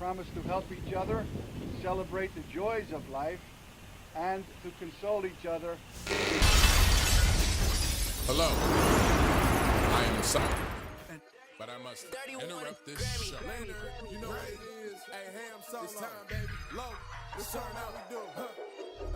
promise to help each other, celebrate the joys of life, and to console each other. Hello, I am Sony, but I must interrupt this show. You know what it is? Hey, Ham Solo. It's time, baby. Low. It's time how we do.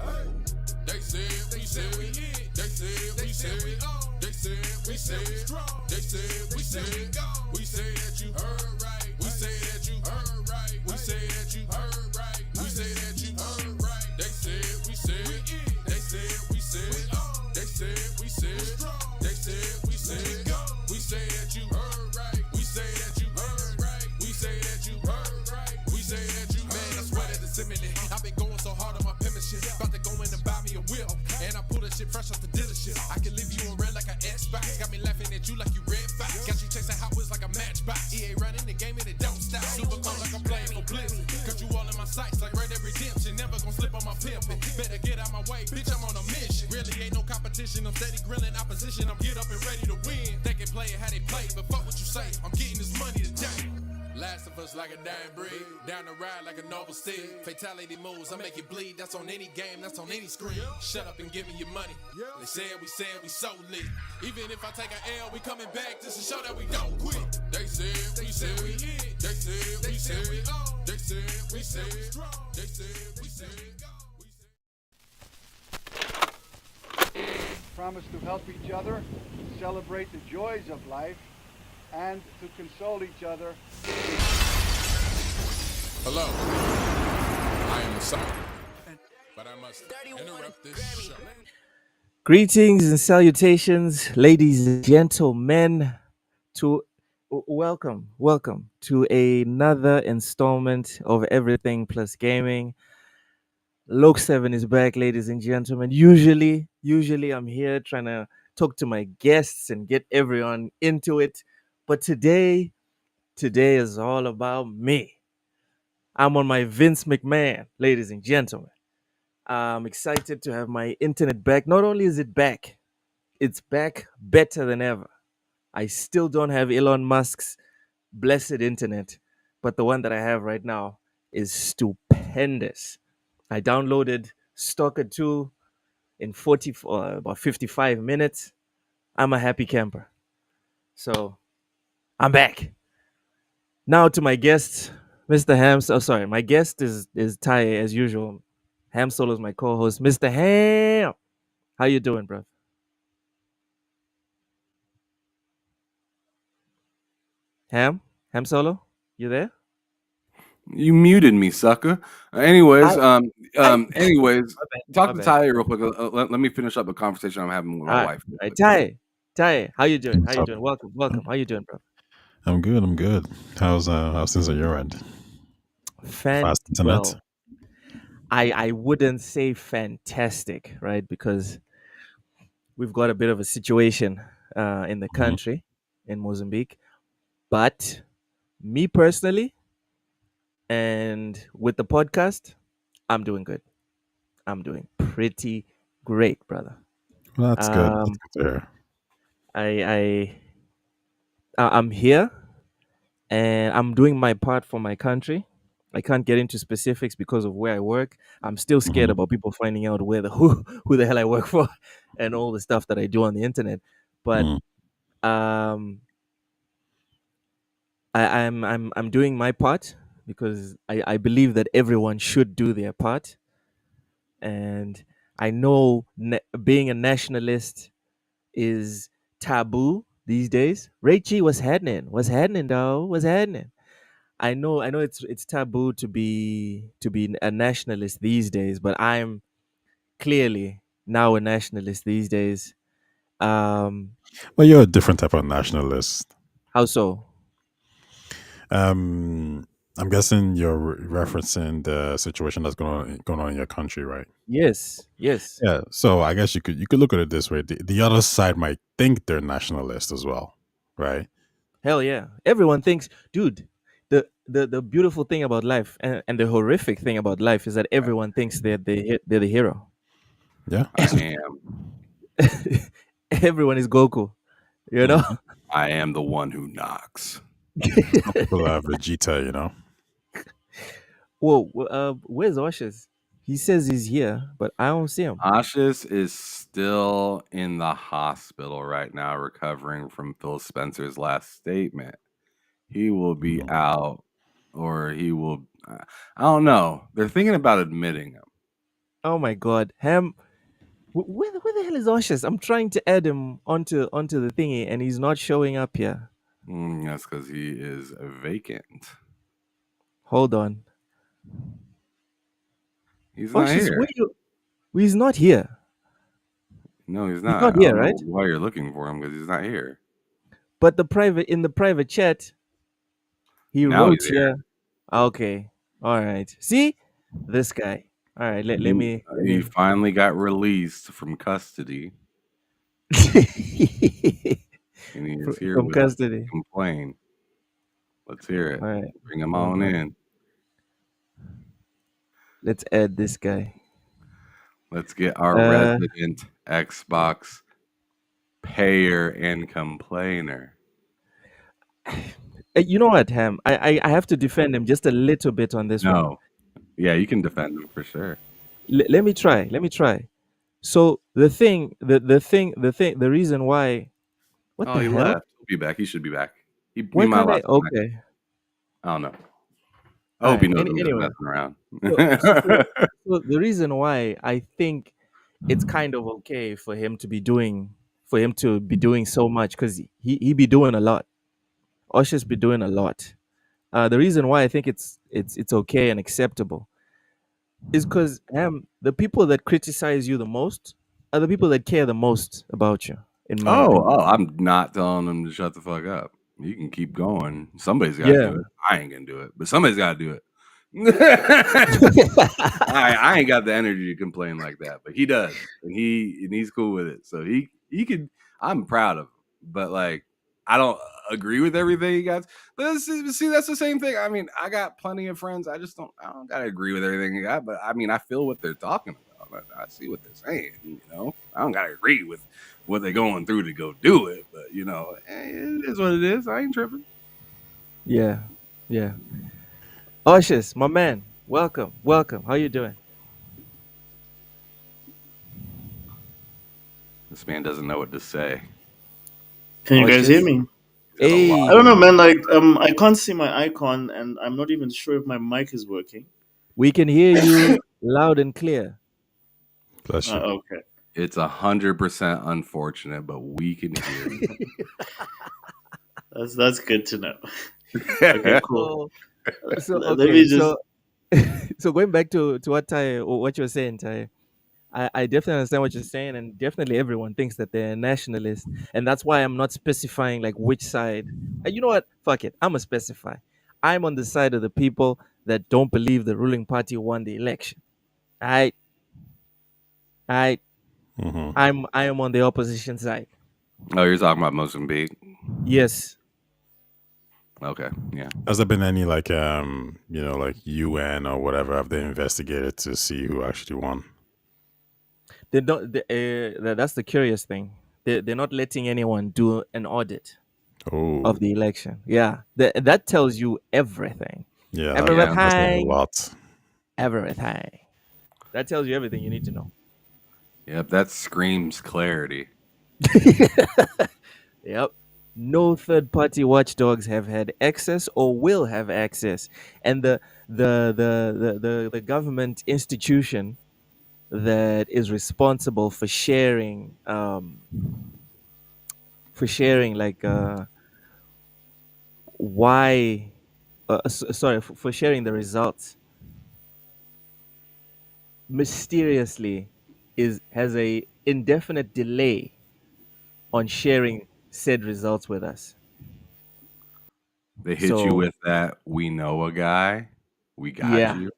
Hey. They said we said we hit. They said we said we on. They said we said we strong. They said we said we go. We say that you heard right. We say that you heard right. We say that you heard right. We say that you heard right. They said we said we in. They said we said we on. They said we said strong. They said we said go. We say that you heard right. We say that you heard right. We say that you heard right. We say that you heard. Man, I swear that it's imminent. I've been going so hard on my penmanship. About to go in and buy me a whip. And I pull that shit fresh off the dealership. I can leave you on red like an Xbox. Got me laughing at you like you Red Fox. Got you chasing Hot Wheels like a matchbox. EA running the game and it don't stop. Super cold like I'm playing for Blitz. Cause you all in my sights like Red Dead Redemption. Never gonna slip on my pimpin'. Better get out my way, bitch, I'm on a mission. Really ain't no competition. I'm steady grilling opposition. I'm get up and ready to win. They can play it how they play, but fuck what you say. I'm getting this money today. Last of us like a dying breed. Down the ride like a noble steed. Fatality moves, I make it bleed. That's on any game, that's on any screen. Shut up and give me your money. They said we so lit. Even if I take an L, we coming back just to show that we don't quit. They said we hit. They said we said we on. They said we said we strong. They said we said go. Promise to help each other, celebrate the joys of life, and to console each other. Hello, I am Sony, but I must interrupt this show. Greetings and salutations, ladies and gentlemen. Welcome to another installment of Everything Plus Gaming. Lok 7 is back, ladies and gentlemen. Usually I'm here trying to talk to my guests and get everyone into it. But today is all about me. I'm on my Vince McMahon, ladies and gentlemen. I'm excited to have my internet back. Not only is it back, it's back better than ever. I still don't have Elon Musk's blessed internet, but the one that I have right now is stupendous. I downloaded Stalker 2 in about 55 minutes. I'm a happy camper. So I'm back. Now to my guest, Mr. Hams. Oh, sorry. My guest is Ty as usual. Ham Solo is my co-host. Mr. Ham, how you doing, bro? Ham Solo, you there? You muted me, sucker. Anyways, My talk to bad. Ty real quick. Let me finish up a conversation I'm having with my wife. All right, Ty, how you doing? What's How you up? doing? Welcome. How you doing, bro? I'm good. How's things at your end? Fast internet? Well, I wouldn't say fantastic, right? Because we've got a bit of a situation in the country, in Mozambique. But me personally, and with the podcast, I'm doing good. I'm doing pretty great, brother. Well, that's good. Um, That's good to hear. I'm here and I'm doing my part for my country. I can't get into specifics because of where I work. I'm still scared Mhm. about people finding out who the hell I work for and all the stuff that I do on the internet. But Mm. um, I'm doing my part because I believe that everyone should do their part. And I know being a nationalist is taboo these days. Rachie, what's happening? What's happening, though? What's happening? I know it's taboo to be a nationalist these days, but I'm clearly now a nationalist these days. Well, you're a different type of nationalist. How so? Um, I'm guessing you're referencing the situation that's going on in your country, right? Yes. Yeah. So I guess you could look at it this way: the other side might think they're nationalist as well, right? Hell yeah. Everyone thinks, dude, the beautiful thing about life and the horrific thing about life is that everyone thinks they're the hero. Yeah. I am. Everyone is Goku, you know? I am the one who knocks. Some people are Vegeta, you know. Whoa, where's Oshes? He says he's here, but I don't see him. Ashish is still in the hospital right now, recovering from Phil Spencer's last statement. He will be out, or he will. I don't know. They're thinking about admitting him. Oh my God, Ham. Where the hell is Oshes? I'm trying to add him onto the thingy, and he's not showing up here. That's because he is vacant. Hold on, He's not Oshes, here. He's not here. No, he's He's not. not I here, don't right? know why you're looking for him because he's not here. But in the private chat, he Now wrote he's here. here. Okay, all right. See this guy. All right, let me He finally got released from custody, and he is here from with us to custody. complain. Let's hear it. All right, Bring him hold on in. Let's add this guy. Let's get our resident Xbox payer and complainer. You know what, Ham? I have to defend him just a little bit on this one. No. Yeah, you can defend him for sure. Let me try. Let me try. So the reason why. What the He hell? left. He'll be back. He should be back. He Why might can't I? last. Okay. I don't know. I hope he knows I'm just Anyway, messing around. so the reason why I think it's kind of okay for him to be doing so much, because he be doing a lot. Usher's be doing a lot. The reason why I think it's okay and acceptable is because the people that criticize you the most are the people that care the most about you. In my opinion. I'm not telling him to shut the fuck up. You can keep going. Somebody's got to do it. I ain't gonna do it, but somebody's got to do it. I ain't got the energy to complain like that, but he does, and he's cool with it. So he could. I'm proud of him, but like I don't agree with everything he got. But see, that's the same thing. I mean, I got plenty of friends. I don't gotta agree with everything he got, but I mean, I feel what they're talking about. I see what they're saying. You know, I don't gotta agree with what they're going through to go do it, but you know, it is what it is. I ain't tripping. Yeah. Ushers, my man, welcome. How you doing? This man doesn't know what to say. Can you guys hear me? Hey. I don't know, man. Like, I can't see my icon, and I'm not even sure if my mic is working. We can hear you loud and clear. Bless you. Okay. It's 100% unfortunate, but we can hear you. That's good to know. Okay, cool. So Let okay, me just. so going back to what you're saying, Tai, I definitely understand what you're saying, and definitely everyone thinks that they're nationalist, and that's why I'm not specifying like which side. You know what? Fuck it, I'm gonna specify. I'm on the side of the people that don't believe the ruling party won the election. I I am on the opposition side. Oh, you're talking about Mozambique? Yes. Okay, yeah. Has there been any like like UN or whatever, have they investigated to see who actually won? They don't. That's the curious thing. They're not letting anyone do an audit of the election. Yeah, that tells you everything. Yeah, Everything. that's a lot. Everything. That tells you everything you need to know. Yep, that screams clarity. Yep. No third-party watchdogs have had access or will have access, and the government institution that is responsible for sharing like why sorry for sharing the results mysteriously has a indefinite delay on sharing said results with us. They hit you with that, we know a guy, we got you.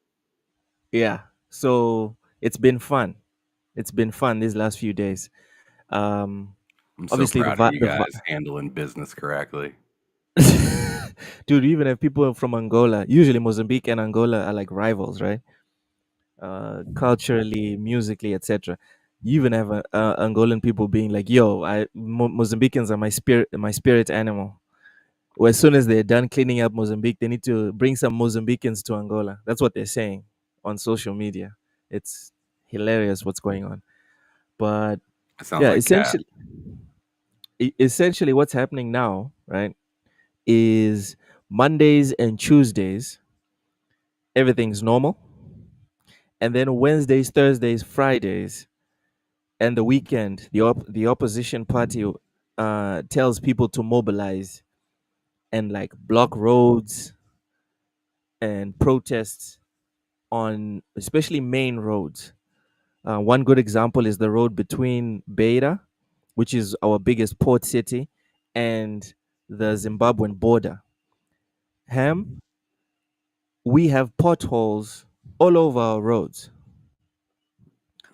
Yeah. So it's been fun. It's been fun these last few days. I'm so Obviously proud of you guys handling business correctly. Dude, you even have people from Angola. Usually Mozambique and Angola are like rivals, right? Culturally, musically, etc. You even have Angolan people being like, "Yo, Mozambicans are my spirit animal." as soon as they're done cleaning up Mozambique, they need to bring some Mozambicans to Angola. That's what they're saying on social media. It's hilarious what's going on. But It sounds yeah, like cat. essentially what's happening now, right, is Mondays and Tuesdays, everything's normal. And then Wednesdays, Thursdays, Fridays, and the weekend, the opposition party tells people to mobilize and like block roads and protests on especially main roads. One good example is the road between Beira, which is our biggest port city, and the Zimbabwean border. Ham, we have potholes all over our roads,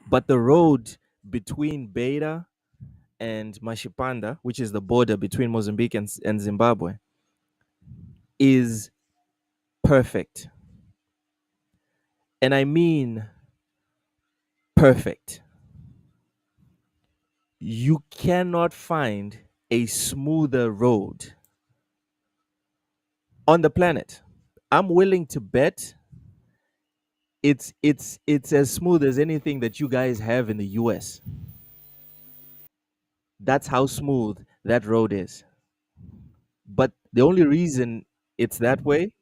but the road between Beira and Mashipanda, which is the border between Mozambique and Zimbabwe, is perfect. And I mean perfect. You cannot find a smoother road on the planet. I'm willing to bet it's as smooth as anything that you guys have in the US. That's how smooth that road is. But the only reason it's that way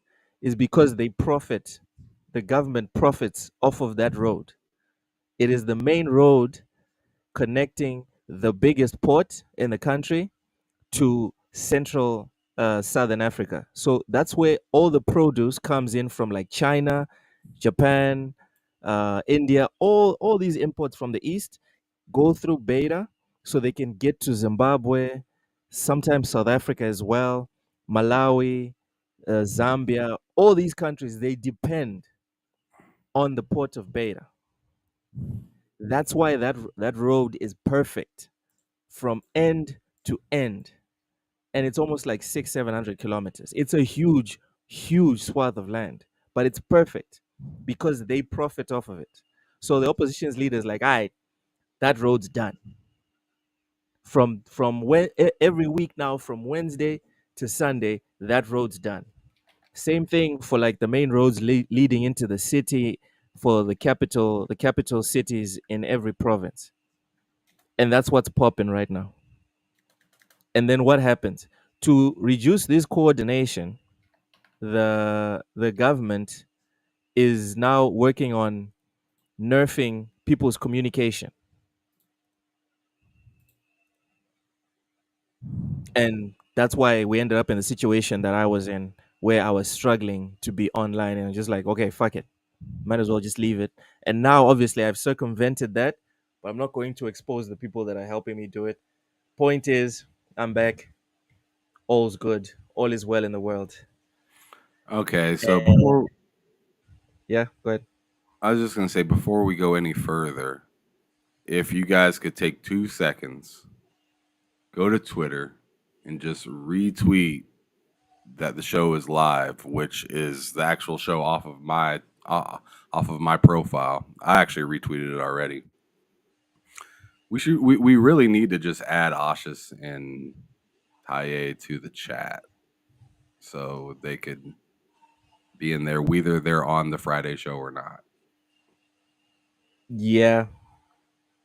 is because they profit. The government profits off of that road. It is the main road connecting the biggest port in the country to central southern Africa. So that's where all the produce comes in from, like China, Japan, India. All these imports from the east go through Beira, so they can get to Zimbabwe, sometimes South Africa as well, Malawi, Zambia. All these countries, they depend on the port of Beira. That's why that road is perfect from end to end, and it's almost like 700 kilometers. It's a huge swath of land, but it's perfect because they profit off of it. So the opposition's leaders like, all right, that road's done. From when every week now, from Wednesday to Sunday, that road's done. Same thing for like the main roads leading into the city, for the capital cities in every province, and that's what's popping right now. And then what happens to reduce this coordination? The government is now working on nerfing people's communication, and that's why we ended up in the situation that I was in, where I was struggling to be online, and just like, okay, fuck it, might as well just leave it. And now obviously I've circumvented that, but I'm not going to expose the people that are helping me do it. Point is, I'm back. All's good. All is well in the world. Okay, so And before yeah, go ahead. I was just gonna say before we go any further, if you guys could take 2 seconds, go to Twitter and just retweet that the show is live, which is the actual show off of my profile. I actually retweeted it already. We really need to just add Ashis and Taye to the chat so they could be in there, whether they're on the Friday show or not. Yeah,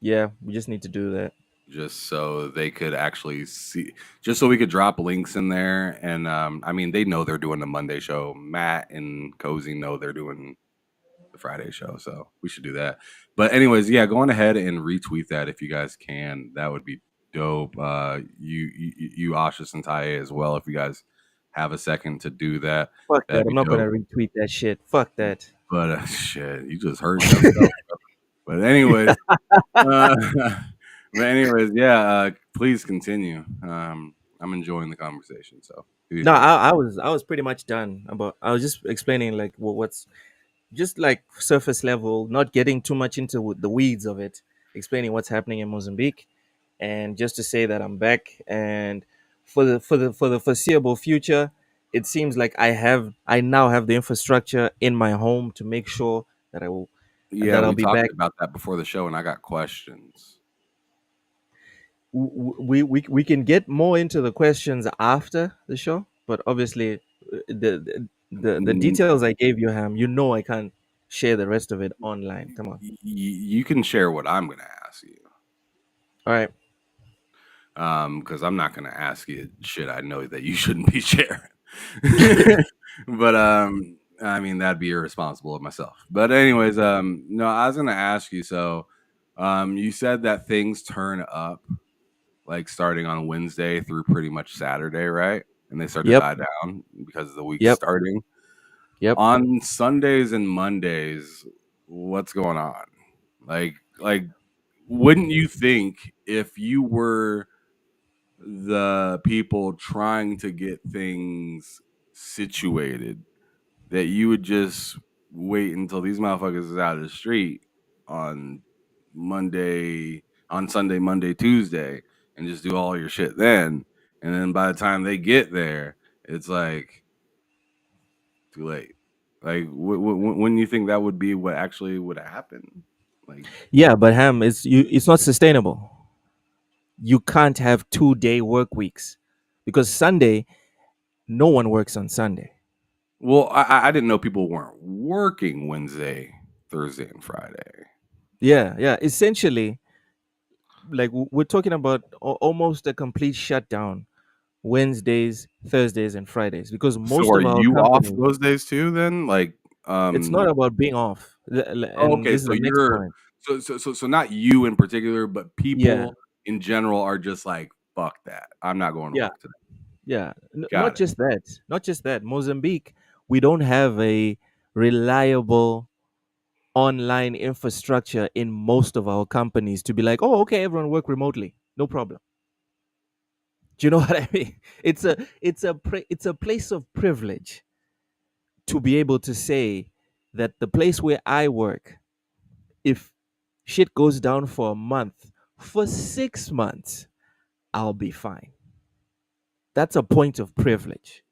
yeah, we just need to do that. Just so they could actually see, just so we could drop links in there. And I mean, they know they're doing the Monday show. Matt and Cozy know they're doing the Friday show, so we should do that. But anyways, yeah, go on ahead and retweet that if you guys can. That would be dope. You Ashis and Taye as well, if you guys have a second to do that. Fuck that. That'd I'm be not dope. gonna retweet that shit. Fuck that. But shit, you just hurt yourself. But anyways, uh, but anyways, yeah. Please continue. I'm enjoying the conversation. So do your No, thing. I was pretty much done. About I was just explaining like what's just like surface level, not getting too much into the weeds of it, explaining what's happening in Mozambique, and just to say that I'm back, and for the foreseeable future, it seems like I now have the infrastructure in my home to make sure that Yeah, I'll we be talked back. about that before the show, and I got questions. We can get more into the questions after the show, But obviously, the Mm, details I gave you, Ham, you know I can't share the rest of it online. Come on. you can share what I'm gonna ask you. All right. Because I'm not gonna ask you shit I know that you shouldn't be sharing. But I mean that'd be irresponsible of myself. But anyways, no, I was gonna ask you. So, you said that things turn up like starting on Wednesday through pretty much Saturday, right? And they start to Yep. die down because the week's Yep. starting. Yep. On Sundays and Mondays, what's going on? Like, wouldn't you think if you were the people trying to get things situated that you would just wait until these motherfuckers is out of the street on Monday, on Sunday, Monday, Tuesday, and just do all your shit then. And then by the time they get there, it's like too late. Like, when you think that would be what actually would happen? Like, Yeah, but Ham, it's not sustainable. You can't have 2 day work weeks because Sunday, no one works on Sunday. well, I didn't know people weren't working Wednesday, Thursday, and Friday. Yeah, yeah. Essentially, like we're talking about almost a complete shutdown Wednesdays, Thursdays, and Fridays because So most are of our you off companies, those days too then? Like, it's not about being off. oh, And okay, this is so the next you're point. so not you in particular, but Yeah, people in general are just like, fuck that. I'm not going to yeah, work today. yeah. Got Not it. just that. Not just that. Mozambique, we don't have a reliable online infrastructure in most of our companies to be like, oh, okay, everyone work remotely, no problem. Do you know what I mean? It's a place of privilege to be able to say that the place where I work, if shit goes down for a month, for 6 months, I'll be fine. That's a point of privilege.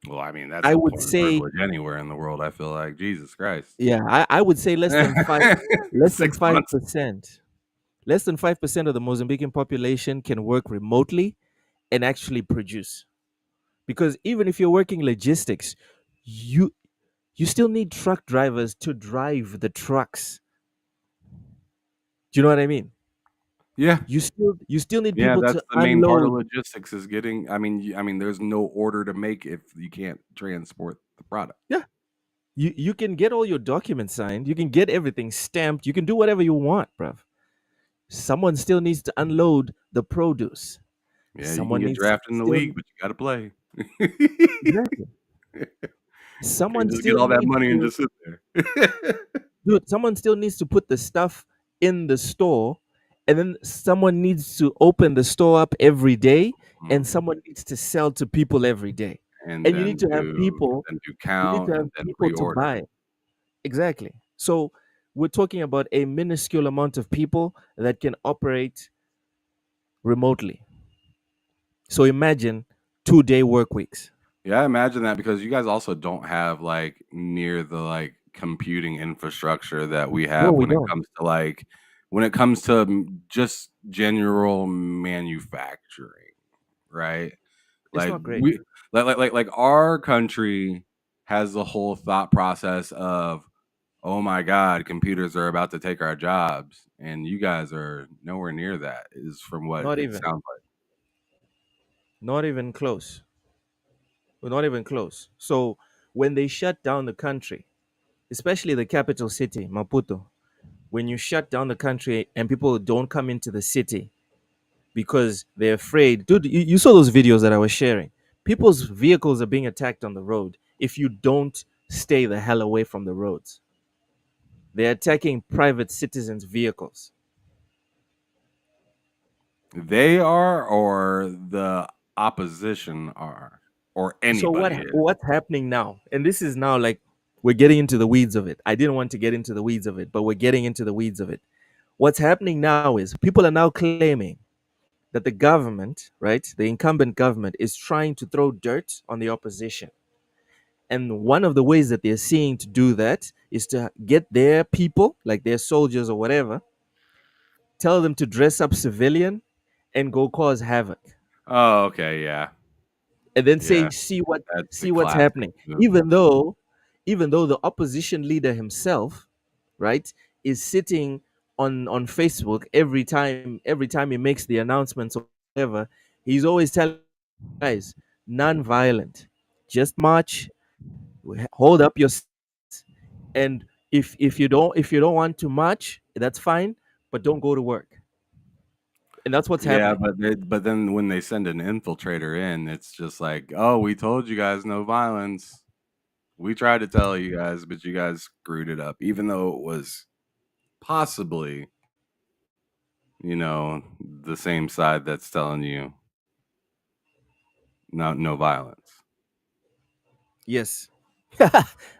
Well, I mean, that's I a would point of say, privilege anywhere in the world. I feel like Jesus Christ. yeah, I would say less than 6 months. 5%. Less than 5% of the Mozambican population can work remotely and actually produce. Because even if you're working logistics, you you still need truck drivers to drive the trucks. Do you know what I mean? Yeah, You still need yeah, people to that's the main part of unload. logistics is getting. I mean, I mean, there's no order to make if you can't transport the product. Yeah. You can get all your documents signed, you can get everything stamped, you can do whatever you want, bruv. Someone still needs to unload the produce. Yeah, you can Someone get needs drafted in the still league, but you got to play. exactly. Can't Someone just get still all that needs money and to just sit there. dude, someone still needs to put the stuff in the store, and then someone needs to open the store up every day, and Mhm. someone needs to sell to people every day. And And then do you need count to have and then people to pre-order. buy. Exactly. So we're talking about a minuscule amount of people that can operate remotely. So imagine 2 day work weeks. Yeah, I imagine that because you guys also don't have like near the like computing infrastructure that we No, have we when it don't. comes to like when it comes to just general manufacturing, right? It's Like not great. we like our country has the whole thought process of, oh my God, computers are about to take our jobs, and you guys are nowhere near that. Is from what Not it even. sounds like. Not even close. We're not even close. So when they shut down the country, especially the capital city, Maputo, when you shut down the country and people don't come into the city because they're afraid. Dude, you saw those videos that I was sharing. People's vehicles are being attacked on the road if you don't stay the hell away from the roads. They're attacking private citizens' vehicles. They are, or the opposition are, or So anybody is. what's happening now? And this is now like we're getting into the weeds of it. I didn't want to get into the weeds of it, but we're getting into the weeds of it. What's happening now is people are now claiming that the government, right, the incumbent government, is trying to throw dirt on the opposition. And one of the ways that they're seeing to do that is to get their people, like their soldiers or whatever, tell them to dress up civilian and go cause havoc. Oh, okay, yeah. and then say, Yeah, that's the see what's classic happening, move. even though the opposition leader himself, right, is sitting on Facebook every time he makes the announcements or whatever. He's always telling guys, non-violent, just march, hold up your signs, and if you don't want to march, that's fine, but don't go to work. And that's what's Yeah, happening. but then when they send an infiltrator in, it's just like, oh, we told you guys no violence. We tried to tell you guys, but you guys screwed it up, even though it was possibly, the same side that's telling you no violence. Yes.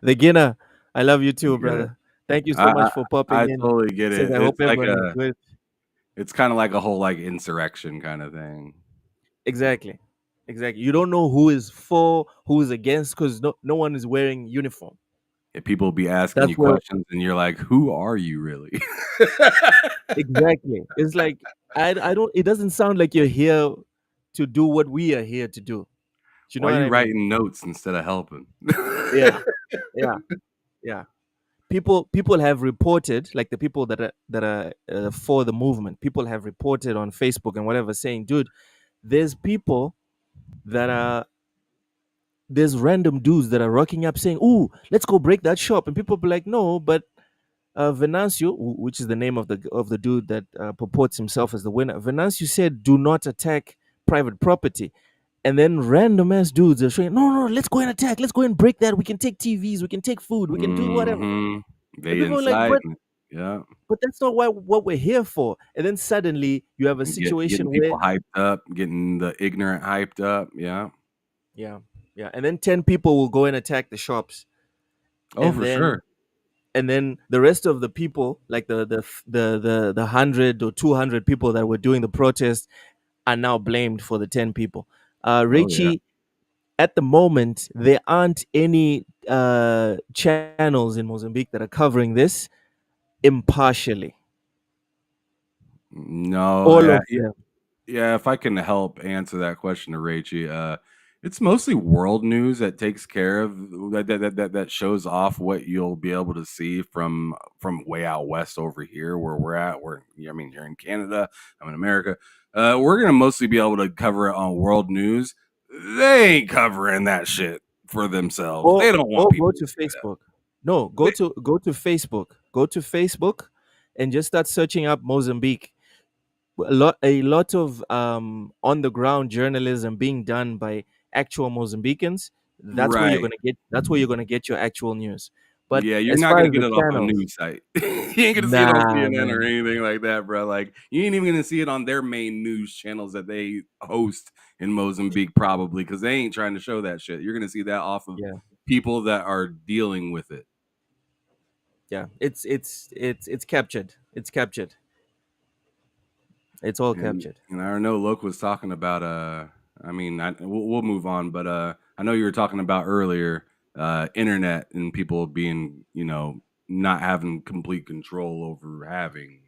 The Guinea, I love you You too, get it? brother. Thank you so I much I, for I popping in. totally get Says it. I hope everyone is good. It's kind of like a whole like insurrection kind of thing. Exactly. Exactly. You don't know who is for, who is against, because no one is wearing uniform. And people be asking That's you where questions, and you're like, "Who are you really?" exactly. It's like I don't. It doesn't sound like you're here to do what we are here to do. Do you know Why are what you I mean? writing notes instead of helping? Yeah. Yeah. Yeah. People have reported, like the people that are for the movement. People have reported on Facebook and whatever, saying, "Dude, there's people that are there's random dudes that are rocking up saying, "Ooh, let's go break that shop," and people be like, "No, but Venancio, which is the name of the dude that purports himself as the winner, Venancio said, "Do not attack private property." And then random ass dudes are saying, "No, no, let's go and attack. Let's go and break that. We can take TVs. We can take food. We can do whatever." Hmm. And They people are like, inside, "But yeah, that's not what we're here for." And then suddenly you have a and getting situation where, people hyped up, getting the ignorant hyped up. Yeah. yeah, yeah, and then 10 people will go and attack the shops, Oh, and for then sure. the rest of the people, like the 100 or 200 people that were doing the protest, are now blamed for the 10 people. Oh yeah. Richie, at the moment there aren't any channels in Mozambique that are covering this impartially. No, All of them. yeah, if I can help answer that question to Rachie, it's mostly world news that takes care of that shows off what you'll be able to see from way out west over here where we're at. I mean, you're in Canada, I'm in America. We're gonna mostly be able to cover it on world news. They ain't covering that shit for themselves. or They don't want or go people to to see that. Facebook. No, go to Facebook and just start searching up Mozambique. A lot of on the ground journalism being done by actual Mozambicans. Right. That's where you're gonna get your actual news. But Yeah, you're as not far gonna as get the it off a channels, news site. You ain't gonna see it on nah, CNN or man. anything like that, bro. Like, you ain't even gonna see it on their main news channels that they host in Mozambique, probably, because they ain't trying to show that shit. You're gonna see that off of Yeah, people that are dealing with it. yeah. It's captured. It's captured. It's all captured. And I know Loke was talking about I mean, we'll move on, but I know you were talking about earlier internet and people being, not having complete control over having,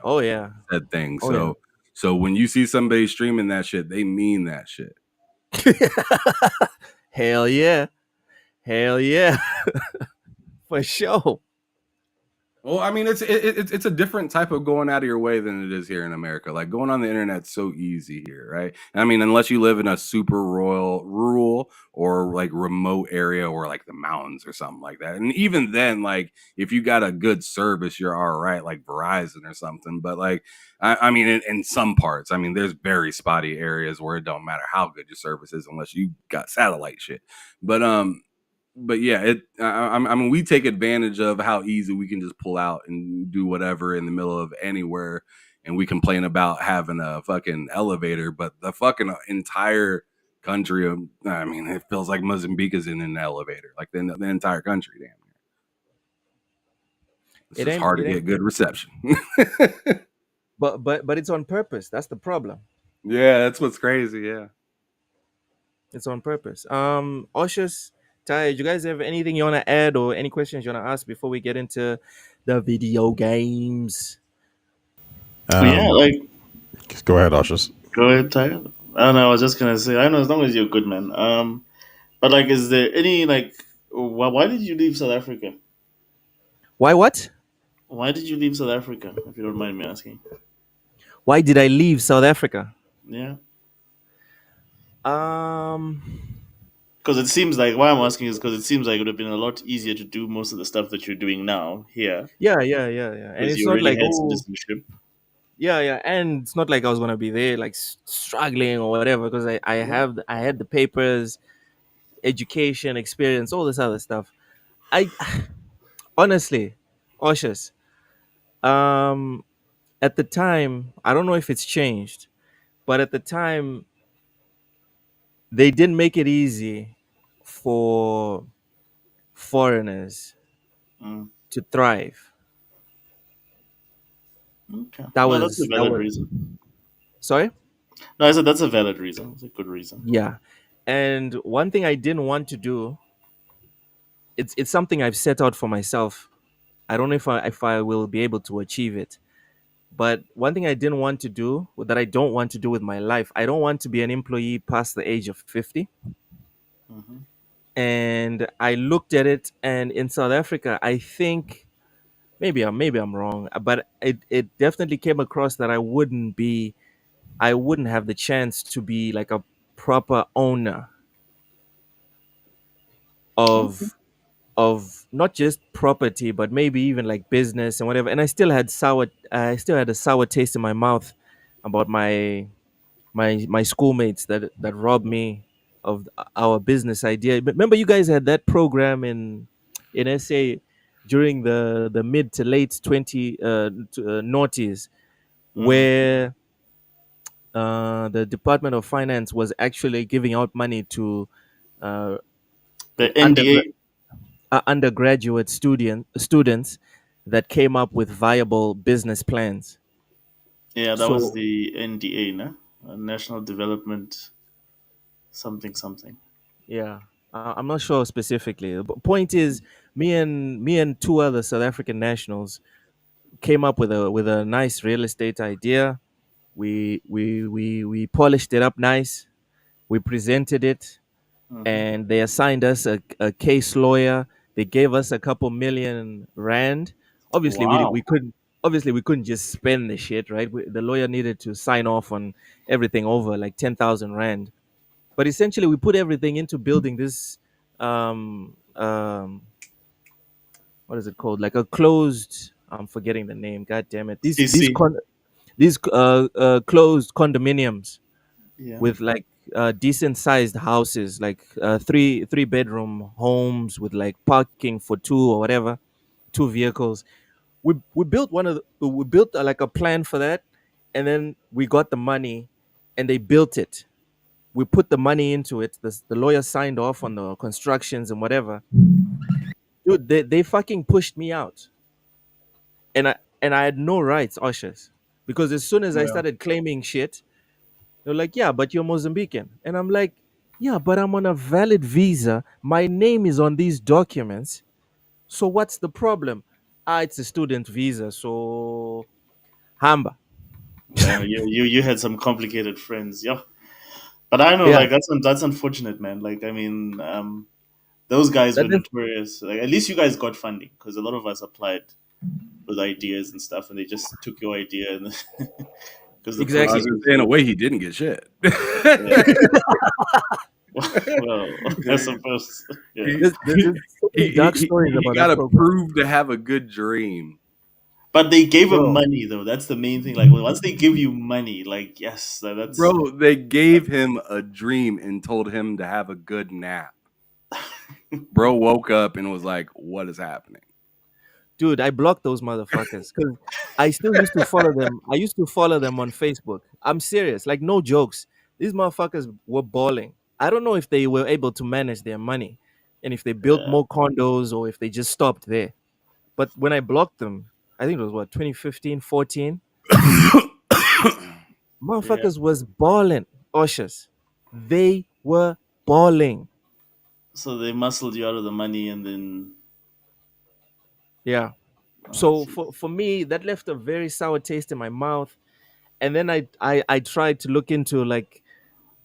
Oh yeah. said thing. Oh yeah. So when you see somebody streaming that shit, they mean that shit. Hell yeah. Hell yeah. For sure. Well, I mean, it's a different type of going out of your way than it is here in America. Like going on the internet's so easy here, right? I mean, unless you live in a super rural or like remote area or like the mountains or something like that. And even then, like if you got a good service, you're all right, like Verizon or something. But like, I mean, in some parts, I mean, there's very spotty areas where it don't matter how good your service is unless you got satellite shit. But yeah, I mean, we take advantage of how easy we can just pull out and do whatever in the middle of anywhere, and we complain about having a fucking elevator, but the fucking entire country of, I mean, it feels like Mozambique is in an elevator, like the entire country, damn near. It's It just ain't hard to it ain't get good reception. but it's on purpose. That's the problem. Yeah, that's what's crazy. Yeah. It's on purpose. Oshus, Ty, do you guys have anything you wanna add or any questions you wanna ask before we get into the video games? Yeah, Um, like go ahead, Oshus. go ahead, Tyler. I don't know. I was just gonna say. I know as long as you're good, man. But like, is there any like, why did you leave South Africa? Why what? Why did you leave South Africa? If you don't mind me asking. Why did I leave South Africa? Yeah. Um, Because it seems like why I'm asking is because it seems like it would have been a lot easier to do most of the stuff that you're doing now here yeah. And because it's you not already like, had oh, citizenship. yeah, and it's not like I was gonna be there like struggling or whatever, because Yeah. I had the papers, education, experience, all this other stuff. I honestly, cautious. Um, at the time, I don't know if it's changed, but at the time, they didn't make it easy for foreigners Mm. to thrive. Okay. That No, that's a was that valid was reason. sorry. No, I said that's a valid reason. It's a good reason. Yeah, and one thing I didn't want to do, it's something I've set out for myself. I don't know if I will be able to achieve it. But one thing I didn't want to do, that I don't want to do with my life, I don't want to be an employee past the age of 50. Hmm. And I looked at it, and in South Africa, I think maybe I'm wrong, but it definitely came across that I wouldn't have the chance to be like a proper owner Okay. of not just property, but maybe even like business and whatever. And I still had a sour taste in my mouth about my schoolmates that robbed me of our business idea. But remember, you guys had that program in SA during the mid to late 20 noughties, Mm. where the Department of Finance was actually giving out money to uh, The undergra- NDA. undergraduate students that came up with viable business plans. Yeah, that was So the NDA, no? National Development something something. yeah, I'm not sure specifically. But point is, me and two other South African nationals came up with a nice real estate idea. We polished it up nice. We presented it, Hmm. and they assigned us a case lawyer. They gave us a couple million rand. Obviously, we Wow. couldn't. Obviously, we couldn't just spend the shit, right? The lawyer needed to sign off on everything over like 10,000 rand. But essentially, we put everything into building this what is it called, like a closed, I'm forgetting the name, god damn it, CC. these closed condominiums Yeah. with like decent sized houses, like three bedroom homes with like parking for two or whatever, two vehicles. We built we built like a plan for that, and then we got the money and they built it. We put the money into it. The lawyer signed off on the constructions and whatever. Dude, they fucking pushed me out, and I had no rights, ushers, because as soon as I Well, started claiming shit, they're like, "Yeah, but you're Mozambican," and I'm like, "Yeah, but I'm on a valid visa. My name is on these documents. So what's the problem?" Ah, it's a student visa, so hamba. you had some complicated friends, yeah. But I know, Yeah, like that's unfortunate, man. Like I mean, those guys that were is notorious. Like at least you guys got funding because a lot of us applied with ideas and stuff, and they just took your idea and because the I was exactly. process gonna was say, in a so way, he didn't get shit. yeah. Well, I suppose yeah. he, There's so many dark stories he about got that to program, prove to have a good dream. But they gave him bro. money though. That's the main thing. Like once they give you money, like yes, that's Bro, they gave him a dream and told him to have a good nap. Bro woke up and was like, "What is happening?" Dude, I blocked those motherfuckers because I still used to follow them. I used to follow them on Facebook. I'm serious, like no jokes. These motherfuckers were balling. I don't know if they were able to manage their money and if they built yeah. more condos or if they just stopped there. But when I blocked them, I think it was what, 2015, 14, Yeah. motherfuckers was balling. Ushers. They were balling. So they muscled you out of the money, and then Yeah. oh, So jeez. for me, that left a very sour taste in my mouth. And then I tried to look into like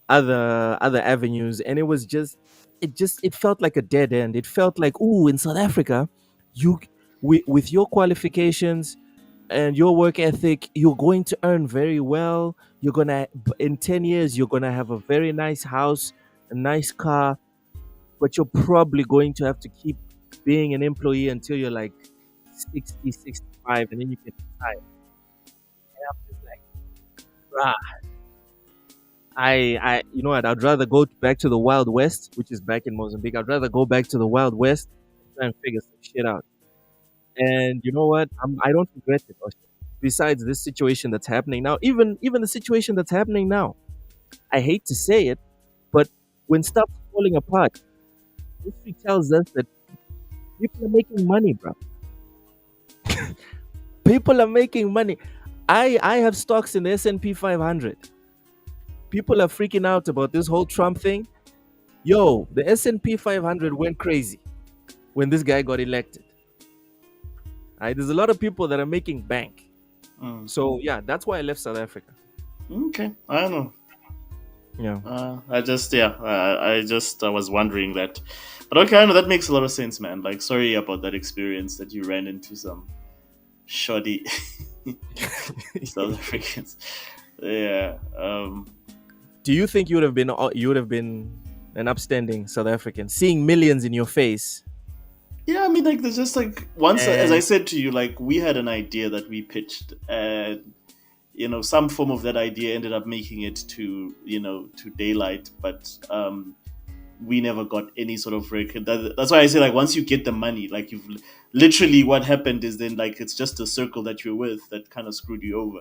other avenues, and it felt like a dead end. It felt like, ooh, in South Africa, you with your qualifications and your work ethic, you're going to earn very well. You're gonna in 10 years you're gonna have a very nice house, a nice car, but you're probably going to have to keep being an employee until you're like 60, 65, and then you can retire. And I'm just like, bruh, you know what? I'd rather go back to the Wild West, which is back in Mozambique. I'd rather go back to the Wild West and try and figure some shit out. And you know what? I don't regret it. Osho. Besides this situation that's happening now, even the situation that's happening now, I hate to say it, but when stuff's falling apart, history tells us that people are making money, bro. People are making money. I have stocks in the S&P 500. People are freaking out about this whole Trump thing. Yo, the S&P 500 went crazy when this guy got elected. There's a lot of people that are making bank. So yeah, that's why I left South Africa. Okay, I don't know. Yeah. I just was wondering that, but okay, I know that makes a lot of sense, man. Like, sorry about that experience that you ran into some shoddy South Africans. Yeah. Do you think you would have been an upstanding South African, seeing millions in your face? Yeah, I mean, like, there's just like once, as I said to you, like, we had an idea that we pitched, and some form of that idea ended up making it to daylight, but we never got any sort of record. That's why I say, like, once you get the money, like, you've literally, what happened is then, like, it's just a circle that you're with that kind of screwed you over.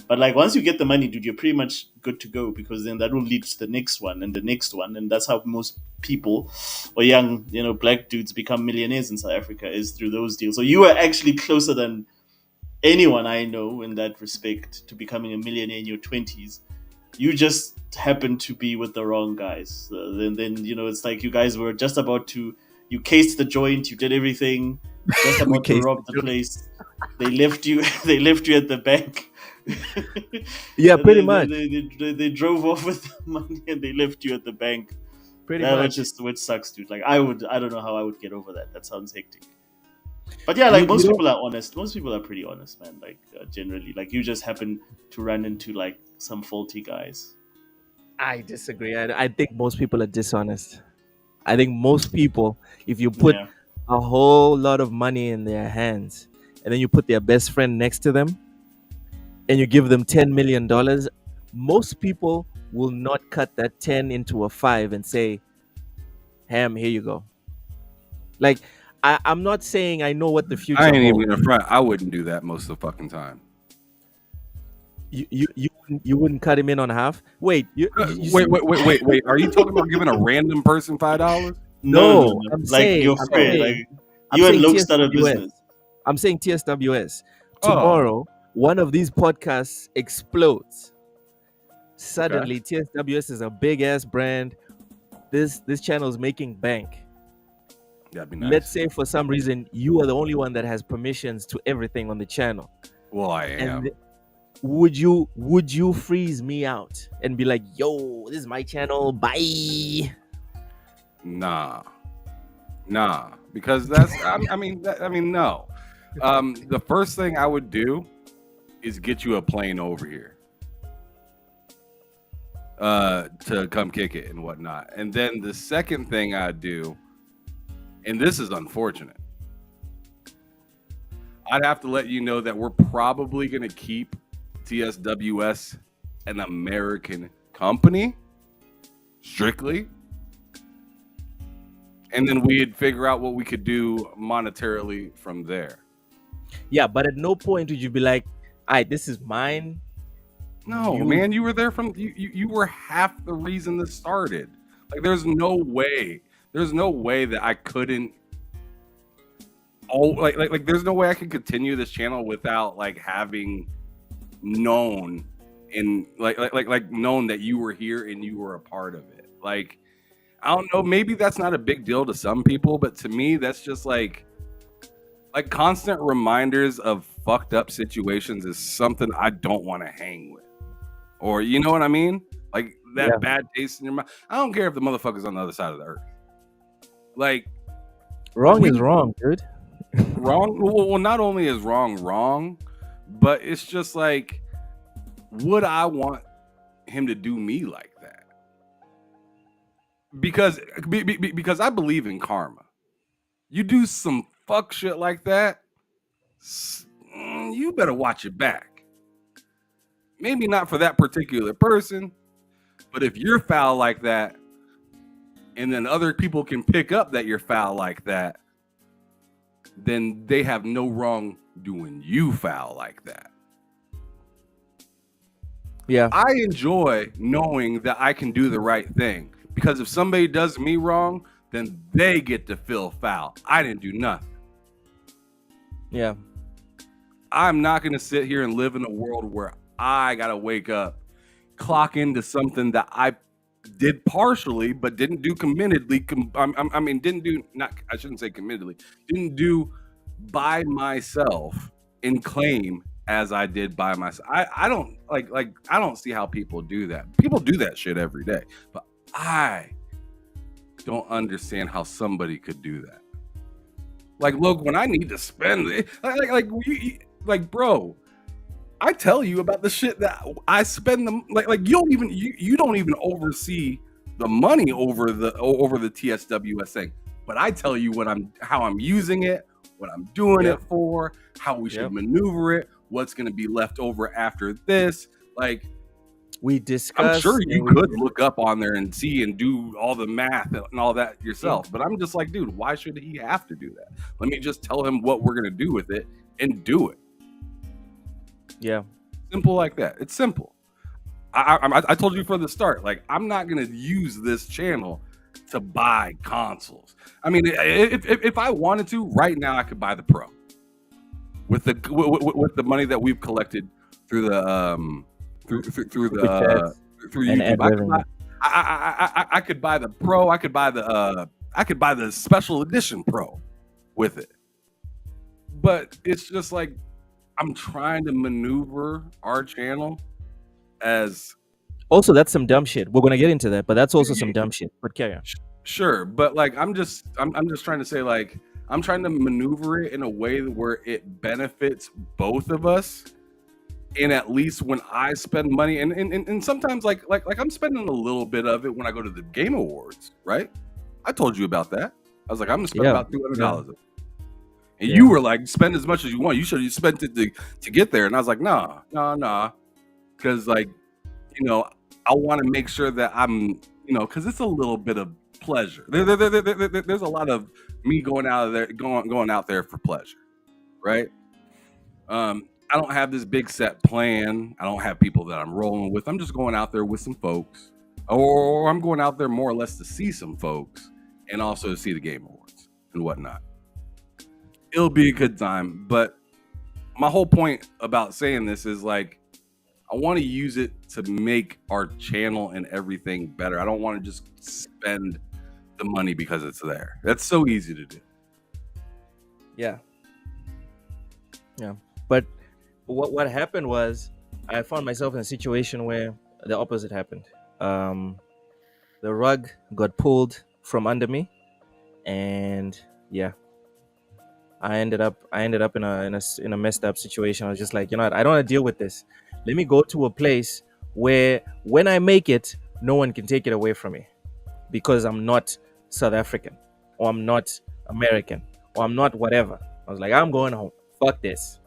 But like, once you get the money, dude, you're pretty much good to go, because then that will lead to the next one and the next one, and that's how most people or young black dudes become millionaires in South Africa, is through those deals. So you are actually closer than anyone I know in that respect to becoming a millionaire in your 20s. You just happen to be with the wrong guys. Then it's like you guys were just about to, you cased the joint, you did everything, just about to rob the place. They left you they left you at the bank. Yeah, pretty much. They drove off with the money and they left you at the bank. Pretty much. Which sucks, dude. Like, I don't know how I would get over that. That sounds hectic. But yeah, like, most people are honest. Most people are pretty honest, man. Like, generally, like, you just happen to run into like some faulty guys. I disagree. I think most people are dishonest. I think most people, if you put a whole lot of money in their hands and then you put their best friend next to them and you give them $10 million, most people will not cut that 10 into a 5 and say, Ham, here you go. Like, I'm not saying I know what the future I ain't holds. even in front. I wouldn't do that most of the fucking time. You wouldn't cut him in on half? Wait. Wait. Are you talking about giving a random person $5? No. I'm like, saying, your I'm friend, saying- like, I'm you and saying Luke started a TSWS. business. I'm saying TSWS. Tomorrow, one of these podcasts explodes. Suddenly, TSWS is a big ass brand. This channel is making bank. That'd be nice. Let's say for some reason you are the only one that has permissions to everything on the channel. Well, I am. And would you freeze me out and be like, yo, this is my channel, bye? Nah, because that's I mean no. The first thing I would do is get you a plane over here to come kick it and whatnot. And then the second thing I'd do, and this is unfortunate, I'd have to let you know that we're probably going to keep TSWS an American company, strictly. And then we'd figure out what we could do monetarily from there. Yeah, but at no point would you be like, all right, this is mine. No, man, you were there from you were half the reason this started. Like, there's no way that I couldn't. Oh, like there's no way I could continue this channel without like having known and like known that you were here and you were a part of it. Like, I don't know, maybe that's not a big deal to some people, but to me, that's just like constant reminders of fucked up situations is something I don't want to hang with. Or, you know what I mean? Like, Yeah. bad taste in your mouth. I don't care if the motherfucker's on the other side of the earth. Like, Wrong is wrong, dude. wrong. Well, not only is wrong, but it's just like, would I want him to do me like that? Because I believe in karma. You do some fuck shit like that, you better watch it back. Maybe not for that particular person, but if you're foul like that, and then other people can pick up that you're foul like that, then they have no wrong doing you foul like that. Yeah. I enjoy knowing that I can do the right thing, because if somebody does me wrong, then they get to feel foul. I didn't do nothing. Yeah. I'm not going to sit here and live in a world where I got to wake up, clock into something that I did partially, but didn't do committedly. I shouldn't say committedly, didn't do by myself and claim as I did by myself. I don't I don't see how people do that. People do that shit every day, but I don't understand how somebody could do that. Like, look, when I need to spend it, bro, I tell you about the shit that I spend them. You don't even oversee the money over the TSWS thing, but I tell you how I'm using it, what I'm doing it for, how we should maneuver it, what's going to be left over after this. Like, we discussed. I'm sure you could look up on there and see and do all the math and all that yourself, but I'm just like, dude, why should he have to do that? Let me just tell him what we're going to do with it and do it. Yeah. Simple like that. It's simple. I told you from the start, like, I'm not going to use this channel to buy consoles. I mean, if I wanted to, right now I could buy the Pro with the money that we've collected through the through YouTube. I could buy the Pro. I could buy the special edition Pro with it. But it's just like, I'm trying to maneuver our channel as. Also, that's some dumb shit. We're gonna get into that, but that's also some dumb shit. But carry on. Sure, but like, I'm just trying to say, like, I'm trying to maneuver it in a way where it benefits both of us. And at least when I spend money, and sometimes like I'm spending a little bit of it when I go to the Game Awards, right? I told you about that. I was like, I'm gonna spend about $200 of it. And you were like, spend as much as you want. You should have spent it to get there. And I was like, nah. Because, like, you know, I want to make sure that I'm, you know, because it's a little bit of pleasure. There's a lot of me going out there for pleasure, right? I don't have this big set plan. I don't have people that I'm rolling with. I'm just going out there with some folks, or I'm going out there more or less to see some folks and also to see the Game Awards and whatnot. It'll be a good time, but my whole point about saying this is, like, I want to use it to make our channel and everything better. I don't want to just spend the money because it's there. That's so easy to do. Yeah. But what happened was, I found myself in a situation where the opposite happened. The rug got pulled from under me, and I ended up in a messed up situation. I was just like, you know what? I don't want to deal with this. Let me go to a place where, when I make it, no one can take it away from me, because I'm not South African, or I'm not American, or I'm not whatever. I was like, I'm going home. Fuck this,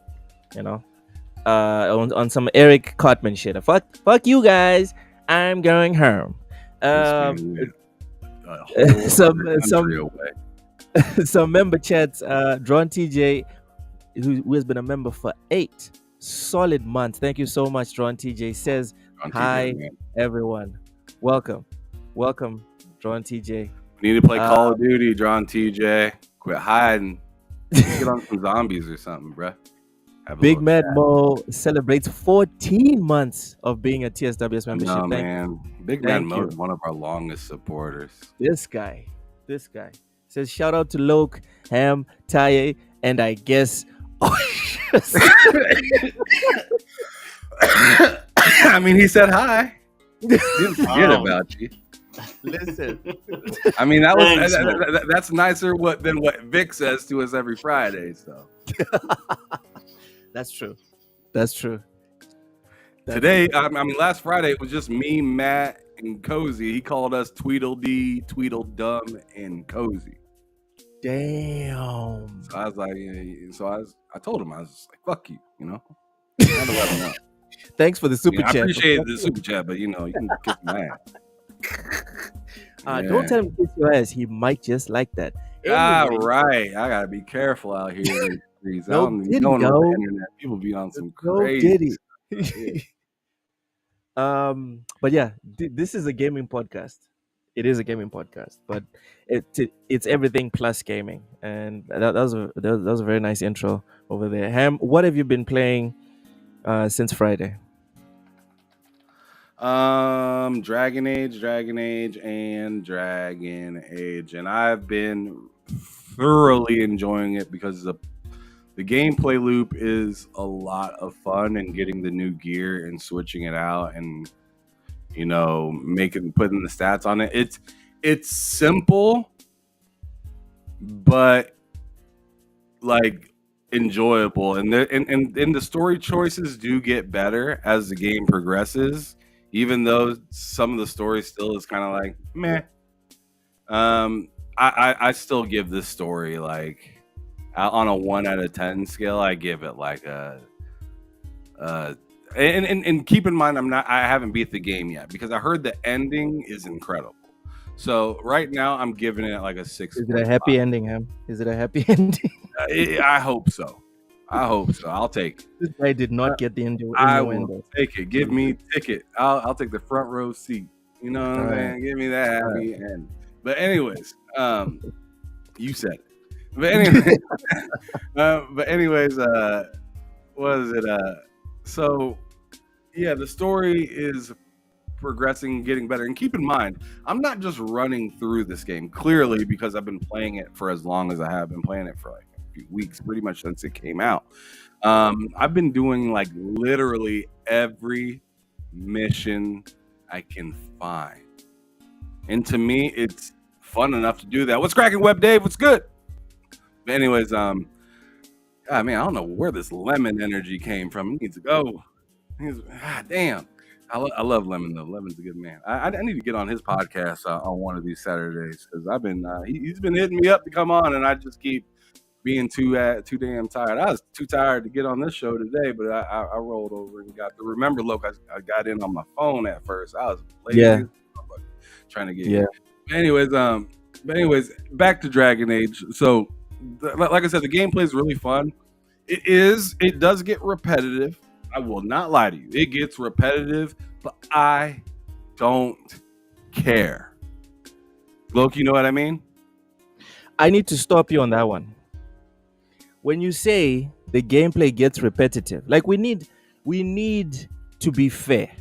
you know. On some Eric Cartman shit. Fuck you guys. I'm going home. Some member chats. Drawn TJ, who has been a member for 8 solid months. Thank you so much, Drawn TJ. Says hi, everyone. Welcome, Drawn TJ. We need to play Call of Duty, Drawn TJ. Quit hiding. Get on some zombies or something, bruh. Big Mad Mo celebrates 14 months of being a TSWS membership. No, man. Big Mad Mo is one of our longest supporters. This guy says, shout out to Loke, Ham, Taye, and I guess. I mean, he said hi. Didn't forget Wow. about you. Listen, I mean, Thanks, man. that's nicer than what Vic says to us every Friday. So that's true. That's true. today, I mean, last Friday it was just me, Matt, and Cozy. He called us Tweedledee, Tweedledum, and Cozy. Damn. So I was like, I told him, I was just like, fuck you, you know. I had to let him know. Thanks for the super I chat. appreciate the super chat, but you know, you can kiss my ass. Don't tell him to kiss your ass. He might just like that. All right, I gotta be careful out here in these streets. I No don't be diddy, going on yo. the internet. People be on some No crazy. diddy. But yeah, this is a gaming podcast. It is a gaming podcast, but it's everything plus gaming, and that was a very nice intro over there. Ham, what have you been playing since Friday? Dragon Age, and I've been thoroughly enjoying it because the gameplay loop is a lot of fun, and getting the new gear and switching it out, and you know, putting the stats on it. It's simple, but like enjoyable, and the story choices do get better as the game progresses. Even though some of the story still is kind of like meh, I still give this story like on a 1 out of 10 scale. I give it like and keep in mind I haven't beat the game yet because I heard the ending is incredible. So right now I'm giving it like a 6. Is it a happy ending, Ham? Is it a happy ending? I hope so. I'll take it. This guy did not get the ending. I will take it. Give me ticket. I'll take the front row seat. You know what I'm saying? Give me that happy end. But anyways, you said it. But anyways, what is it? So yeah, the story is progressing, getting better. And keep in mind, I'm not just running through this game clearly because I've been playing it for as long as I have been playing it for like a few weeks, pretty much since it came out. I've been doing like literally every mission I can find, and to me it's fun enough to do that. What's cracking, Web Dave? What's good? But anyways, God, man, I don't know where this lemon energy came from. He needs to go. Damn. I love Lemon though. Lemon's a good man. I need to get on his podcast on one of these Saturdays because I've been he's been hitting me up to come on, and I just keep being too damn tired. I was too tired to get on this show today, but I rolled over and got the remember look. I got in on my phone at first. I was lazy, trying to get in. But anyways, back to Dragon Age. So, like I said, the gameplay is really fun. It does get repetitive. I will not lie to you. It gets repetitive, but I don't care. Look, you know what I mean? I need to stop you on that one. When you say the gameplay gets repetitive, like we need to be fair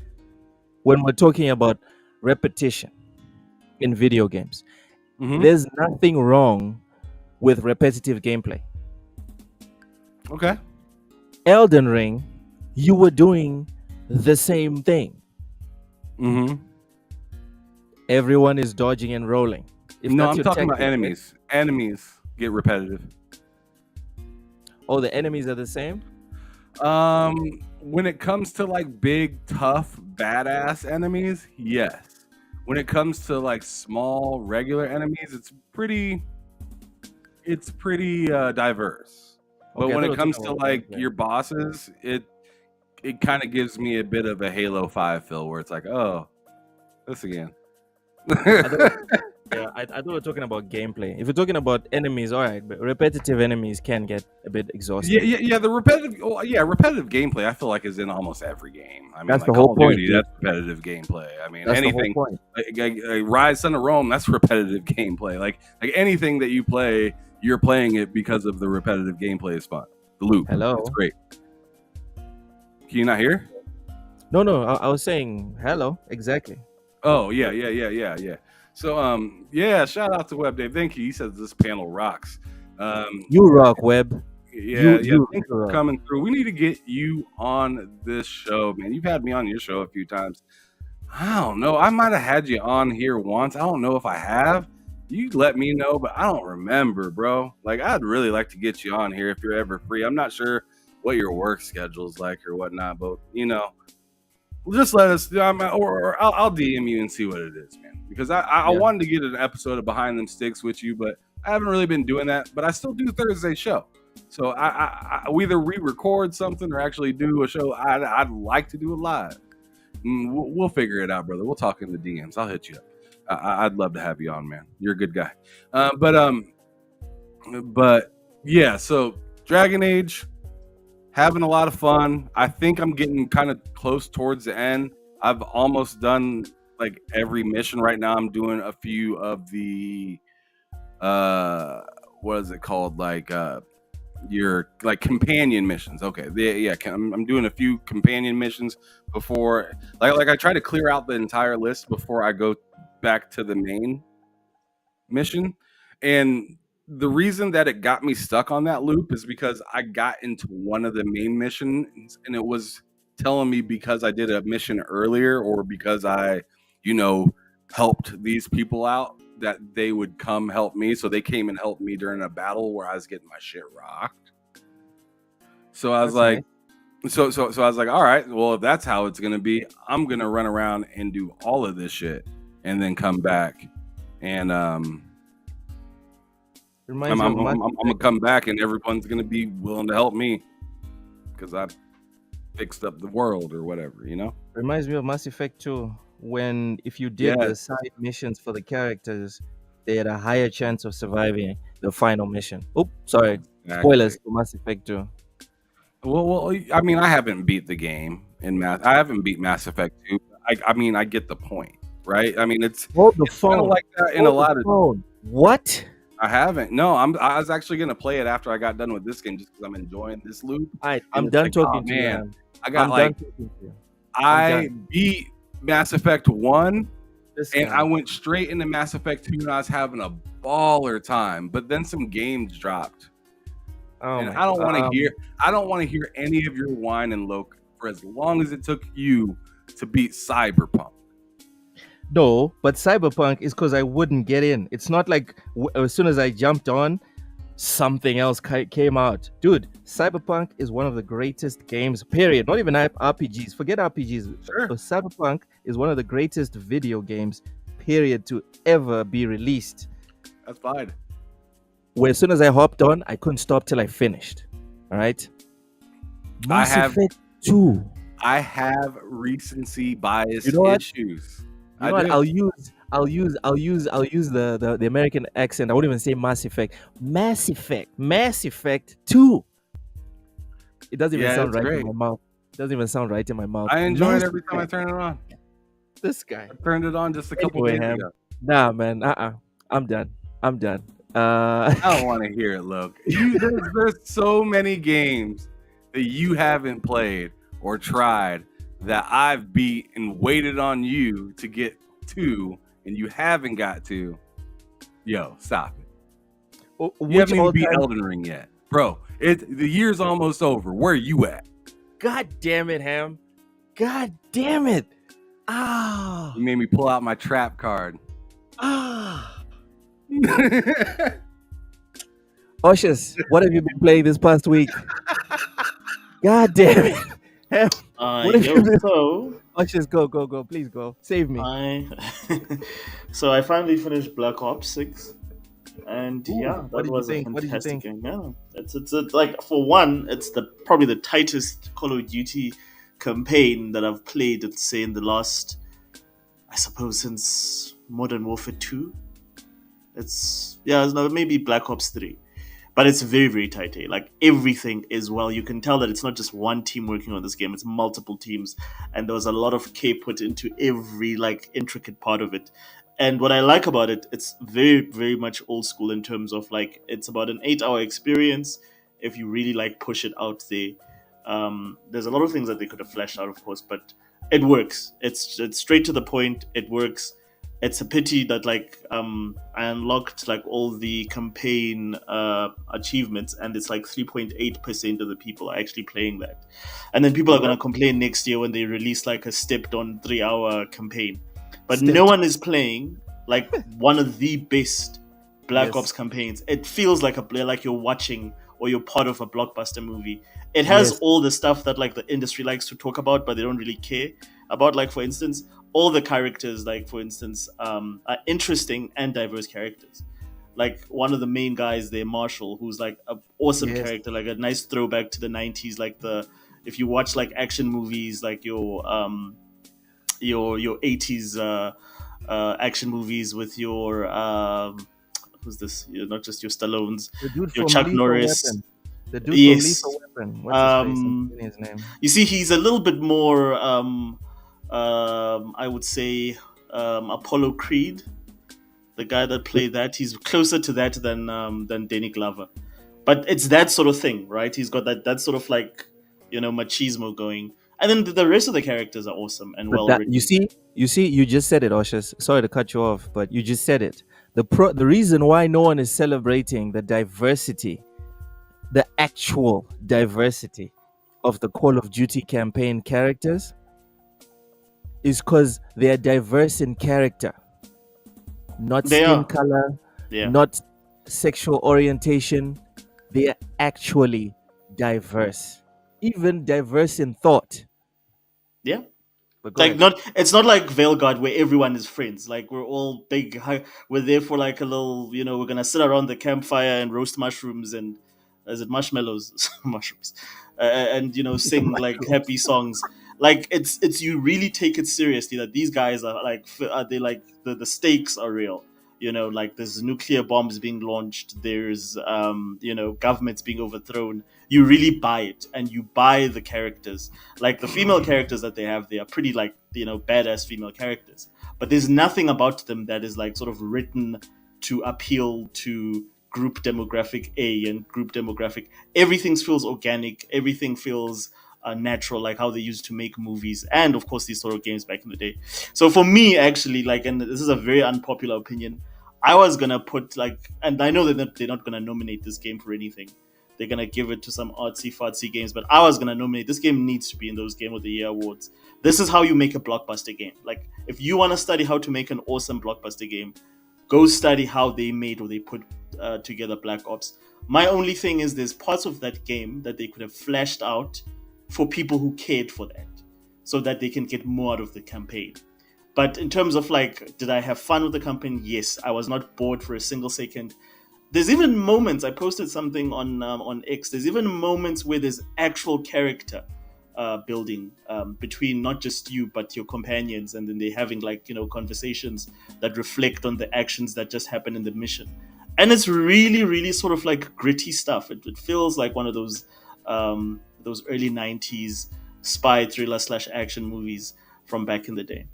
when we're talking about repetition in video games. Mm-hmm. There's nothing wrong with repetitive gameplay. Okay. Elden Ring, you were doing the same thing. Mm-hmm. Everyone is dodging and rolling. No, I'm talking about enemies. Enemies get repetitive. Oh, the enemies are the same? When it comes to like big, tough, badass enemies, yes. When it comes to like small, regular enemies, it's pretty diverse. But when it comes to like your bosses, it kind of gives me a bit of a Halo 5 feel where it's like, oh, this again. I thought we were talking about gameplay. If you're talking about enemies, all right, but repetitive enemies can get a bit exhausting. Yeah. The repetitive gameplay I feel like is in almost every game. I mean, that's like the whole Call of point. Duty, that's repetitive gameplay. I mean, that's anything. Like Rise, Son of Rome, that's repetitive gameplay. Like anything that you play, you're playing it because of the repetitive gameplay is fun. The loop, it's great. Can you not hear? No. I was saying hello. Exactly. Oh yeah. So shout out to Web Dave. Thank you. He says this panel rocks. You rock, Web. Yeah. Thanks for coming through. We need to get you on this show, man. You've had me on your show a few times. I don't know. I might have had you on here once. I don't know if I have. You let me know, but I don't remember, bro. Like, I'd really like to get you on here if you're ever free. I'm not sure what your work schedule is like or whatnot, but just let us. Or I'll DM you and see what it is, man. Because I Yeah. wanted to get an episode of Behind Them Sticks with you, but I haven't really been doing that. But I still do Thursday show. So we either re-record something or actually do a show. I'd like to do it live. We'll figure it out, brother. We'll talk in the DMs. I'll hit you up. I'd love to have you on, man. You're a good guy. But yeah. So Dragon Age, having a lot of fun. I think I'm getting kind of close towards the end. I've almost done like every mission right now. I'm doing a few of the what is it called? Like your like companion missions. Okay, I'm doing a few companion missions before, like I try to clear out the entire list before I go back to the main mission. And the reason that it got me stuck on that loop is because I got into one of the main missions and it was telling me because I did a mission earlier or because I, helped these people out that they would come help me. So they came and helped me during a battle where I was getting my shit rocked. So I was That's like, so I was like, all right, well, if that's how it's gonna be, I'm gonna run around and do all of this shit and then come back and Reminds I'm me of Mass gonna come back and everyone's gonna be willing to help me because I fixed up the world or whatever, Reminds me of Mass Effect 2, when if you did the Yes, side missions for the characters, they had a higher chance of surviving the final mission. Oh, sorry. Spoilers exactly. for Mass Effect 2. Well, I mean, I haven't beat the game in Mass. I haven't beat Mass Effect 2. I mean, I get the point, right? I mean, it's Hold the kind of phone. like that in a Hold the lot of. phone. What? I haven't. No, I was actually gonna play it after I got done with this game just because I'm enjoying this loop. Alright, And I'm it's done like, oh talking to you, man, man. I got I'm done like talking to you. I done. beat Mass Effect 1 This and I guy. went straight into Mass Effect 2 and I was having a baller time. But then some games dropped. Oh And my I don't want to god. hear any of your whine and loc for as long as it took you to beat Cyberpunk. No, but Cyberpunk is because I wouldn't get in. It's not like as soon as I jumped on, something else came out. Dude, Cyberpunk is one of the greatest games, period. Not even RPGs. Forget RPGs. Sure, Cyberpunk is one of the greatest video games, period, to ever be released. that's fine. Where as soon as I hopped on, I couldn't stop till I finished. All right. Mass Effect 2. I have recency bias You know what? issues. You I know what? do. I'll use the American accent. I won't even say Mass Effect. Mass Effect 2. It doesn't even Yeah, sound it's right great. in my mouth. It doesn't even sound right in my mouth. I enjoy Mass it every time I Effect. turn it on. This guy. I turned it on just a couple Anyway, days Ham. ago. Nah, man. I'm done. I'm done. I don't want to hear it, Luke. There's so many games that you haven't played or tried that I've beat and waited on you to get to, and you haven't got to. Yo, stop it. You which haven't even beat all-time? Elden Ring yet, bro. The year's almost over. Where are you at? God damn it, Ham. God damn it. Ah. You made me pull out my trap card. Ah. Oshus, what have you been playing this past week? God damn it. Ham, what have you been... So Oshus, go. Please go. Save me. I finally finished Black Ops 6. And Ooh, yeah, what that did you was a think? What did you fantastic think? game. Yeah, it's like, for one, it's probably the tightest Call of Duty campaign that I've played, let's say, in the last, I suppose, since Modern Warfare 2. It's maybe Black Ops 3. But it's very, very tight. Like, everything is well. You can tell that it's not just one team working on this game; it's multiple teams, and there was a lot of care put into every like intricate part of it. And what I like about it, it's very, very much old school in terms of like it's about an 8-hour experience. If you really like push it out there, there's a lot of things that they could have fleshed out, of course, but it works. It's straight to the point. It works. It's a pity that like I unlocked like all the campaign achievements, and it's like 3.8% of the people are actually playing that. And then people are gonna complain next year when they release like a stepped on 3 hour campaign. But no Stepped. one is playing like one of the best Black Yes. Ops campaigns. It feels like like you're watching or you're part of a blockbuster movie. It has Yes. all the stuff that like the industry likes to talk about, but they don't really care about. Like for instance, all the characters, like for instance, are interesting and diverse characters. Like one of the main guys there, Marshall, who's like an awesome Yes. character, like a nice throwback to the '90s. Like the if you watch like action movies, like your '80s action movies with your who's this? Not just your Stallones, The dude your from Chuck Lethal Norris. Weapon. The dude from Yes. Lethal Weapon. What's his face? I'm forgetting his name. You see, he's a little bit more, I would say, Apollo Creed, the guy that played that. He's closer to that than Danny Glover. But it's that sort of thing, right? He's got that sort of like, machismo going. And then the rest of the characters are awesome and But well that you written. see, you just said it, Oshus. Sorry to cut you off, but you just said it. The reason why no one is celebrating the diversity, the actual diversity of the Call of Duty campaign characters is because they are diverse in character, not They skin are. color, Yeah. not sexual orientation. They are actually diverse, even diverse in thought. Yeah. But go Like ahead. not, it's not like Veilguard where everyone is friends. Like we're all big. We're there for like a little. We're gonna sit around the campfire and roast mushrooms and is it marshmallows, mushrooms, and sing like happy songs. Like it's you really take it seriously that these guys are like they like the stakes are real. Like there's nuclear bombs being launched. There's governments being overthrown. You really buy it, and you buy the characters. Like the female characters that they have, they are pretty like badass female characters. But there's nothing about them that is like sort of written to appeal to group demographic A and group demographic. Everything feels organic. Everything feels natural, like how they used to make movies and of course these sort of games back in the day. So for me, actually, like, and this is a very unpopular opinion, I was gonna put like, and I know that they're not gonna nominate this game for anything. They're gonna give it to some artsy fartsy games, but I was gonna nominate this game. Needs to be in those Game of the Year awards. This is how you make a blockbuster game. Like if you want to study how to make an awesome blockbuster game, go study how they made or they put together Black Ops. My only thing is there's parts of that game that they could have flashed out for people who cared for that, so that they can get more out of the campaign. But in terms of like, did I have fun with the campaign? Yes, I was not bored for a single second. There's even moments. I posted something on X. There's even moments where there's actual character building between not just you but your companions, and then they're having like conversations that reflect on the actions that just happened in the mission. And it's really, really sort of like gritty stuff. It feels like one of those early '90s spy thriller slash action movies from back in the day.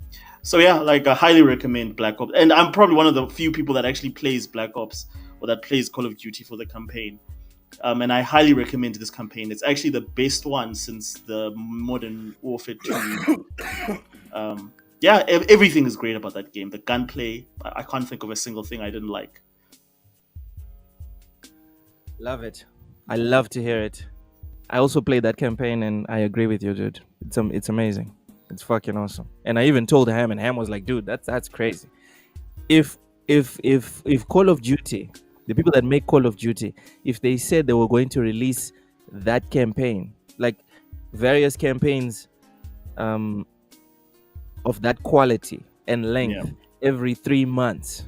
So yeah, like I highly recommend Black Ops, and I'm probably one of the few people that actually plays Black Ops or that plays Call of Duty for the campaign. And I highly recommend this campaign. It's actually the best one since the Modern Warfare 2. Yeah, everything is great about that game. The gunplay, I can't think of a single thing I didn't like. Love it. I love to hear it. I also played that campaign, and I agree with you, dude. It's amazing. It's fucking awesome. And I even told Ham, and Ham was like, "Dude, that's crazy." If Call of Duty, the people that make Call of Duty, if they said they were going to release that campaign, like various campaigns, of that quality and length Yeah. every 3 months,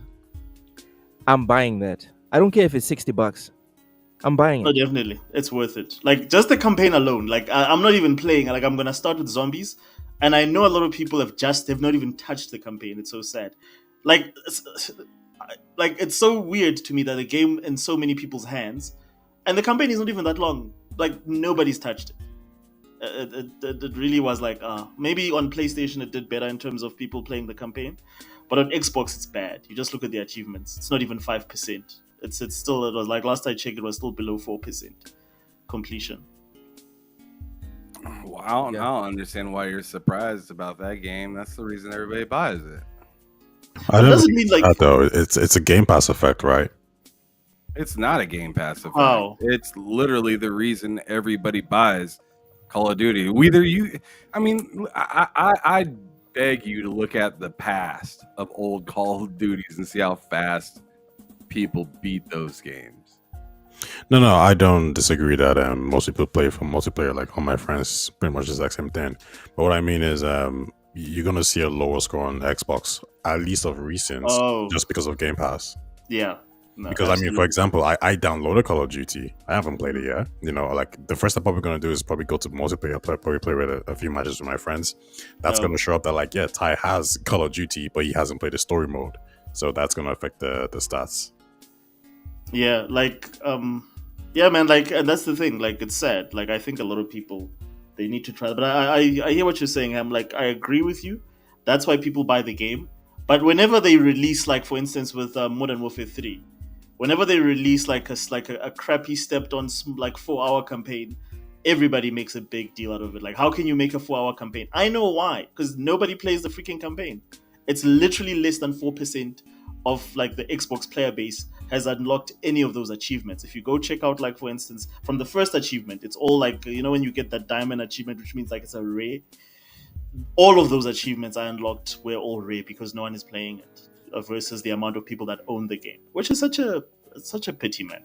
I'm buying that. I don't care if it's $60. I'm buying Oh, it. definitely, it's worth it. Like just the campaign alone. Like I'm not even playing. Like I'm gonna start with zombies, and I know a lot of people have not even touched the campaign. It's so sad. Like, it's so weird to me that a game in so many people's hands, and the campaign is not even that long. Like nobody's touched it. It really was like, maybe on PlayStation it did better in terms of people playing the campaign, but on Xbox it's bad. You just look at the achievements; it's not even 5%. It's still, it was like last I checked, it was still below 4% completion. Well, I don't understand why you're surprised about that game. That's the reason everybody buys it. I That never doesn't think mean that though. It's a Game Pass effect, right? It's not a Game Pass effect. How? It's literally the reason everybody buys Call of Duty. Whether you, I mean, I beg you to look at the past of old Call of Duties and see how fast people beat those games. No, I don't disagree that most people play for multiplayer. Like all my friends, pretty much the exact same thing. But what I mean is, you're gonna see a lower score on Xbox, at least of recent, Oh, just because of Game Pass. yeah. No, Because I mean, for absolutely. example, I downloaded Call of Duty. I haven't played it yet. You know, like the first step I'm probably gonna do is probably go to multiplayer, probably play with a few matches with my friends. That's Oh. gonna show up that like, yeah, Ty has Call of Duty, but he hasn't played the story mode, so that's gonna affect the stats. Yeah, like yeah, man, like, and that's the thing, like, it's sad. Like, I think a lot of people, they need to try, but I hear what you're saying. I'm like, I agree with you. That's why people buy the game. But whenever they release, like, for instance, with Modern Warfare 3, whenever they release like a crappy stepped on like 4-hour campaign, everybody makes a big deal out of it. Like, how can you make a 4-hour campaign? I know why, because nobody plays the freaking campaign. It's literally less than 4% of like the Xbox player base has unlocked any of those achievements. If you go check out, like, for instance, from the first achievement, it's all like, you know, when you get that diamond achievement, which means like it's a rare, all of those achievements I unlocked were all rare because no one is playing it, versus the amount of people that own the game, which is such a pity, man.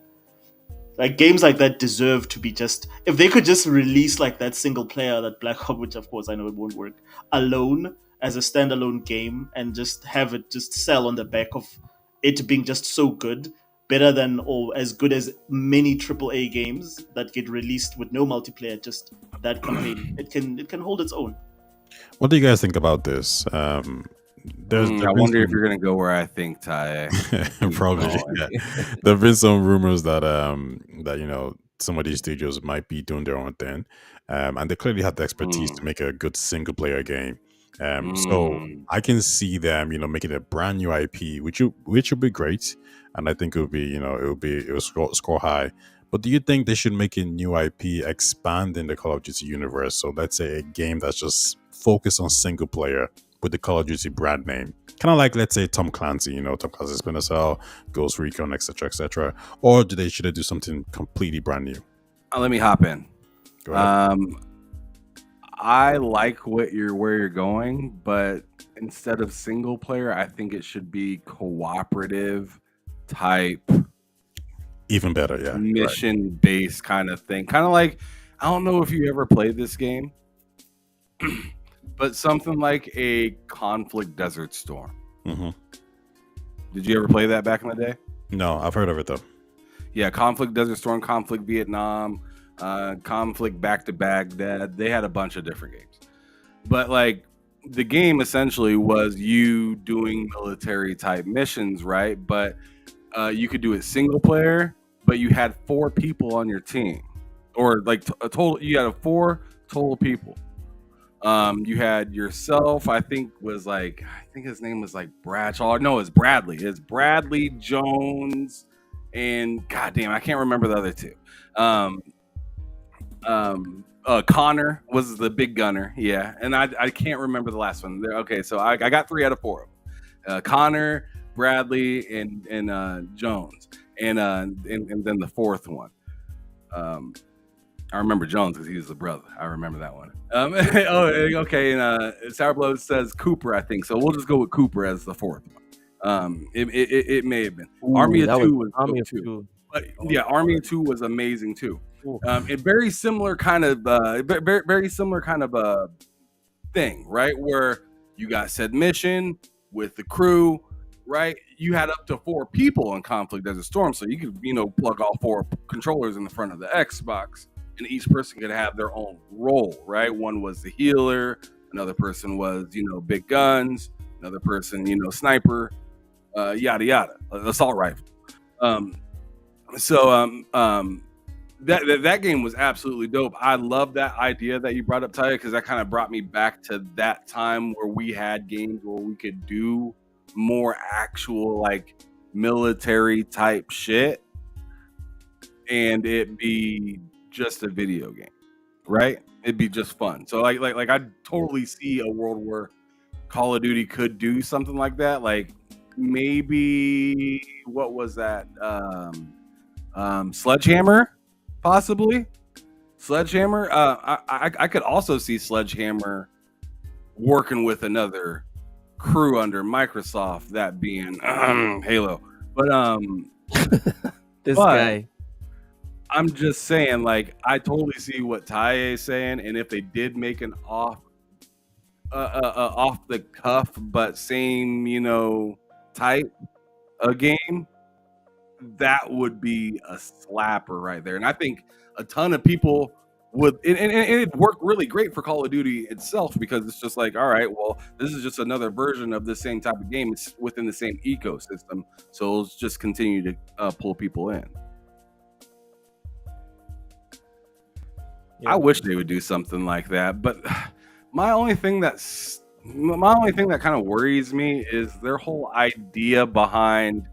Like, games like that deserve to be just, if they could just release like that single player, that Black Ops, which of course I know it won't work, alone as a standalone game, and just have it just sell on the back of it being just so good, better than, or as good as many AAA games that get released with no multiplayer, just that campaign. It can hold its own. What do you guys think about this? There's I wonder if you're gonna go where I think, Ty. probably. going. Yeah. There have been some rumors that that, you know, some of these studios might be doing their own thing, and they clearly have the expertise to make a good single player game. So I can see them, you know, making a brand new IP, which would be great, and I think it would be, you know, it will score high. But do you think they should make a new IP expanding the Call of Duty universe? So let's say a game that's just focused on single player with the Call of Duty brand name, kind of like, let's say, Tom Clancy, you know, Tom Clancy's Splinter Cell, Ghost Recon, etc., etc. Or should they do something completely brand new? Let me hop in. Go ahead. I like where you're going, but instead of single player, I think it should be cooperative type, Even better, yeah. mission based kind of thing. Kind of like, I don't know if you ever played this game, but something like a Conflict Desert Storm. Mm-hmm. Did you ever play that back in the day? No, I've heard of it though. Yeah, Conflict Desert Storm, Conflict Vietnam, Conflict Back to Baghdad. They had a bunch of different games. But like, the game essentially was you doing military type missions, right? But you could do it single player, but you had 4 people on your team, or like a total. You had 4 total people. You had yourself. I think his name was like Bradshaw. No, it's Bradley. It's Bradley Jones, and goddamn, I can't remember the other 2. Connor was the big gunner. Yeah, and I can't remember the last one. Okay, so I got 3 out of 4 of them. Connor, Bradley, and Jones, and then the 4th one. I remember Jones because he was the brother. I remember that one. Okay. And Sourblood says Cooper, I think. So we'll just go with Cooper as the 4th one. It may have been. Army of Two was Army dope of too. Two. But yeah, Army of Two was amazing too. Ooh. It very similar kind of very similar kind of thing, right? Where you got said mission with the crew, right? You had up to 4 people in Conflict Desert Storm, so you could, you know, plug all 4 controllers in the front of the Xbox, and each person could have their own role, right? One was the healer, another person was, you know, big guns, another person, you know, sniper, yada yada, assault rifle. That game was absolutely dope. I love that idea that you brought up, Taya, because that kind of brought me back to that time where we had games where we could do more actual like military type shit and it be just a video game, right? It'd be just fun. So like I totally see a world where Call of Duty could do something like that. Like maybe what was that? Sledgehammer, possibly. Sledgehammer. I could also see Sledgehammer working with another crew under Microsoft, that being Halo. But This but guy. I'm just saying, like, I totally see what Ty is saying, and if they did make an off the cuff but same, type a game, that would be a slapper right there. And I think a ton of people would, and it'd work really great for Call of Duty itself, because it's just like, all right, well, this is just another version of the same type of game. It's within the same ecosystem, so it'll just continue to pull people in. Yeah. I wish they would do something like that, but my only thing that kind of worries me is their whole idea behind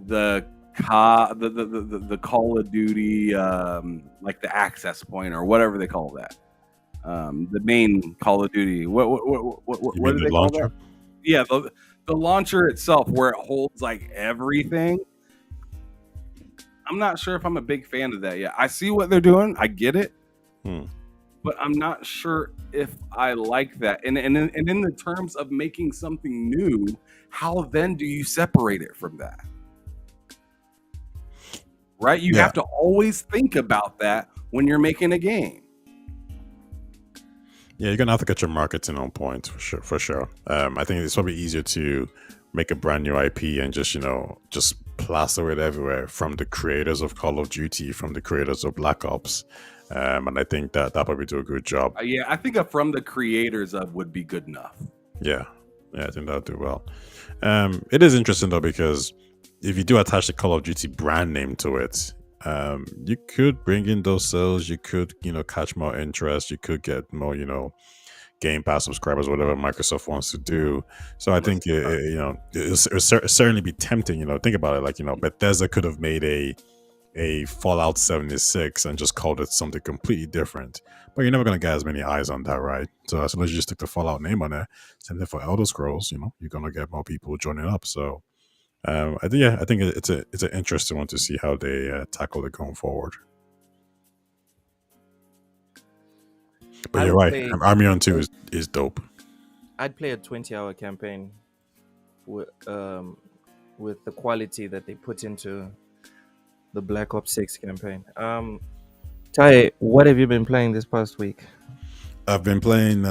the Call of Duty, like the access point or whatever they call that, the main Call of Duty. What do they call that? Yeah, the launcher itself, where it holds like everything. I'm not sure if I'm a big fan of that yet. I see what they're doing. I get it. But I'm not sure if I like that. And in the terms of making something new, how then do you separate it from that? Right? You have to always think about that when you're making a game. Yeah, you're gonna have to get your marketing on point for sure. I think it's probably easier to make a brand new IP and just plaster it everywhere, from the creators of Call of Duty, from the creators of Black Ops. And I think that probably do a good job. Yeah, I think from the creators of would be good enough. Yeah, I think that'll do well. It is interesting though, because if you do attach the Call of Duty brand name to it, you could bring in those sales. You could, catch more interest. You could get more, Game Pass subscribers, whatever Microsoft wants to do. So I think it'll certainly be tempting. Think about it. Like, Bethesda could have made a Fallout 76 and just called it something completely different, but you're never going to get as many eyes on that, right? So as soon as you just stick the Fallout name on there, same thing for Elder Scrolls, you're going to get more people joining up. So I think it's an interesting one to see how they tackle it going forward. But you're right, Army on 2 is dope. I'd play a 20-hour campaign with the quality that they put into the Black Ops 6 campaign. Ty, what have you been playing this past week? I've been playing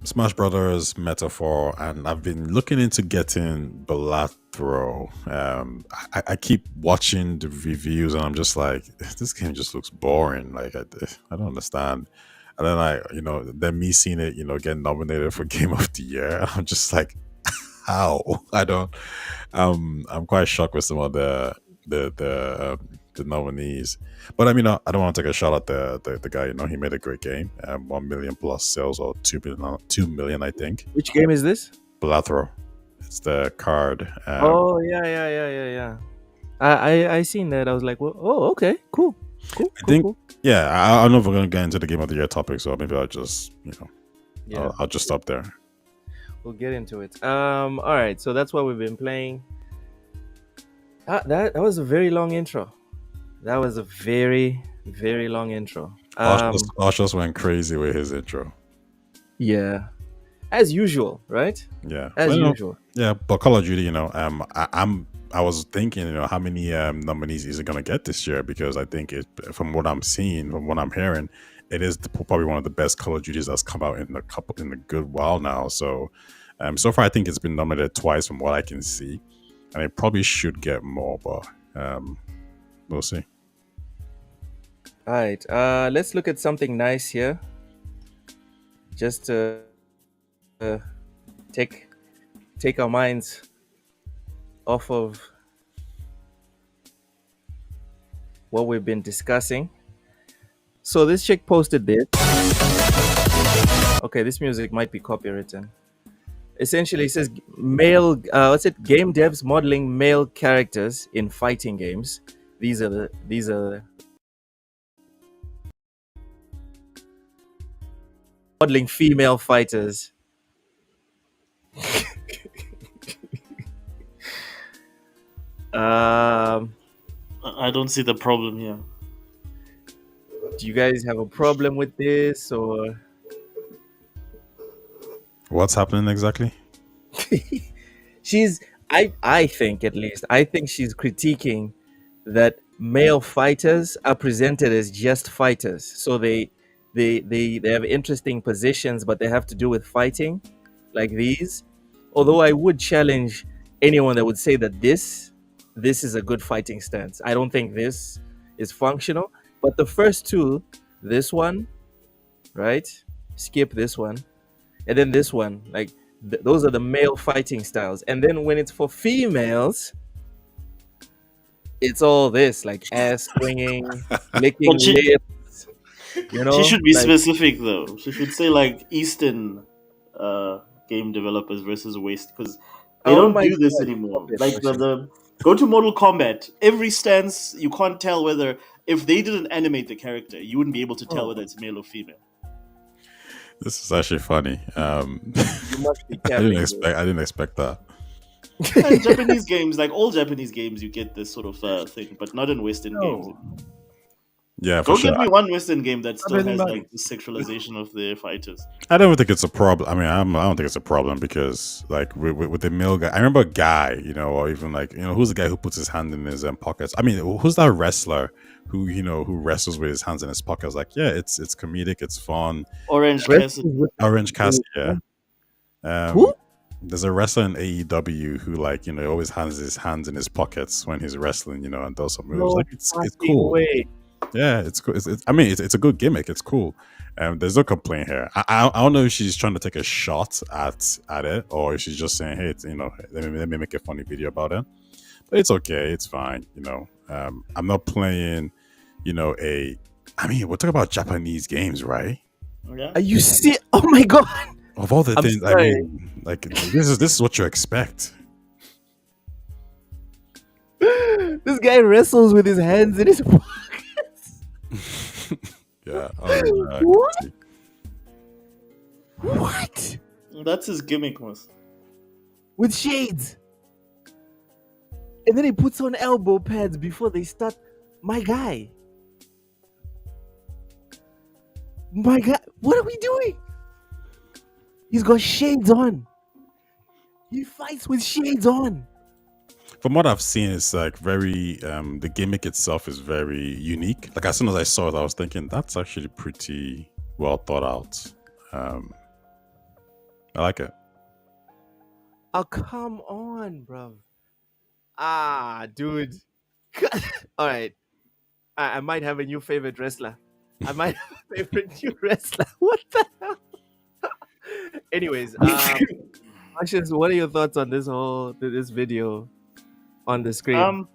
Smash Brothers Metaphor, and I've been looking into getting Balathro. I keep watching the reviews, and I'm just like, this game just looks boring. Like, I don't understand. And then then me seeing it, get nominated for Game of the Year, I'm just like, how? I'm quite shocked with some of the nominees, but I don't want to take a shot at the guy. He made a great game, 1 million plus sales, or 2 million, I think. Which game is this? Balathro. It's the card. Oh yeah. I seen that. I was like, well, oh, okay, cool. I think. Yeah, I don't know if we're gonna get into the Game of the Year topic, so maybe I'll just I'll just stop there. We'll get into it. All right, so that's what we've been playing. That was a very long intro. That was a very, very long intro. Oshos went crazy with his intro. Yeah, as usual, right? Yeah, as usual. Yeah, but Call of Duty, I was thinking, how many nominees is it gonna get this year? Because I think from what I'm seeing, from what I'm hearing, it is probably one of the best Call of Duties that's come out in a good while now. So, so far I think it's been nominated twice from what I can see, and it probably should get more, but we'll see. All right, let's look at something nice here. Just to take our minds off of what we've been discussing. So this chick posted this. Okay, this music might be copywritten. Essentially, it says game devs modeling male characters in fighting games. These are modeling female fighters Um, I don't see the problem here. do you guys have a problem with this, or What's happening exactly? she's? I think, at least I think she's critiquing that male fighters are presented as just fighters, so they have interesting positions, but they have to do with fighting, like these. Although I would challenge anyone that would say that this is a good fighting stance. I don't think this is functional. But the first two, this one, right? Skip this one, and then this one, like those are the male fighting styles. And then when it's for females, it's all this, like ass swinging, licking But lips. she should be Like, specific though. She should say like Eastern game developers versus West, because they oh don't my do this god, stop anymore. it, Like Ocean. the go to Mortal Kombat. Every stance you can't tell whether, if they didn't animate the character, you wouldn't be able to tell whether Oh, it's male or female. This is actually funny. you must be I didn't capping, bro. expect. I didn't expect that. Yeah, in Japanese games, like all Japanese games, you get this sort of thing, but not in Western games. No, Yeah, for Go sure. get me one Western game that not still has anybody. like the sexualization of the fighters. I don't think it's a problem. I mean, I don't think it's a problem because, like, with the male guy, I remember a guy, or even like, who's the guy who puts his hand in his pockets? I mean, who's that wrestler who, who wrestles with his hands in his pockets? Like, yeah, it's comedic, it's fun. Orange Wrestling Cassidy. with Orange the- Cassidy, yeah. Who? There's a wrestler in AEW who, like, always has his hands in his pockets when he's wrestling, and does some moves. No Like, it's fucking cool. way. Yeah, it's cool. I mean, it's a good gimmick. It's cool. There's no complaint here. I don't know if she's trying to take a shot at it, or if she's just saying, hey, it's, let me make a funny video about it. But it's okay. It's fine. I'm not playing, I mean, we're talking about Japanese games, right? Yeah. Are you see? Oh my god. Of all the I'm things, I sorry. mean, like, this is what you expect. This guy wrestles with his hands in his pockets. Yeah. What? What? That's his gimmick, was. With shades. And then he puts on elbow pads before they start. My guy. My God. What are we doing? He's got shades on. He fights with shades on. From what I've seen, it's like very the gimmick itself is very unique. Like, as soon as I saw it, I was thinking that's actually pretty well thought out. I like it. Oh, come on, bro. Ah, dude. All right. I might have a new favorite wrestler. I might have a favorite new wrestler. What the hell? Anyways, Ashish, what are your thoughts on this video on the screen?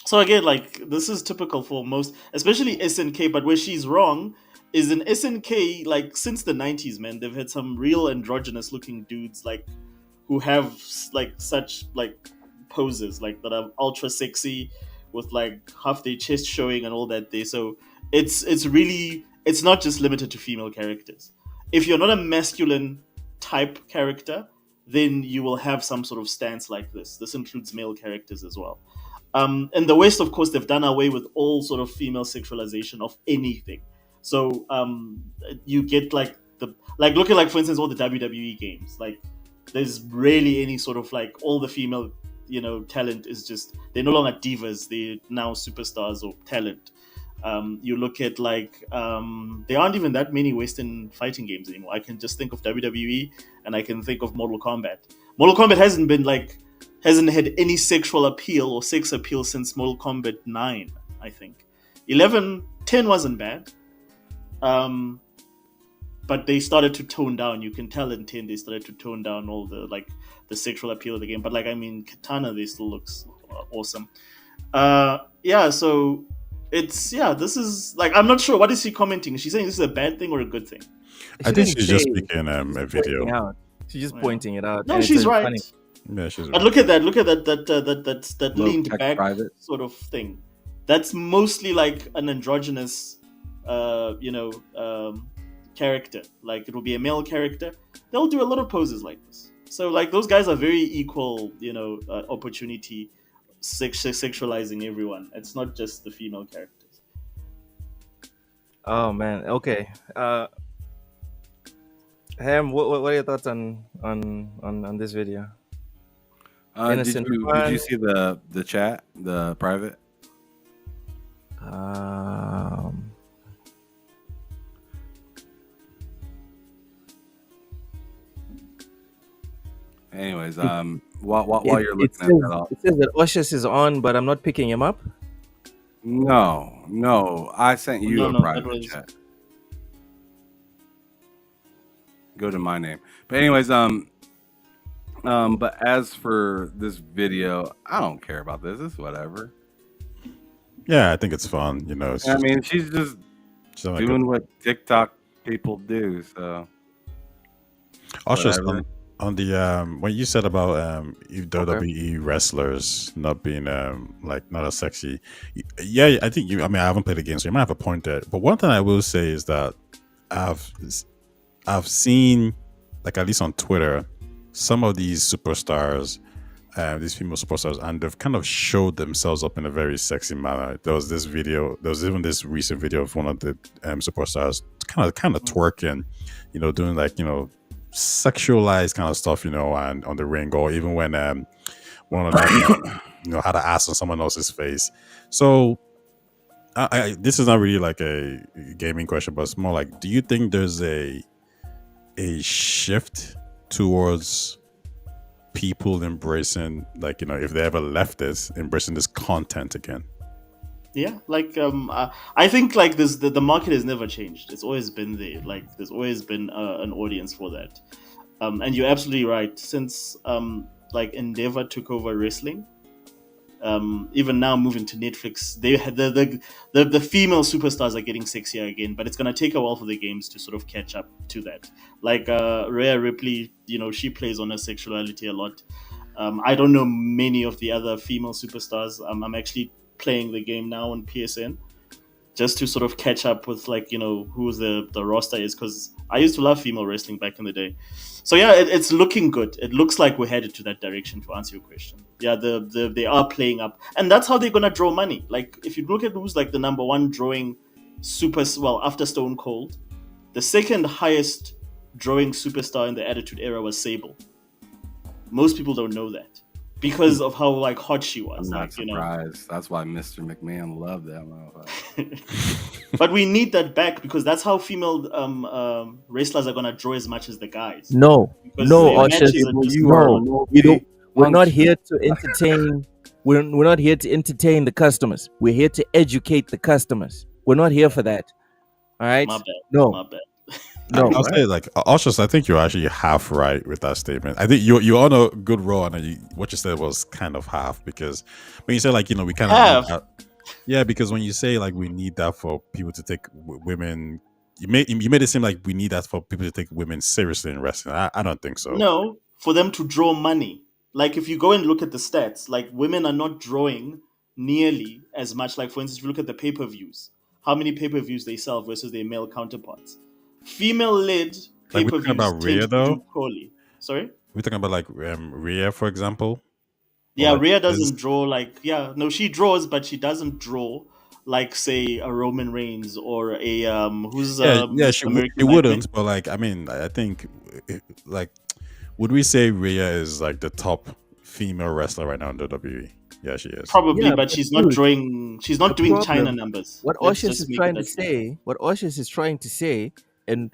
So again, like, this is typical for most, especially SNK. But where she's wrong is in SNK. Like, since the 90s, man, they've had some real androgynous looking dudes, like, who have like such like poses, like, that are ultra sexy with like half their chest showing and all that there. So it's really, it's not just limited to female characters. If you're not a masculine type character, then you will have some sort of stance like this. This includes male characters as well. In the West, of course, they've done away with all sort of female sexualization of anything. So you get like look at, like, for instance, all the WWE games. Like, there's rarely any sort of like, all the female talent is just, they're no longer divas. They're now superstars or talent. You look at like there aren't even that many Western fighting games anymore. I can just think of WWE, and I can think of Mortal Kombat. Mortal Kombat hasn't had any sexual appeal or sex appeal since Mortal Kombat 9, I think. 10 wasn't bad. But they started to tone down. You can tell in 10 they started to tone down all the sexual appeal of the game. But like, I mean, Katana, they still looks awesome. So this is like, I'm not sure, what is she commenting? Is she saying this is a bad thing or a good thing? I think she's just making a Pointing video. out. She's just pointing it out. No, and she's it's right. funny. Yeah, she's But right. look at that leaned check back private. sort of thing. That's mostly like an androgynous character. Like, it will be a male character. They'll do a lot of poses like this. So like, those guys are very equal, opportunity sexualizing everyone. It's not just the female characters. Oh man. Okay. Ham, what are your thoughts on this video? Did Innocent you fun. see the chat, the private? Um, Anyways, it, while it, you're it looking at says that, it says that Oshus is on, but I'm not picking him up. no, I sent you No, a that private was chat. Go to my name. But anyways, but as for this video, I don't care about this. It's whatever. Yeah, I think it's fun. You know, it's I just mean, she's just something like doing what TikTok people do. So also whatever. on the what you said about Okay. WWE wrestlers not being like not as sexy. Yeah, I think you. I mean, I haven't played the game, so you might have a point there. But one thing I will say is that I've I've seen, like at least on Twitter, some of these superstars, these female superstars, and they've kind of showed themselves up in a very sexy manner. There was this video. There was even this recent video of one of the superstars kind of twerking, you know, doing like, you know, sexualized kind of stuff, you know, and on the ring, or even when one of them, you know, had an ass on someone else's face. So this is not really like a gaming question, but it's more like, do you think there's a shift towards people embracing, like, you know, if they ever left this, embracing this content again? Yeah, like I think like this the market has never changed. It's always been there. Like there's always been an audience for that. And you're absolutely right. Since like Endeavor took over wrestling, even now moving to Netflix, they had the female superstars are getting sexier again, but it's gonna take a while for the games to sort of catch up to that. Like Rhea Ripley, you know, she plays on her sexuality a lot. I don't know many of the other female superstars. I'm actually playing the game now on PSN just to sort of catch up with, like, you know, who the roster is, because I used to love female wrestling back in the day. So yeah, it's looking good. It looks like we're headed to that direction, to answer your question. Yeah, they are playing up, and that's how they're gonna draw money. Like if you look at who's like the number one drawing super, well, after Stone Cold, the second highest drawing superstar in the Attitude Era was Sable. Most people don't know that because of how like hot she was. I'm not Like, you know, surprised. That's why Mr. McMahon loved that motherfucker. but we need that back because that's how female wrestlers are gonna draw as much as the guys. No, Because no, their Oshus. matches are just You are No, we don't. We're not multi-function. here to entertain. We're not here to entertain the customers. We're here to educate the customers. We're not here for that. All right. my bad. No, My bad. no. I'll say, like, Oshus, I think you're actually half right with that statement. I think you're on a good roll, and what you said was kind of half, because when you say, like, you know, we kind of Half? need that, yeah, because when you say like we need that for people to take women, you made it seem like we need that for people to take women seriously in wrestling. I don't think so. No, for them to draw money. Like if you go and look at the stats, like women are not drawing nearly as much. Like for instance, if you look at the pay-per-views, how many pay-per-views they sell versus their male counterparts. Female-led Like, we're talking pay-per-views about Rhea, tend to though. do poorly. Sorry? We're talking about like Rhea, for example. Or Yeah, like Rhea this. doesn't draw like, yeah, no, she draws, but she doesn't draw like, say, a Roman Reigns or a who's Yeah, Mr. she American Nightmare. wouldn't, but like, I mean, I think, like, would we say Rhea is like the top female wrestler right now in WWE? Yeah, she is. Probably, Yeah, but but she's not dude, drawing. She's not the doing China problem. numbers. What Let's Oshus just is make trying it to that clear. say, what Oshus is trying to say, and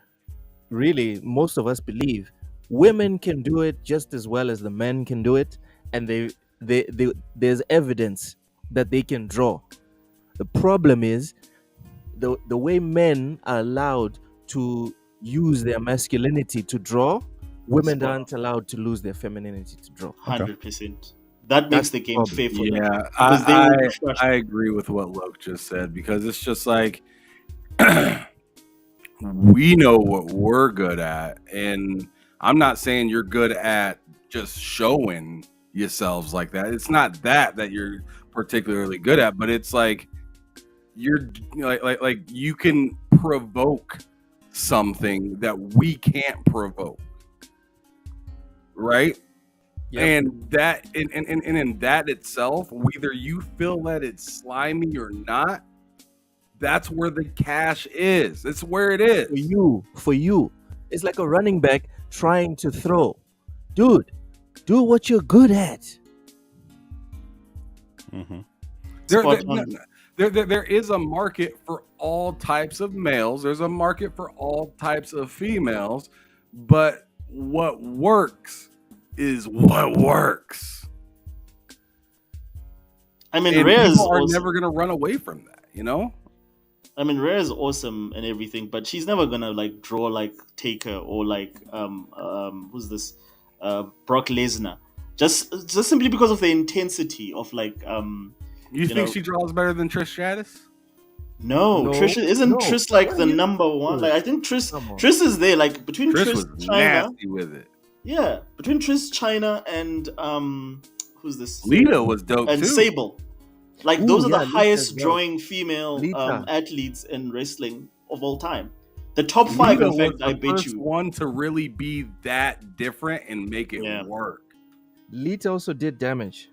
really most of us believe, women can do it just as well as the men can do it, and there's evidence that they can draw. The problem is the way men are allowed to use their masculinity to draw, women Spot on. aren't allowed to lose their femininity to draw. 100%. That That's makes the the game problem. fair for them. Yeah, Because they will crush. I agree with what Loke just said, because it's just like we know what we're good at, and I'm not saying you're good at just showing yourselves like that. It's not that you're particularly good at, but it's like you're like you can provoke something that we can't provoke, right? Yep. And that and in that itself, whether you feel that it's slimy or not, that's where the cash is. It's where it is. For you, it's like a running back trying to throw. Dude, do what you're good at. Mm-hmm. There is a market for all types of males. There's a market for all types of females, but what works is what works. I mean, And Rhea is people are awesome. never gonna run away from that, you know? I mean, Rhea is awesome and everything, but she's never gonna like draw like Taker or like who's this Brock Lesnar, just simply because of the intensity of like You think she draws better than Trish Stratus? No, No, Trish isn't no. Trish like What the are you- number one. Like I think Come on. Trish is there like between Trish Trish, was China, nasty with it. yeah, between Trish, China, and who's this? Lita was dope And too. Sable. Like Ooh, those are yeah, the Lita highest as well. drawing female Lita. athletes in wrestling of all time. The top five, Lita in was fact, the I bet first you. one to really be that different and make it Yeah. work. Lita also did damage.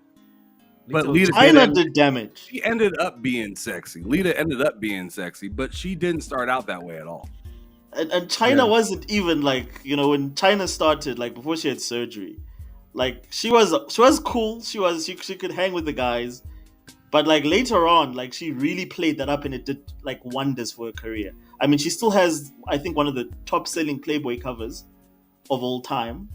But also Lita China did damage. She ended up being sexy. Lita ended up being sexy, but she didn't start out that way at all. And China Yeah. wasn't even like, when China started, like before she had surgery, like she was cool. She could hang with the guys, but like later on, like she really played that up and it did like wonders for her career. I mean, she still has, I think, one of the top selling Playboy covers of all time.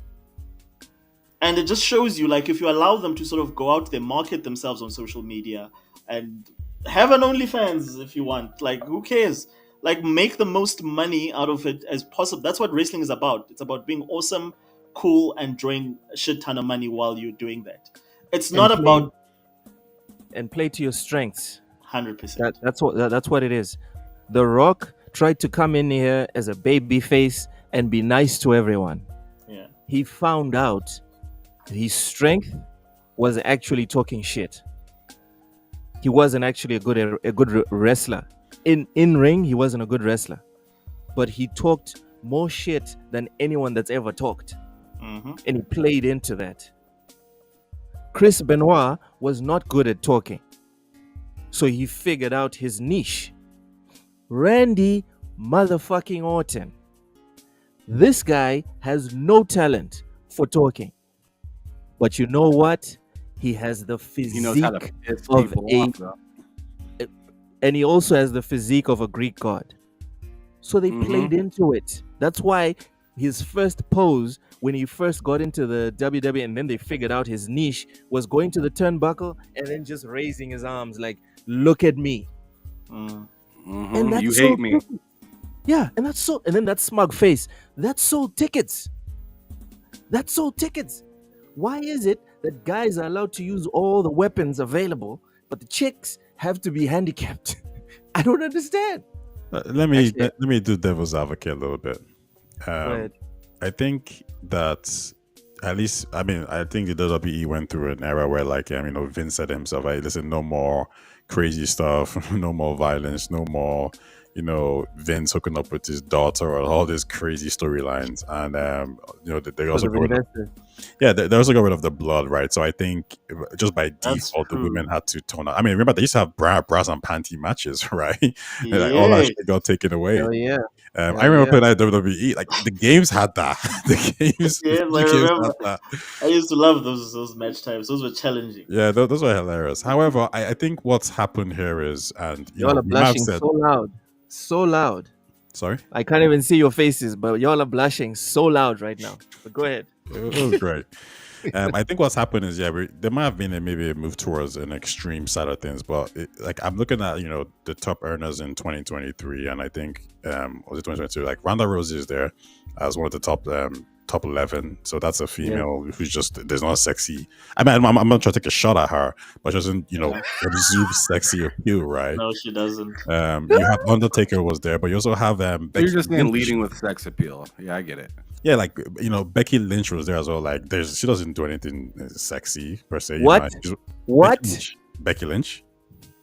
And it just shows you, like, if you allow them to sort of go out there, market themselves on social media, and have an OnlyFans if you want. Like, who cares? Like, make the most money out of it as possible. That's what wrestling is about. It's about being awesome, cool, and drawing a shit ton of money while you're doing that. It's not about and play to your strengths. 100%. That's what it is. The Rock tried to come in here as a baby face and be nice to everyone. Yeah. He found out his strength was actually talking shit. He wasn't actually a good wrestler. In ring, he wasn't a good wrestler, but he talked more shit than anyone that's ever talked, Mm-hmm. and he played into that. Chris Benoit was not good at talking, so he figured out his niche. Randy motherfucking Orton. This guy has no talent for talking. But you know what? He has the physique He knows how to piss of people a, off, though. and he also has the physique of a Greek god. So they Mhm. played into it. That's why his first pose when he first got into the WWE, and then they figured out his niche, was going to the turnbuckle and then just raising his arms like, "Look at me." Mm. Mhm. And that's You so hate me. different. Yeah, and then that smug face. That sold tickets. That sold tickets. Why is it that guys are allowed to use all the weapons available, but the chicks have to be handicapped? I don't understand. Let me Actually- let me do devil's advocate a little bit. Go ahead. I think that at least, I mean, I think the WWE went through an era where, like, Vince said himself, "Hey, listen, no more crazy stuff, no more violence, no more, Vince hooking up with his daughter or all these crazy storylines." And they also For the got rid of, investors. they also got rid of the blood, right? So I think just by That's default, the true. women had to tone out. I mean, remember they used to have brass and panty matches, right? And, like, all that Yeah. shit got taken away. Hell yeah. I remember playing at WWE. Like the games had that. The games, Yes, the I games remember. had that. I used to love those match times. Those were challenging. Yeah, those were hilarious. However, I think what's happened here is, and Y'all are we might have blushing said, so loud. So loud. sorry, I can't even see your faces, but y'all are blushing so loud right now. But go ahead. it was great. I think what's happened is, there might have been maybe a move towards an extreme side of things, but I'm looking at the top earners in 2023, and I think was it 2022? Like Ronda Rousey is there as one of the top 11. So that's a female who's just, there's not sexy. I mean, I'm not trying to take a shot at her, but she doesn't exude sexy appeal, right? No, she doesn't. You have Undertaker was there, but you also have Becky You're just Lynch. leading with sex appeal. Yeah, I get it. Yeah, like Becky Lynch was there as well. Like, she doesn't do anything sexy per se. What? She's- What? Becky Lynch.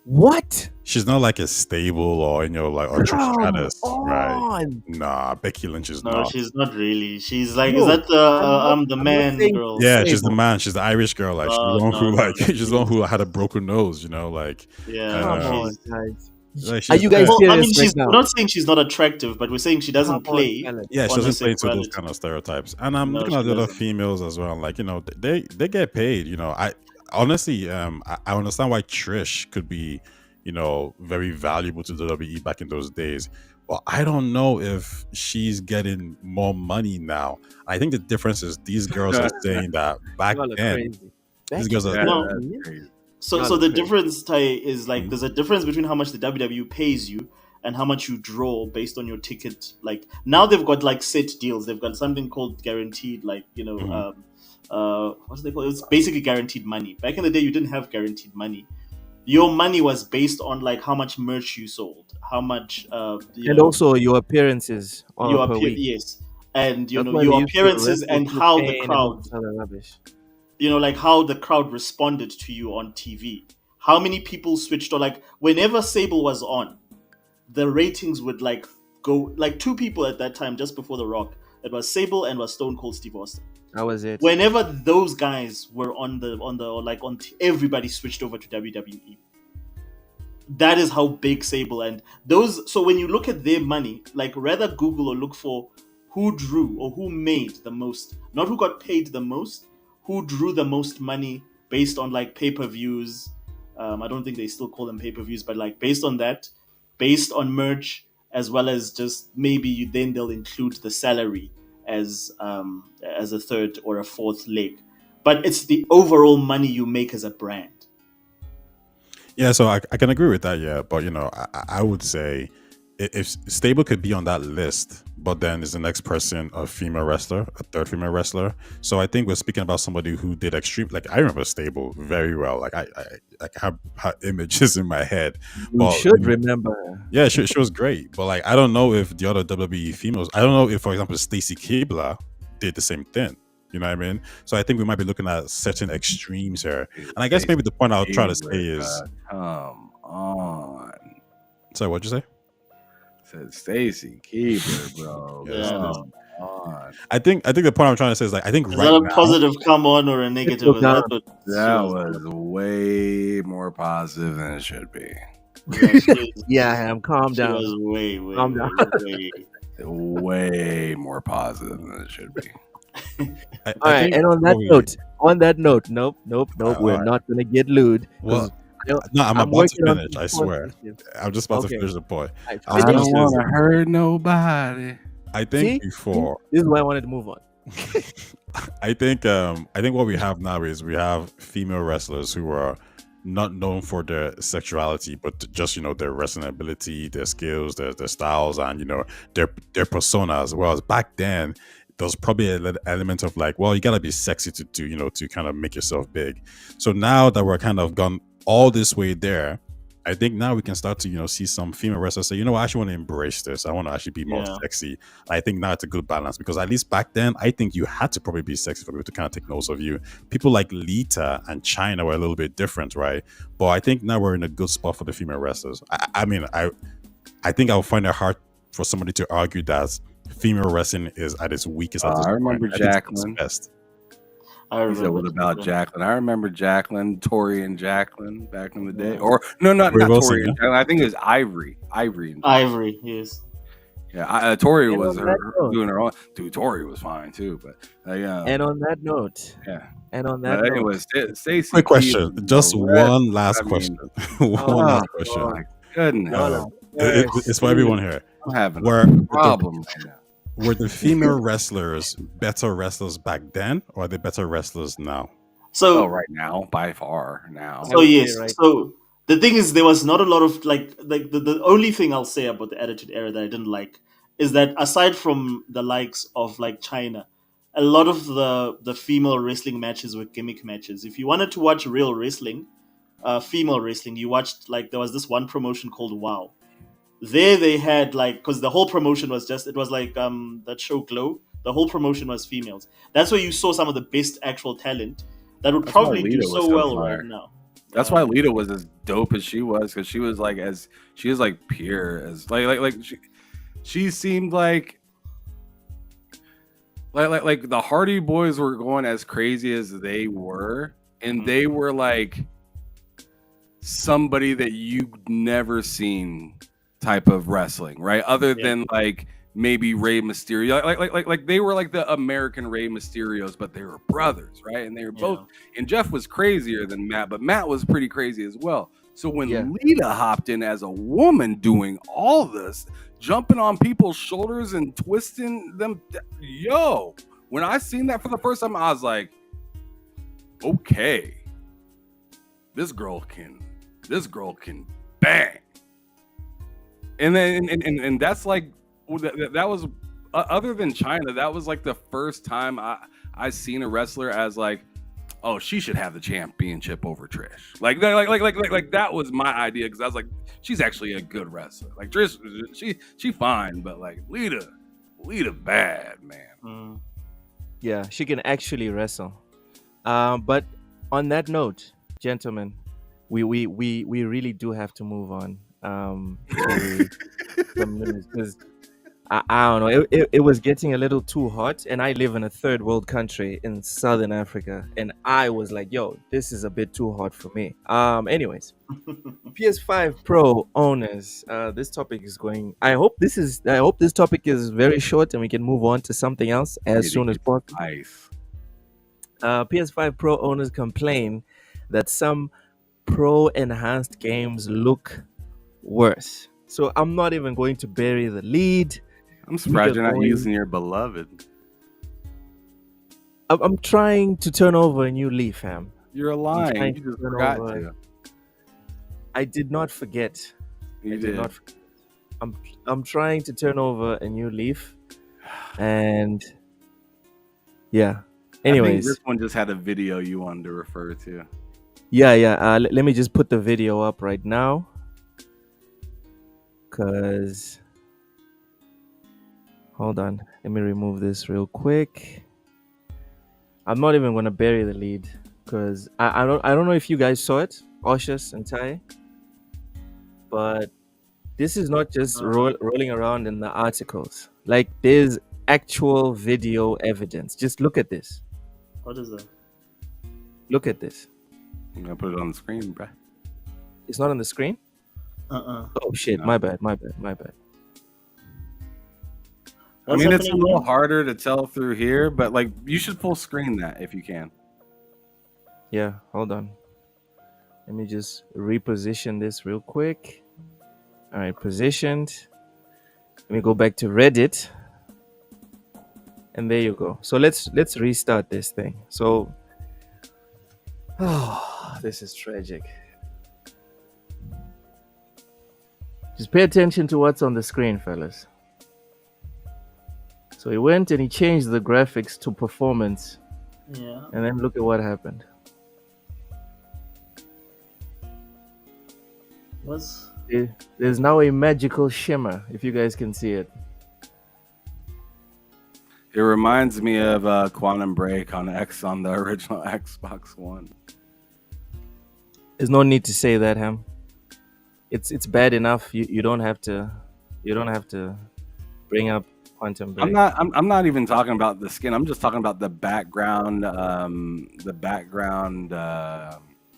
What? She's not like a stable or like or Trish Come Stratus, right? on. Nah, Becky Lynch is No, not. she's not really. She's like, is No, that the I'm the I'm not man saying girl? Yeah, she's the stable. man. She's the Irish girl. Like she's the one No, who no, like no. she's the one who had a broken nose. Like Yeah, Come on, she's. guys. like Are she's you guys there. Well, I serious mean, right we're now? not saying she's not attractive, but we're saying she Come doesn't on, play fellas. Yeah, she on her doesn't play into those sexuality. kind of stereotypes. And I'm No, looking she at the other doesn't. females as well. Like they get paid. I honestly I understand why Trish could be very valuable to WWE back in those days. Well, I don't know if she's getting more money now. I think the difference is these girls are saying that back Y'all are then, crazy. these Becky girls are. That- No. that's crazy. So, Y'all so are the crazy. difference, Ty, is like Mhm. there's a difference between how much the WWE pays you and how much you draw based on your ticket. Like now they've got like set deals. They've got something called guaranteed, like Mhm. what's they call it? It's basically guaranteed money. Back in the day, you didn't have guaranteed money. Your money was based on like how much merch you sold, how much And also your appearances your per week. yes, and That's why they your used to appearances wrestle and through how the pain and all crowd this other rubbish. like how the crowd responded to you on TV. How many people switched or like whenever Sable was on, the ratings would like go like two people at that time just before The Rock. It was Sable and was Stone Cold Steve Austin. That was it. Whenever those guys were everybody switched over to WWE. That is how big Sable and those. So when you look at their money, like rather Google or look for who drew or who made the most, not who got paid the most, who drew the most money based on like pay per views. I don't think they still call them pay per views, but like based on that, based on merch, as well as just maybe then they'll include the salary as a third or a fourth leg. But it's the overall money you make as a brand. Yeah, so I can agree with that. Yeah, but I would say if Stable could be on that list, but then is the next person a female wrestler, a third female wrestler. So I think we're speaking about somebody who did extreme. Like I remember Stable very well. Like I have her images in my head. You But should remember her. yeah, she was great. But like I don't know if the other WWE females. I don't know if, for example, Stacy Keibler did the same thing. You know what I mean? So I think we might be looking at certain extremes here. And I guess maybe the point I'll try to say is, come on. sorry, what'd you say? Said Stacy Keibler, bro. Yeah, Come on. I think the point I'm trying to say is like I think Is right that a now, positive come on or a negative? go down. That was way more positive than it should be. Yeah, Ham, calm She down. was way, Calm down. Way more positive than it should be. I All right, think and on that note, nope, we're Alright. not gonna get lewd. 'cause well, no, I'm about to working on finish. some I swear, sponsorship. I'm just about Okay. to finish the point. Alright, I was finish gonna I say don't is, want to hurt nobody. I think See? before, This is why I wanted to move on. I think what we have now is we have female wrestlers who are not known for their sexuality, but just their wrestling ability, their skills, their styles, and their personas. Whereas back then, there was probably an element of like, well, you gotta be sexy to kind of make yourself big. So now that we're kind of gone all this way there, I think now we can start to see some female wrestlers say, I actually want to embrace this. I want to actually be more Yeah. sexy. I think now it's a good balance because at least back then, I think you had to probably be sexy for people to kind of take notice of you. People like Lita and China were a little bit different, right? But I think now we're in a good spot for the female wrestlers. I mean, I think I'll find it hard for somebody to argue that female wrestling is at its weakest. At this I remember point. I think it's Jacqueline. best. I He said, remember. what about Jacqueline? I remember Jacqueline, Tori and Jacqueline back in the day. Yeah. Or, no, not Tori Wilson, Tori and yeah? Jacqueline. I think it was Ivory. Ivory. And Ivory, yes. Yeah, Tori And was on that note- doing her own. Dude, Tori was fine too. But, And on that note, yeah. and on that But note, anyway, Stacey. Quick question, Keibler, just the rest, one last I mean, question. Oh, One last question. God. Goodness. Y'all Um, are it's for everyone here. I'm having Were a problem right now. were the female wrestlers better wrestlers back then, or are they better wrestlers now? So, Oh, right now, by far now. I so would say yes. right. So the thing is, there was not a lot of like the only thing I'll say about the Attitude Era that I didn't like is that aside from the likes of like China, a lot of the female wrestling matches were gimmick matches. If you wanted to watch real wrestling, female wrestling, you watched like there was this one promotion called Wow. There they had like because the whole promotion was just it was like that show Glow. The whole promotion was females. That's where you saw some of the best actual talent that would That's why probably do Lita was so so well fire. right now. That's why Lita was as dope as she was, because she was like pure as she seemed like the Hardy Boys were going as crazy as they were, and they were like somebody that you've never seen type of wrestling, right? Other than like maybe Rey Mysterio, like they were like the American Rey Mysterios, but they were brothers, right? And they were both. And Jeff was crazier than Matt, but Matt was pretty crazy as well. So when Lita hopped in as a woman doing all this, jumping on people's shoulders and twisting them, when I seen that for the first time, I was like, okay, this girl can bang. And then and that's like that was other than China, that was like the first time I seen a wrestler as like, oh, she should have the championship over Trish. Like that was my idea, because I was like, she's actually a good wrestler. Like Trish, she fine, but like Lita bad, man. Yeah, she can actually wrestle. But on that note, gentlemen, we really do have to move on to some news, because I don't know, it was getting a little too hot, and I live in a third world country in Southern Africa, and I was like, yo, this is a bit too hot for me. Anyways, PS5 Pro owners, this topic is going, I hope this topic is very short and we can move on to something else as soon as possible. Nice. PS5 Pro owners complain that some Pro enhanced games look worse. So I'm not even going to bury the lead. I'm surprised you're not using your beloved. I'm trying to turn over a new leaf, fam. You're lying. You just forgot to. I did not forget. You did. Not forget. I'm trying to turn over a new leaf, and yeah. Anyways, I think this one just had a video you wanted to refer to. Yeah. Let me just put the video up right now, cause hold on. Let me remove this real quick. I'm not even gonna bury the lead, because I don't know if you guys saw it, Oshus and Tai, but this is not just rolling around in the articles. Like, there's actual video evidence. Just look at this. What is that? Look at this. I'm gonna put it on the screen, bruh. It's not on the screen? Oh shit, no. My bad. I mean, it's a little harder to tell through here, but like, you should full screen that if you can. Yeah, hold on. Let me just reposition this real quick. All right, positioned. Let me go back to Reddit. And there you go. So let's restart this thing. So, this is tragic. Just pay attention to what's on the screen, fellas. So he went and he changed the graphics to performance. Yeah. And then look at what happened. There's now a magical shimmer, if you guys can see it. It reminds me of Quantum Break on the original Xbox One. There's no need to say that, Ham. It's bad enough. You don't have to bring up Quantum Break. I'm not even talking about the skin. I'm just talking about the background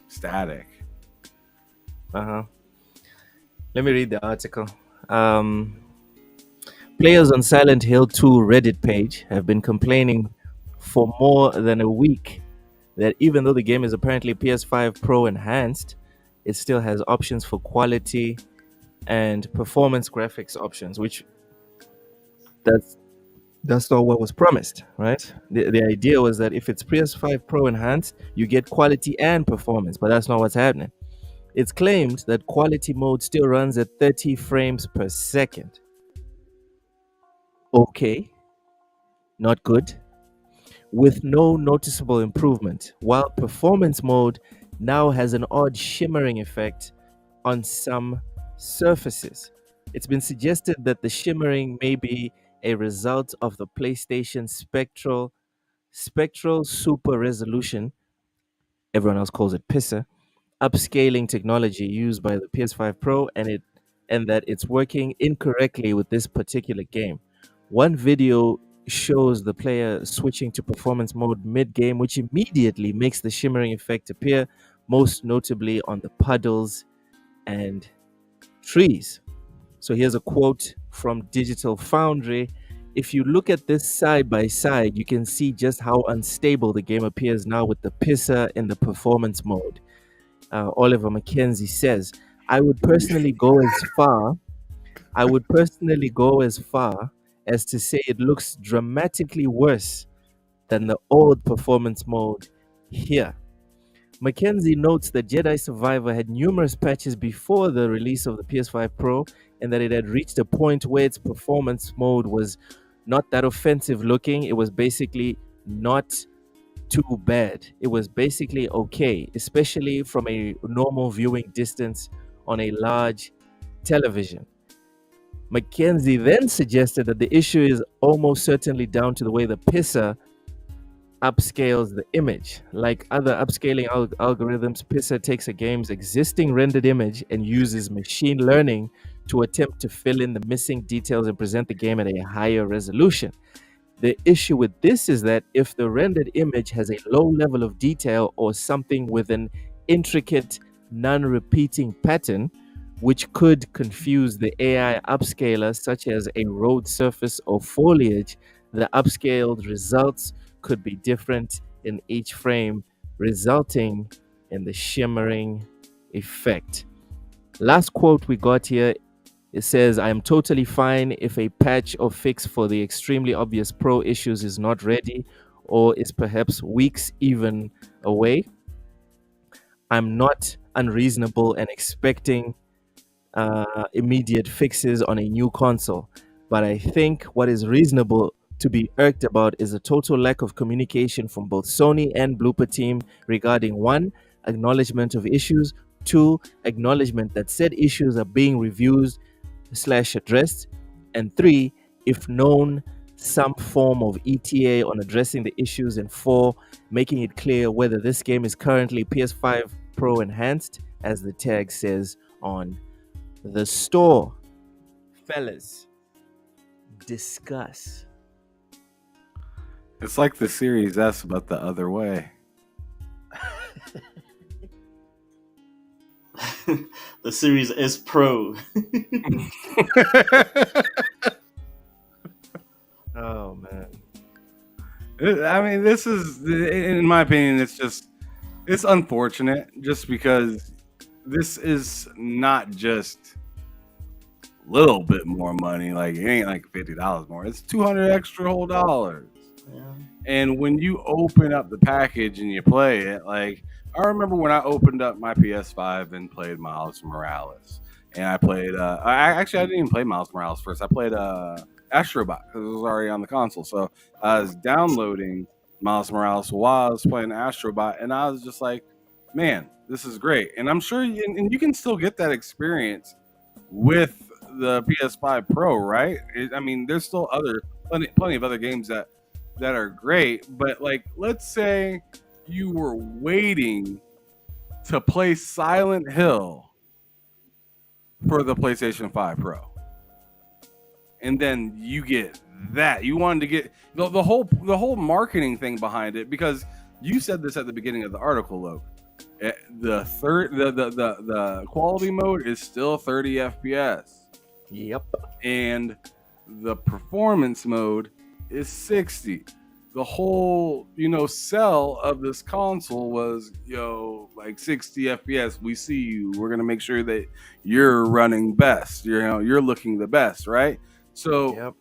static. Let me read the article. Players on Silent Hill 2 Reddit page have been complaining for more than a week that even though the game is apparently PS5 Pro enhanced, it still has options for quality and performance graphics options, which that's not what was promised, right? The idea was that if it's PS5 Pro enhanced, you get quality and performance, but that's not what's happening. It's claimed that quality mode still runs at 30 frames per second. Okay, not good, with no noticeable improvement, while performance mode now has an odd shimmering effect on some surfaces. It's been suggested that the shimmering may be a result of the PlayStation spectral super resolution, everyone else calls it pisser, upscaling technology used by the PS5 Pro, and that it's working incorrectly with this particular game. One video shows the player switching to performance mode mid-game, which immediately makes the shimmering effect appear, most notably on the puddles and trees. So here's a quote from Digital Foundry. If you look at this side by side, you can see just how unstable the game appears now with the pisser in the performance mode. Oliver Mackenzie says, I would personally go as far as to say it looks dramatically worse than the old performance mode here. Mackenzie notes that Jedi Survivor had numerous patches before the release of the PS5 Pro, and that it had reached a point where its performance mode was not that offensive looking. It was basically not too bad. It was basically okay, especially from a normal viewing distance on a large television. Mackenzie then suggested that the issue is almost certainly down to the way the pisser upscales the image. Like other upscaling algorithms, pisser takes a game's existing rendered image and uses machine learning to attempt to fill in the missing details and present the game at a higher resolution. The issue with this is that if the rendered image has a low level of detail or something with an intricate, non-repeating pattern, which could confuse the AI upscaler, such as a road surface or foliage, the upscaled results could be different in each frame, resulting in the shimmering effect. Last quote we got here, it says, I am totally fine if a patch or fix for the extremely obvious pro issues is not ready or is perhaps weeks even away. I'm not unreasonable and expecting immediate fixes on a new console, but I think what is reasonable to be irked about is the total lack of communication from both Sony and Blooper Team regarding 1, acknowledgement of issues, 2, acknowledgement that said issues are being reviewed / addressed, and 3, if known, some form of ETA on addressing the issues, and 4, making it clear whether this game is currently PS5 Pro enhanced, as the tag says on the store. Fellas, discuss. It's like the Series S, but the other way. The Series S Pro. Oh man. I mean, this is, in my opinion, it's unfortunate just because this is not just a little bit more money. Like, it ain't like $50 more. It's $200 extra whole dollars. Yeah. And when you open up the package and you play it, like, I remember when I opened up my PS5 and played Miles Morales. And I played, I didn't even play Miles Morales first. I played Astrobot because it was already on the console. So I was downloading Miles Morales while I was playing Astrobot. And I was just like, man, this is great. And I'm sure you can still get that experience with the PS5 Pro, right? I mean, there's still plenty of other games that are great, but like, let's say you were waiting to play Silent Hill for the PlayStation 5 Pro, and then you get that. You wanted to get the whole marketing thing behind it, because you said this at the beginning of the article, Loke. The quality mode is still 30 FPS. Yep. And the performance mode is 60. The whole, sell of this console was, like 60 FPS. We see you. We're gonna make sure that you're running best. You're looking the best, right? So, Yep.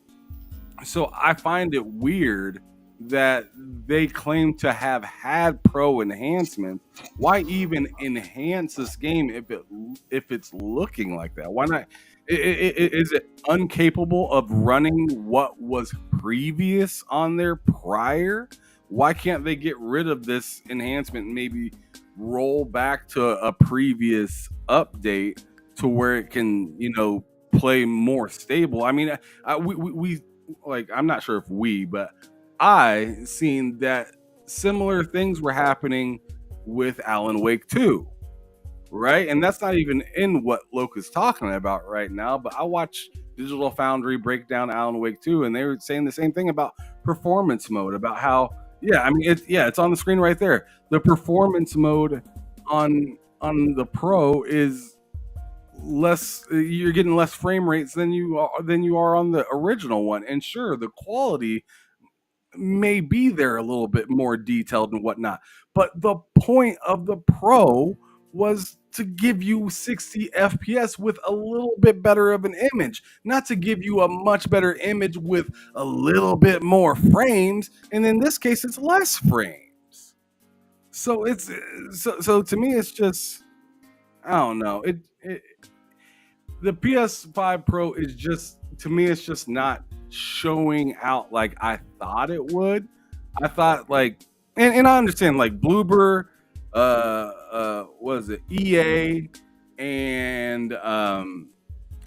So I find it weird that they claim to have had pro enhancements. Why even enhance this game if it's looking like that? Why not? Is it incapable of running what was previous on there prior? Why can't they get rid of this enhancement and maybe roll back to a previous update to where it can, play more stable? I mean, we like, I'm not sure if but I seen that similar things were happening with Alan Wake 2. right? And that's not even in what Loke is talking about right now. But I watched Digital Foundry break down Alan Wake 2, and they were saying the same thing about performance mode, about how it's on the screen right there. The performance mode on the Pro is less, you're getting less frame rates than you are on the original one. And sure, the quality may be there a little bit more detailed and whatnot, but the point of the Pro was to give you 60 FPS with a little bit better of an image, not to give you a much better image with a little bit more frames. And in this case, it's less frames. So it's so to me, it's just, I don't know. The PS5 Pro is just, to me, it's just not showing out like I thought it would. I thought like, and I understand like Bloober, what is it, EA, and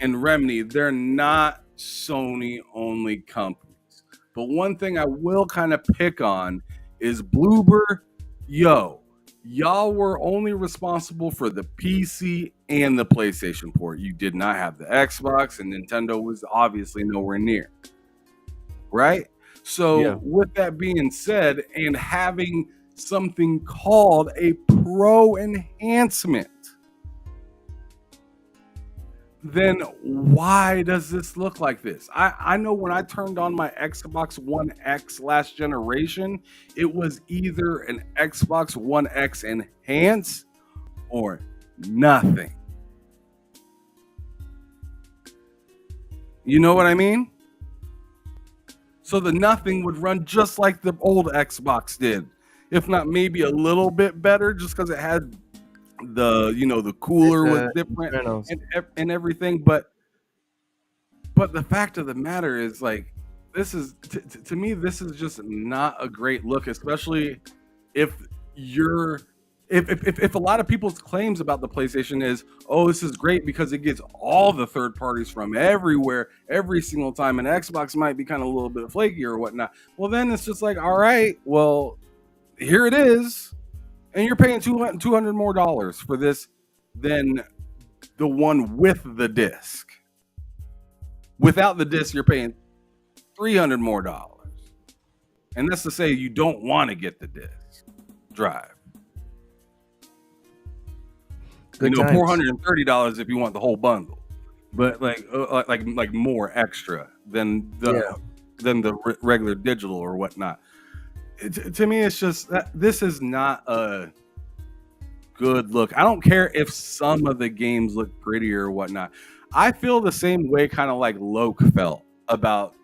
Remedy, they're not Sony only companies. But one thing I will kind of pick on is Bloober, y'all were only responsible for the PC and the PlayStation port. You did not have the Xbox, and Nintendo was obviously nowhere near. Right? So, with that being said, and having something called a Pro enhancement, then why does this look like this? I know when I turned on my Xbox One X last generation, it was either an Xbox One X Enhance or nothing. You know what I mean? So the nothing would run just like the old Xbox did, if not maybe a little bit better, just because it had the cooler was different and everything. But the fact of the matter is, like, this is to me, this is just not a great look, especially if if a lot of people's claims about the PlayStation is, oh, this is great because it gets all the third parties from everywhere every single time, and Xbox might be kind of a little bit flaky or whatnot. Well, then it's just like, all right, well, here it is, and you're paying $200 more for this than the one with the disc. Without the disc, you're paying $300 more, and that's to say you don't want to get the disc drive. $430 if you want the whole bundle, but like more extra than the regular digital or whatnot. To me, it's just that this is not a good look. I don't care if some of the games look prettier or whatnot. I feel the same way, kind of like Loke felt about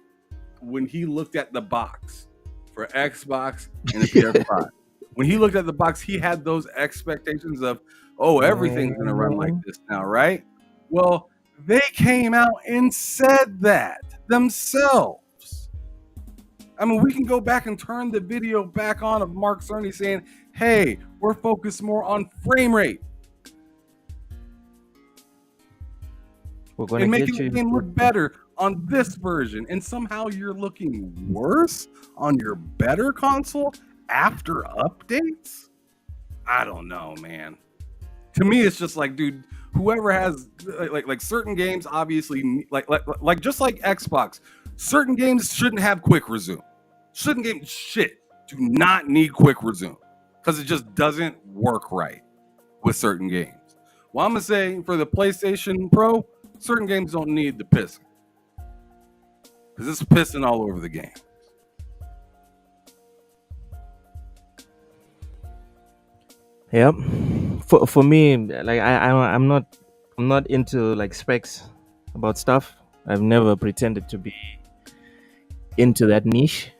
when he looked at the box for Xbox and the PS5. When he looked at the box, he had those expectations of, oh, everything's going to run like this now, right? Well, they came out and said that themselves. I mean, we can go back and turn the video back on of Mark Cerny saying, hey, we're focused more on frame rate. And making the game look better on this version. And somehow you're looking worse on your better console after updates? I don't know, man. To me, it's just like, dude, whoever has like certain games, obviously, like just like Xbox, certain games shouldn't have quick resume. Certain games do not need quick resume because it just doesn't work right with certain games. Well, I'm gonna say for the PlayStation Pro, certain games don't need the piston because it's pissing all over the game. Yep. For me, like I'm not into like specs about stuff. I've never pretended to be into that niche.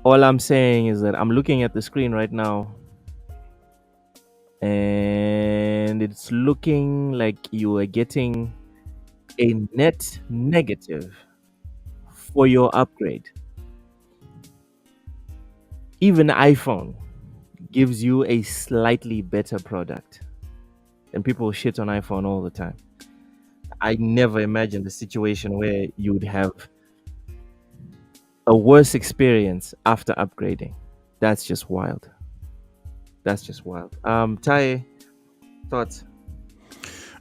All I'm saying is that I'm looking at the screen right now, and it's looking like you are getting a net negative for your upgrade. Even iPhone gives you a slightly better product, and people shit on iPhone all the time. I never imagined a situation where you would have a worse experience after upgrading. That's just wild. That's just wild. Tai, thoughts?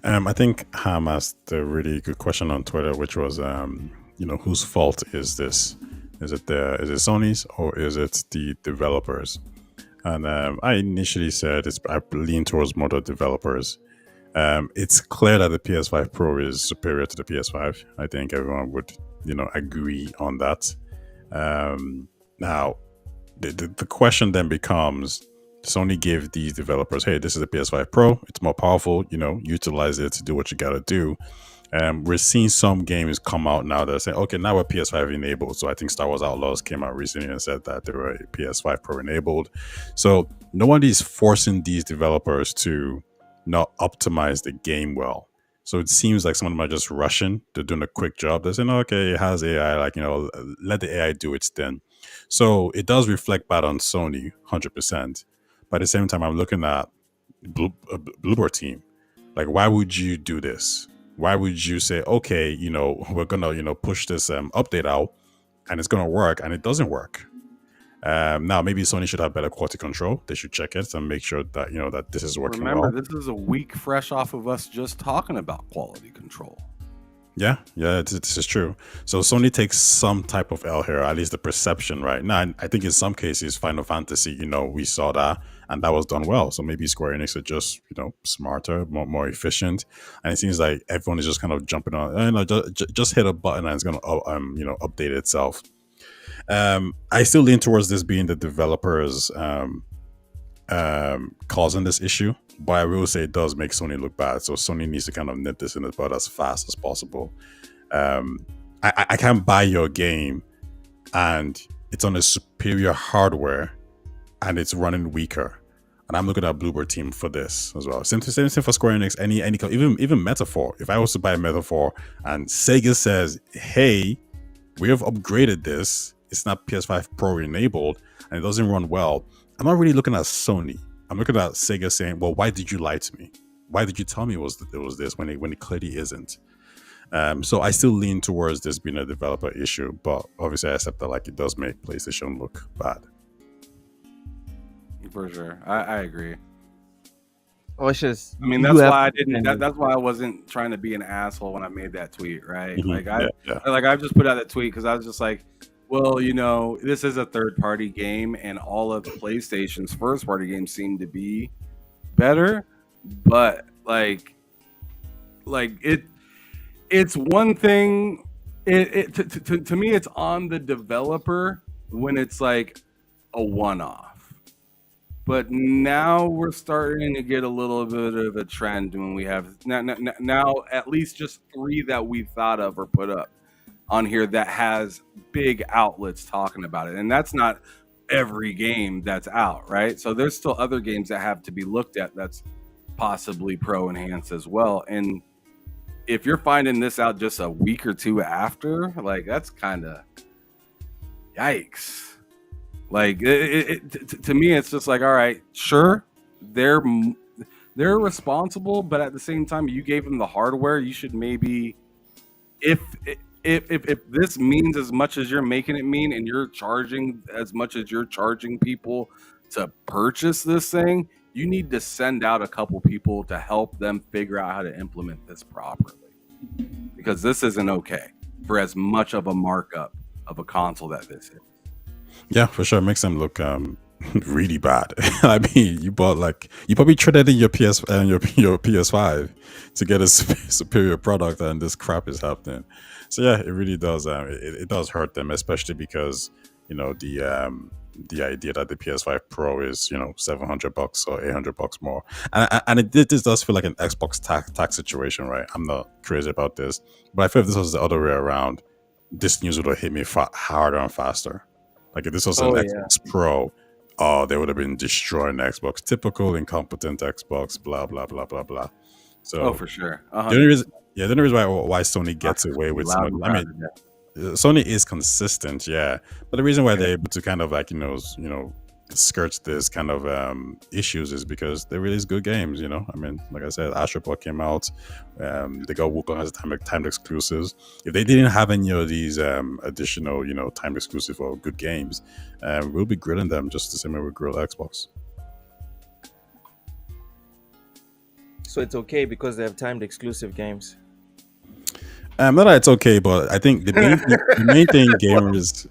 I think Ham asked a really good question on Twitter, which was, whose fault is this? Is it Sony's or is it the developers? And I initially said I lean towards more the developers. It's clear that the PS5 Pro is superior to the PS5. I think everyone would, agree on that. Now, the question then becomes, Sony gave these developers, hey, this is a PS5 Pro. It's more powerful. Utilize it to do what you got to do. We're seeing some games come out now that say, okay, now we're PS5 enabled. So I think Star Wars Outlaws came out recently and said that they were PS5 Pro enabled. So nobody's forcing these developers to not optimize the game well. So it seems like some of them are just rushing. They're doing a quick job. They're saying, okay, it has AI, let the AI do its thing. So it does reflect bad on Sony, 100%. But at the same time, I'm looking at Bluebird team. Like, why would you do this? Why would you say, okay, we're gonna, push this update out, and it's gonna work, and it doesn't work? Now, maybe Sony should have better quality control. They should check it and make sure that that this is working Remember, well. this is a week fresh off of us just talking about quality control. Yeah, this is true. So Sony takes some type of L here, at least the perception, right? Now, I think in some cases, Final Fantasy, we saw that, and that was done well. So maybe Square Enix are just, smarter, more efficient, and it seems like everyone is just kind of jumping on, just hit a button and it's gonna, update itself. I still lean towards this being the developers causing this issue, but I will say it does make Sony look bad. So Sony needs to kind of nip this in the bud as fast as possible. I can't buy your game and it's on a superior hardware and it's running weaker. And I'm looking at Bluebird team for this as well. Same thing for Square Enix. Any even Metaphor. If I was to buy a Metaphor and Sega says, "Hey, we have upgraded this. It's not PS5 Pro enabled and it doesn't run well," I'm not really looking at Sony. I'm looking at Sega saying, "Well, why did you lie to me? Why did you tell me it was this when it clearly isn't?" So I still lean towards this being a developer issue, but obviously I accept that it does make PlayStation look bad. For sure, I agree. Oshas, I mean, that's why I didn't. That's why I wasn't trying to be an asshole when I made that tweet, right? Mm-hmm. I just put out that tweet because I was just like, well, this is a third-party game, and all of PlayStation's first-party games seem to be better, but it's one thing. To me, it's on the developer when it's like a one-off. But now we're starting to get a little bit of a trend when we have now at least just 3 that we've thought of or put up on here that has big outlets talking about it. And that's not every game that's out, right? So there's still other games that have to be looked at that's possibly pro enhanced as well. And if you're finding this out just a week or 2 after, that's kind of yikes. To me, it's just like, all right, sure, they're responsible, but at the same time, you gave them the hardware. You should maybe, if this means as much as you're making it mean, and you're charging as much as you're charging people to purchase this thing, you need to send out a couple people to help them figure out how to implement this properly, because this isn't okay for as much of a markup of a console that this is. Yeah, for sure. It makes them look really bad. I mean, you probably traded in your your PS5 to get a superior product, and this crap is happening. So yeah, it really does. It does hurt them, especially because the idea that the PS5 Pro is $700 or $800 more, and this does feel like an Xbox tax situation, right? I'm not crazy about this, but I feel if this was the other way around, this news would have hit me harder and faster. Like if this was an Xbox Pro, they would have been destroying Xbox. Typical incompetent Xbox, blah blah blah blah blah. So for sure. The only reason why Sony gets away with some, Sony is consistent, yeah. But the reason why they're able to kind of skirt this kind of issues is because they release good games. I mean, like I said, Astroport came out. They got Wukong as timed exclusives. If they didn't have any of these additional timed exclusive or good games, we'll be grilling them just the same way we grill Xbox. So it's okay because they have timed exclusive games. Not that it's okay, but I think the main thing gamers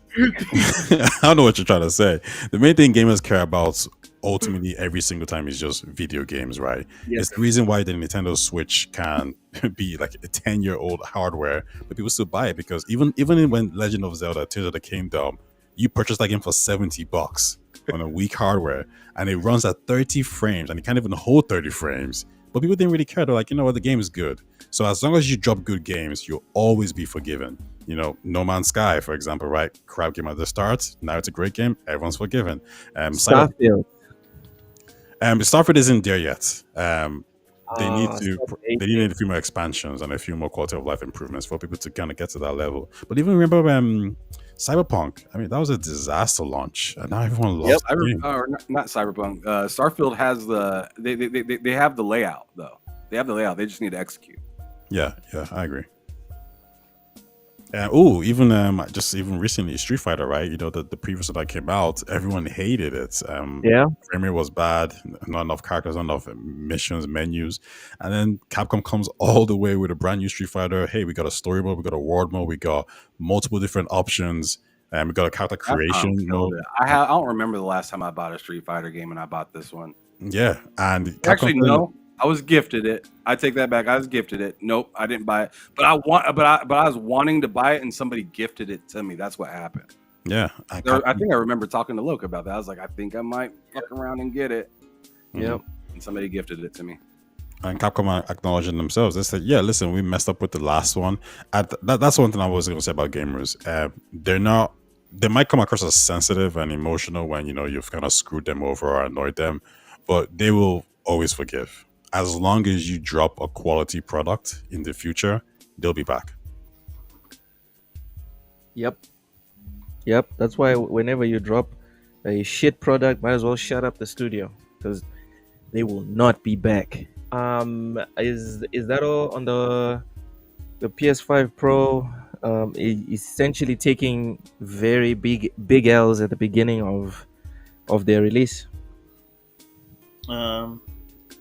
I don't know what you're trying to say. The main thing gamers care about ultimately every single time is just video games, right? Yes. It's the reason why the Nintendo Switch can be like a 10-year-old hardware, but people still buy it because even when Legend of Zelda Tears of the Kingdom, you purchase that game for $70 on a weak hardware, and it runs at 30 frames, and it can't even hold 30 frames. But people didn't really care. They're like, you know what, the game is good. So as long as you drop good games, you'll always be forgiven. You know, No Man's Sky, for example, right? Crap game at the start. Now it's a great game. Everyone's forgiven. Starfield. Starfield isn't there yet. They need Starfield. they need a few more expansions and a few more quality of life improvements for people to kind of get to that level. But even remember Cyberpunk, I mean, that was a disaster launch, and now everyone loves the game. Not Cyberpunk. Starfield has they have the layout though. They have the layout. They just need to execute. Yeah, I agree. Even recently, Street Fighter, right? You know, the previous one that came out, everyone hated it. Frame rate was bad, not enough characters, not enough missions, menus, and then Capcom comes all the way with a brand new Street Fighter. Hey, we got a story mode, we got a world mode, we got multiple different options, and we got a character creation mode. I don't remember the last time I bought a Street Fighter game, and I bought this one. Yeah, and actually no. I was gifted it. I take that back. I was gifted it. Nope, I didn't buy it. But I was wanting to buy it, and somebody gifted it to me. That's what happened. Yeah, I think I remember talking to Luke about that. I was like, I think I might fuck around and get it. Yep. And somebody gifted it to me. And Capcom acknowledging themselves. They said, "Yeah, listen, we messed up with the last one." That's one thing I was going to say about gamers. They're not. They might come across as sensitive and emotional when you've kind of screwed them over or annoyed them, but they will always forgive. As long as you drop a quality product in the future, they'll be back. Yep. That's why whenever you drop a shit product, might as well shut up the studio because they will not be back. Is that all on the PS5 Pro? Essentially taking very big L's at the beginning of their release.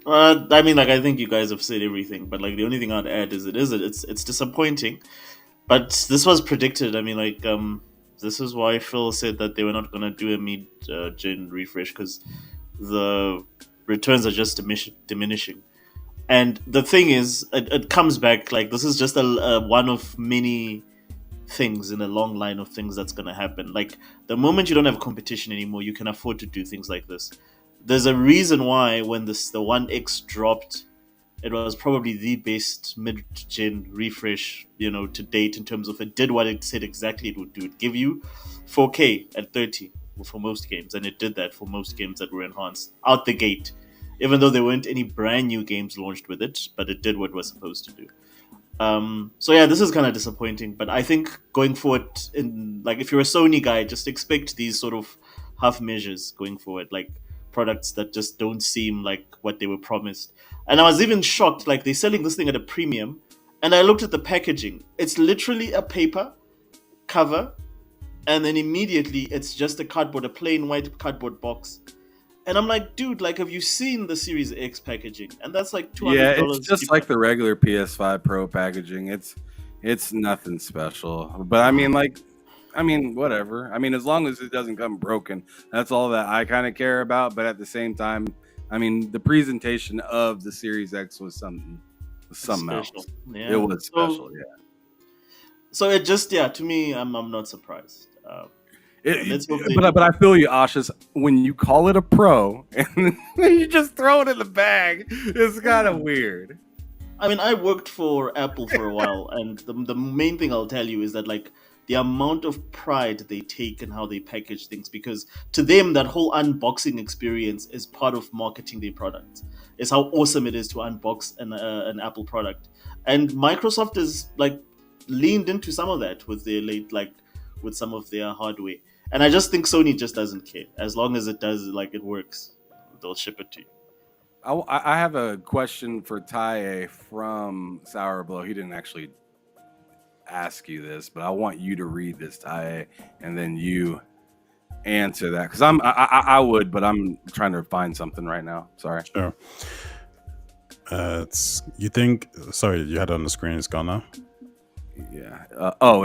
I mean, like, I think you guys have said everything, but like the only thing I'd add is it's disappointing, but this was predicted. I mean, like, this is why Phil said that they were not going to do a mid-gen refresh because the returns are just diminishing. And the thing is, it comes back like this is just a one of many things in a long line of things that's going to happen. Like the moment you don't have competition anymore, you can afford to do things like this. There's a reason why when the One X dropped, it was probably the best mid-gen refresh, to date in terms of it did what it said exactly it would do. It give you 4K at 30 for most games, and it did that for most games that were enhanced out the gate. Even though there weren't any brand new games launched with it, but it did what it was supposed to do. So yeah, this is kind of disappointing, but I think going forward, if you're a Sony guy, just expect these sort of half measures going forward, like products that just don't seem like what they were promised. And I was even shocked, like they're selling this thing at a premium, and I looked at the packaging. It's literally a paper cover, and then immediately it's just a plain white cardboard box. And I'm like, dude, like, have you seen the Series X packaging? And that's like $200. Yeah, it's just cheaper. Like the regular PS5 Pro packaging. It's nothing special. But I mean, whatever. I mean, as long as it doesn't come broken, that's all that I kind of care about. But at the same time, I mean, the presentation of the Series X was something else. Yeah. It was special, yeah. So it just, to me, I'm not surprised. But I feel you, Ashis. When you call it a Pro and you just throw it in the bag, it's kind of weird. I mean, I worked for Apple for a while, and the main thing I'll tell you is that like the amount of pride they take in how they package things, because to them that whole unboxing experience is part of marketing their products. It's how awesome it is to unbox an Apple product, and Microsoft is like leaned into some of that with their with some of their hardware. And I just think Sony just doesn't care. As long as it does, like it works, they'll ship it to you. I have a question for Taye from Sour Blow. He didn't actually ask you this, but I want you to read this, Taye, and then you answer that. Because I would, but I'm trying to find something right now. Sorry. Sure. You think? Sorry, you had it on the screen. It's gone now. Yeah.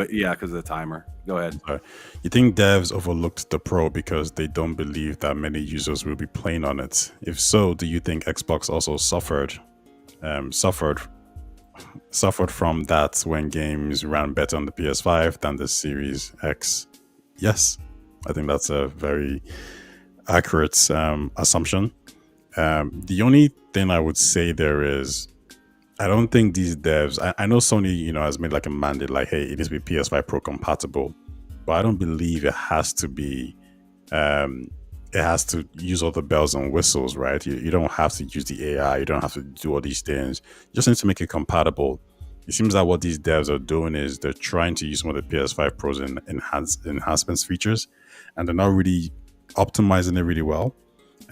Yeah, because of the timer. Go ahead. Sorry. You think devs overlooked the Pro because they don't believe that many users will be playing on it? If so, do you think Xbox also suffered from that when games ran better on the PS5 than the Series X? Yes, I think that's a very accurate assumption. The only thing I would say there is, I don't think these devs. I know Sony, has made like a mandate, like, hey, it needs to be PS5 Pro compatible, but I don't believe it has to be. It has to use all the bells and whistles, right? You don't have to use the AI. You don't have to do all these things. You just need to make it compatible. It seems that what these devs are doing is they're trying to use some of the PS5 Pro's enhancements features, and they're not really optimizing it really well.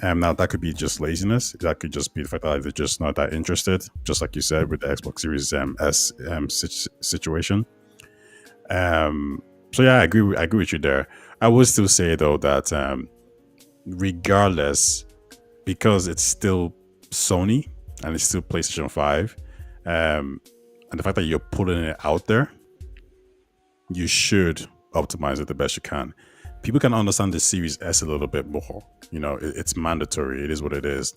Now that could be just laziness. That could just be the fact that they're just not that interested. Just like you said with the Xbox Series S situation. So yeah, I agree with you there. I would still say though that regardless, because it's still Sony and it's still PlayStation 5, and the fact that you're putting it out there, you should optimize it the best you can. People can understand the Series S a little bit more. It's mandatory. It is what it is.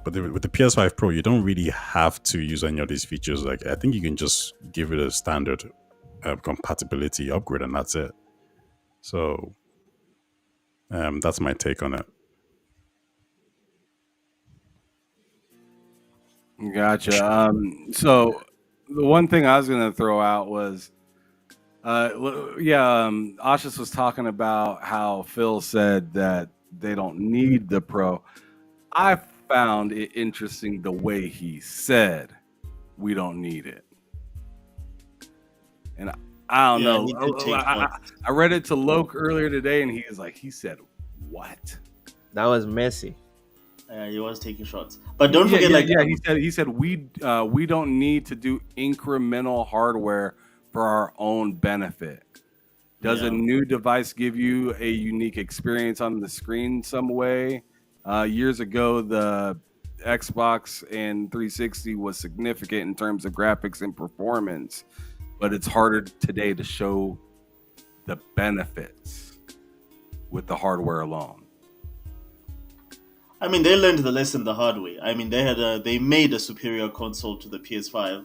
But with the PS5 Pro, you don't really have to use any of these features. Like, I think you can just give it a standard compatibility upgrade, and that's it. So that's my take on it. Gotcha. So the one thing I was gonna throw out was, Ashis was talking about how Phil said that they don't need the Pro. I found it interesting the way he said we don't need it, and I don't know. I read it to Loke earlier today, and he said, "What?" That was messy. He was taking shots, but don't forget, he said we don't need to do incremental hardware for our own benefit. Does a new device give you a unique experience on the screen some way? Years ago, the Xbox and 360 was significant in terms of graphics and performance, but it's harder today to show the benefits with the hardware alone. I mean, they learned the lesson the hard way. I mean, they made a superior console to the PS5,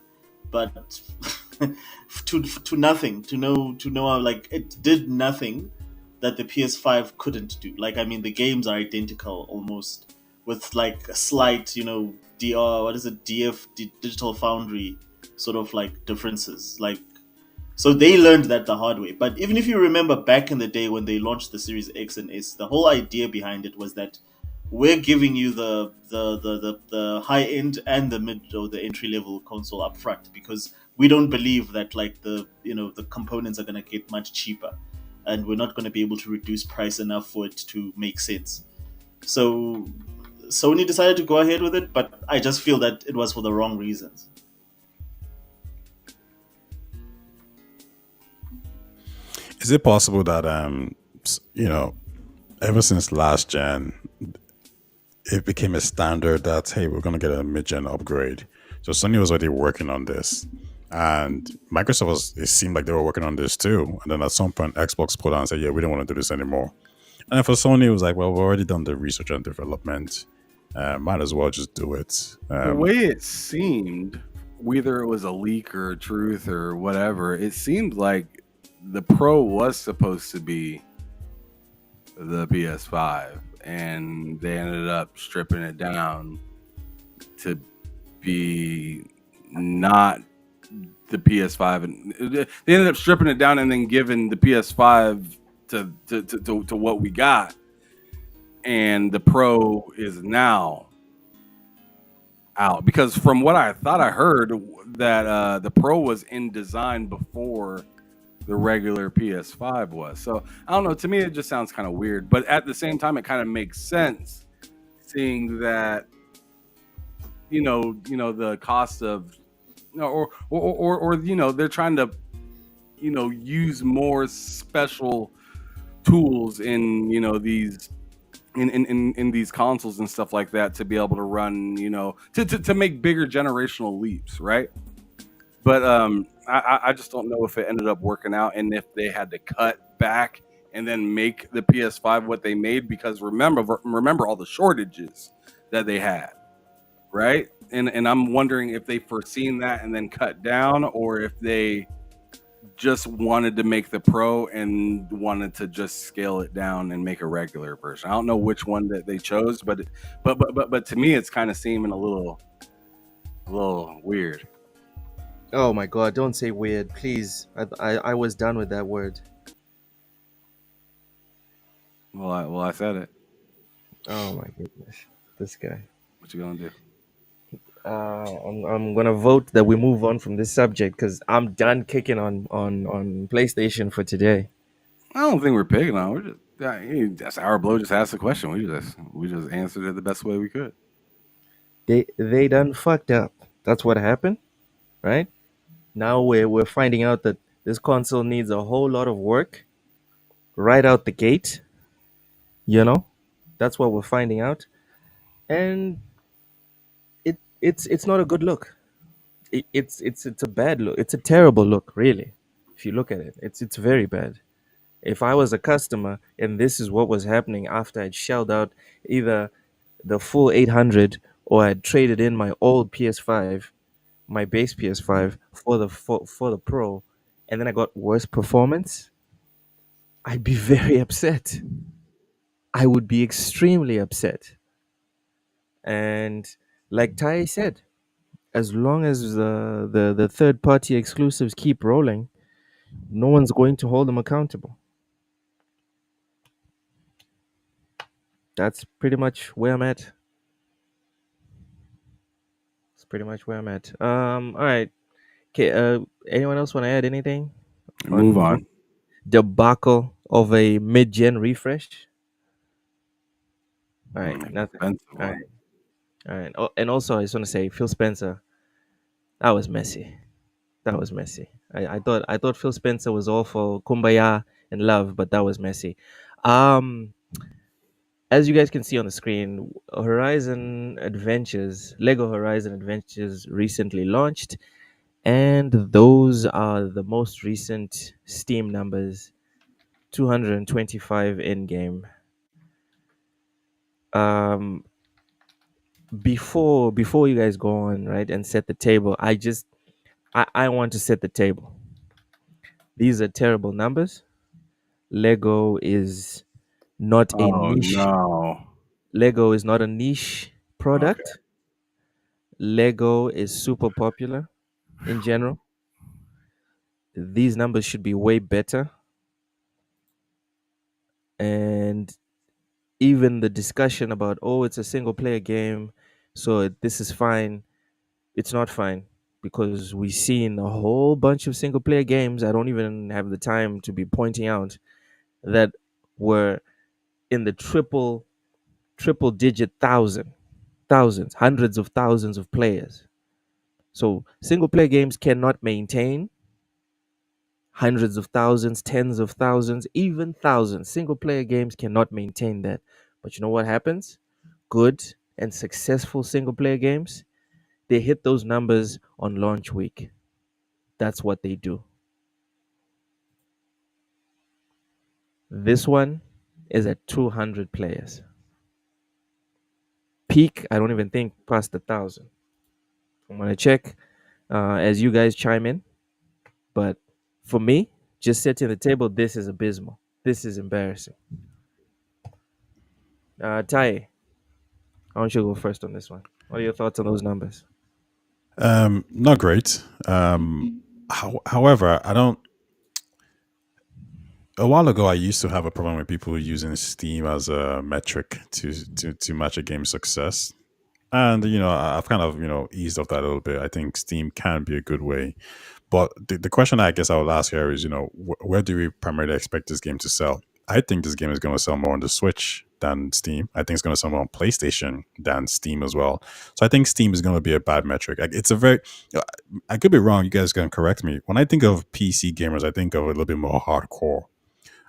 but to nothing. To know like it did nothing that the PS5 couldn't do. Like, I mean, the games are identical almost, with like a slight, Digital Foundry sort of like differences. Like, so they learned that the hard way. But even if you remember back in the day when they launched the Series X and S, the whole idea behind it was that we're giving you the high end and the mid or the entry level console up front, because we don't believe that like the components are going to get much cheaper, and we're not going to be able to reduce price enough for it to make sense. So Sony decided to go ahead with it, but I just feel that it was for the wrong reasons. Is it possible that ever since last gen, it became a standard that, hey, we're going to get a mid-gen upgrade? So Sony was already working on this, and Microsoft it seemed like they were working on this too. And then at some point, Xbox put out and said, yeah, we don't want to do this anymore. And then for Sony, it was like, well, we've already done the research and development. Might as well just do it. The way it seemed, whether it was a leak or truth or whatever, it seemed like the Pro was supposed to be the PS5, and they ended up stripping it down to be not the PS5, and they ended up stripping it down and then giving the PS5 to what we got, and the Pro is now out, because from what I thought I heard that the Pro was in design before the regular PS5 was. So I don't know, to me it just sounds kind of weird, but at the same time it kind of makes sense, seeing that the cost of or they're trying to use more special tools in these in these consoles and stuff like that to be able to run, to make bigger generational leaps, right? But I just don't know if it ended up working out and if they had to cut back and then make the PS5 what they made, because remember all the shortages that they had, right? And I'm wondering if they foreseen that and then cut down, or if they just wanted to make the Pro and wanted to just scale it down and make a regular version. I don't know which one that they chose, but to me it's kind of seeming a little weird. Oh my god, don't say weird, please. I was done with that word. Well, I said it. Oh my goodness. This guy. What you gonna do? I'm gonna vote that we move on from this subject because I'm done kicking on PlayStation for today. I don't think we're picking on. We're just that's our blow. Just asked the question. We just answered it the best way we could. They done fucked up. That's what happened, right? Now we're finding out that this console needs a whole lot of work right out the gate. You know, that's what we're finding out, and it's not a good look. It's a bad look. It's a terrible look, really. If you look at it, it's very bad. If I was a customer and this is what was happening after I'd shelled out either the full 800 or I'd traded in my old PS5, my base PS5 for the Pro, and then I got worse performance, I'd be very upset. I would be extremely upset. And like Ty said, as long as the third party exclusives keep rolling, no one's going to hold them accountable. That's pretty much where I'm at. That's pretty much where I'm at. All right. Okay. Anyone else want to add anything Move on this on. debacle of a mid-gen refresh? All right. Nothing. Expensive All one. right. All right. Oh, and also, I just want to say, Phil Spencer, that was messy. That was messy. I thought Phil Spencer was all for kumbaya and love, but that was messy. Um, as you guys can see on the screen, Lego Horizon Adventures recently launched, and those are the most recent Steam numbers. 225 in game. Um, before you guys go on, right, and set the table, I want to set the table. These are terrible numbers. Lego is not a Oh niche. no. Lego is not a niche Okay. product. Lego is super popular in general. These numbers should be way better. And even the discussion about, oh, it's a single player game, so this is fine. It's not fine because we've seen a whole bunch of single player games. I don't even have the time to be pointing out that were in the triple digit thousands, hundreds of thousands of players. So single player games cannot maintain hundreds of thousands, tens of thousands, even thousands. Single player games cannot maintain that. But you know what happens? Good and successful single player games, they hit those numbers on launch week. That's what they do. This one is at 200 players. Peak, I don't even think past 1,000. I'm gonna check as you guys chime in. But for me, just setting the table, this is abysmal. This is embarrassing. Tai, I want you to go first on this one. What are your thoughts on those numbers? Not great. However, I don't. A while ago, I used to have a problem with people using Steam as a metric to match a game's success, and I've kind of eased off that a little bit. I think Steam can be a good way, but the question I guess I would ask here is, where do we primarily expect this game to sell? I think this game is going to sell more on the Switch than Steam. I think it's going to sell more on PlayStation than Steam as well. So I think Steam is going to be a bad metric. Like, it's a very, I could be wrong. You guys can correct me. When I think of PC gamers, I think of a little bit more hardcore.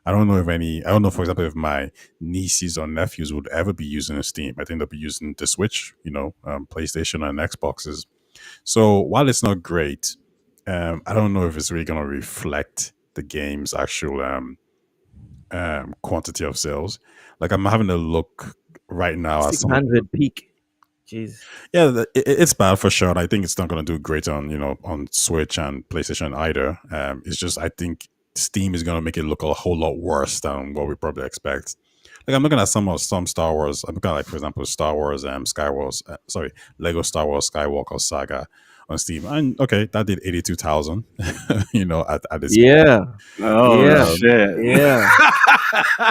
I don't know if any. I don't know, for example, if my nieces or nephews would ever be using a Steam. I think they'll be using the Switch, PlayStation and Xboxes. So while it's not great, I don't know if it's really going to reflect the game's actual quantity of sales. Like I'm having a look right now at some of the. 600 peak. Jeez. Yeah, it's bad for sure. And I think it's not going to do great on on Switch and PlayStation either. It's just I think Steam is going to make it look a whole lot worse than what we probably expect. Like I'm looking at some Star Wars. I'm looking at, like, for example, Star Wars Skywars. Sorry, Lego Star Wars Skywalker Saga on Steam. And okay, that did 82,000. At its peak. Yeah. Oh Yeah. shit! Yeah.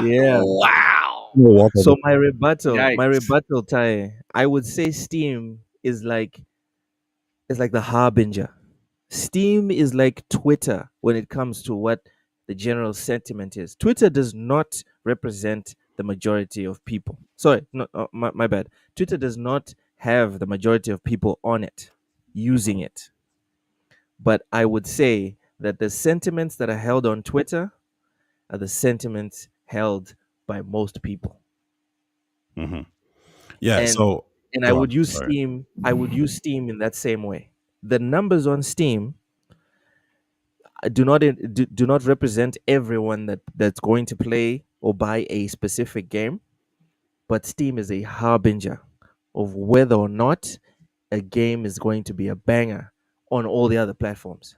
Yeah. Wow. So my Yikes. rebuttal, Ty, I would say Steam is like the harbinger. Steam is like Twitter when it comes to what the general sentiment is. Twitter does not represent the majority of people. Sorry, no, my bad. Twitter does not have the majority of people on it using it. But I would say that the sentiments that are held on Twitter are the sentiments held by most people. Hmm. Yeah. And So I go would on. use Sorry. Steam in that same way. The numbers on Steam do not represent everyone that's going to play or buy a specific game, but Steam is a harbinger of whether or not a game is going to be a banger on all the other platforms.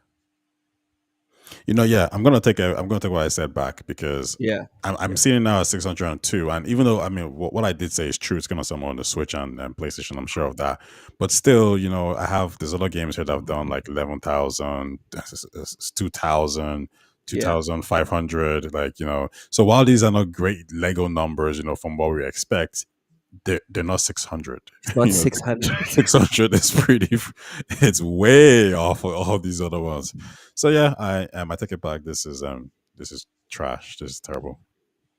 Yeah, I'm gonna take what I said back because Yeah. I'm Yeah. seeing it now at 602, and even though I mean what I did say is true, it's gonna sell more on the Switch and PlayStation. I'm sure of that, but still, I have there's other games here that have done like 11,000, 2,000, Yeah. 2,500, So while these are not great Lego numbers, from what we expect, they're not 600. It's not 600. 600 is it's way off of all these other ones. So yeah, I take it back. This is trash. This is terrible.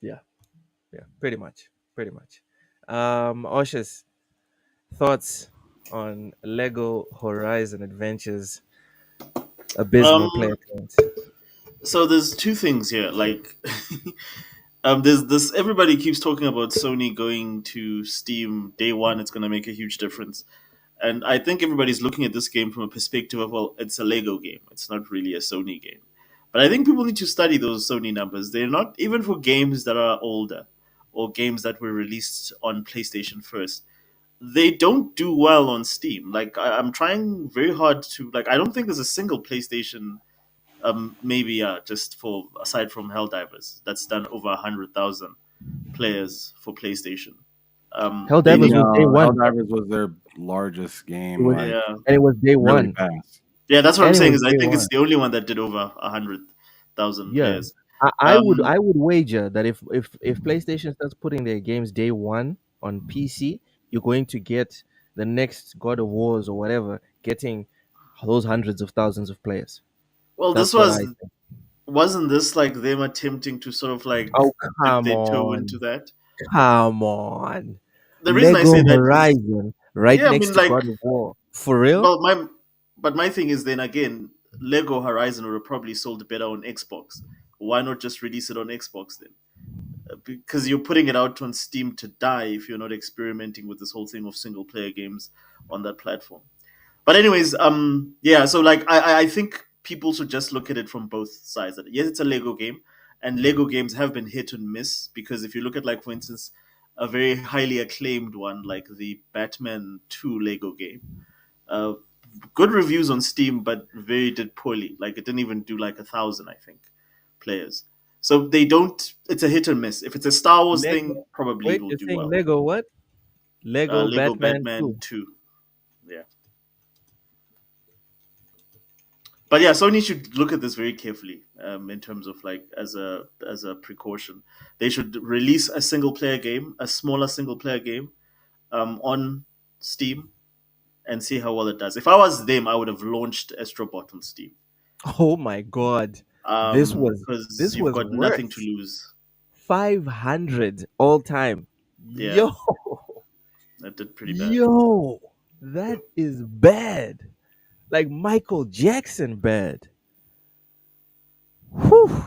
Yeah. Yeah. Pretty much. Pretty much. Oshes, thoughts on Lego Horizon Adventures abysmal Um, player count? so there's two things here. Like, there's this. Everybody keeps talking about Sony going to Steam day one. It's going to make a huge difference. And I think everybody's looking at this game from a perspective of, well, it's a Lego game. It's not really a Sony game. But I think people need to study those Sony numbers. They're not even for games that are older or games that were released on PlayStation first. They don't do well on Steam. Like I'm trying very hard to like. I don't think there's a single PlayStation. Maybe just for aside from Helldivers, that's done over 100,000 players for PlayStation. Helldivers Maybe was day No, one. Helldivers was their largest game, was- like yeah. And it was day really one. fast. Yeah, that's what I'm And it saying. was Is I day think one. it's the only one that did over 100,000 Yeah. players. I would wager that if PlayStation starts putting their games day one on PC, you're going to get the next God of Wars or whatever getting those hundreds of thousands of players. Well, this That's what I was think. wasn't this like them attempting to sort of like Oh, dip come their toe into on. that? Come on. The reason I say Lego that is, Horizon right yeah, I next mean, to like, God of War. For real? well, my thing is then again, Lego Horizon would have probably sold better on Xbox. Why not just release it on Xbox then? Because you're putting it out on Steam to die if you're not experimenting with this whole thing of single player games on that platform. But anyways, yeah. So like, I think people should just look at it from both sides. That yes, it's a Lego game, and Lego games have been hit and miss because if you look at like, for instance, a very highly acclaimed one like the Batman 2 Lego game, uh, good reviews on Steam, but very did poorly. Like it didn't even do like 1,000, I think, players. So they don't. It's a hit and miss. If it's a Star Wars thing, Lego. probably it Wait, will you're do saying well. Lego what? Lego Lego Batman Batman 2. 2. Yeah. But yeah, Sony should look at this very carefully in terms of like as a precaution. They should release a single player game, a smaller single player game, on Steam and see how well it does. If I was them, I would have launched Astrobot on Steam Oh my god. This was because this you've was got nothing to worse. lose. 500 all time. Yeah, Yo, that did pretty bad. yo, that is bad. Like Michael Jackson bad. Whew.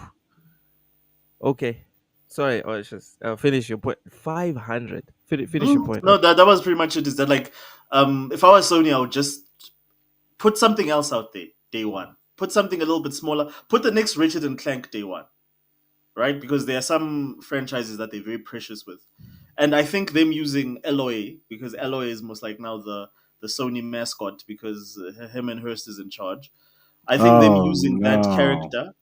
Okay. Sorry, or just finish your point. 500. Finish your point. No, that was pretty much it. Is that like, if I was Sony, I would just put something else out there day one. Put something a little bit smaller. Put the next Richard and Clank day one, right? Because there are some franchises that they're very precious with, and I think them using Eloy, because Eloy is most like now the Sony mascot, because him and Hurst is in charge. I think them Oh using that no. character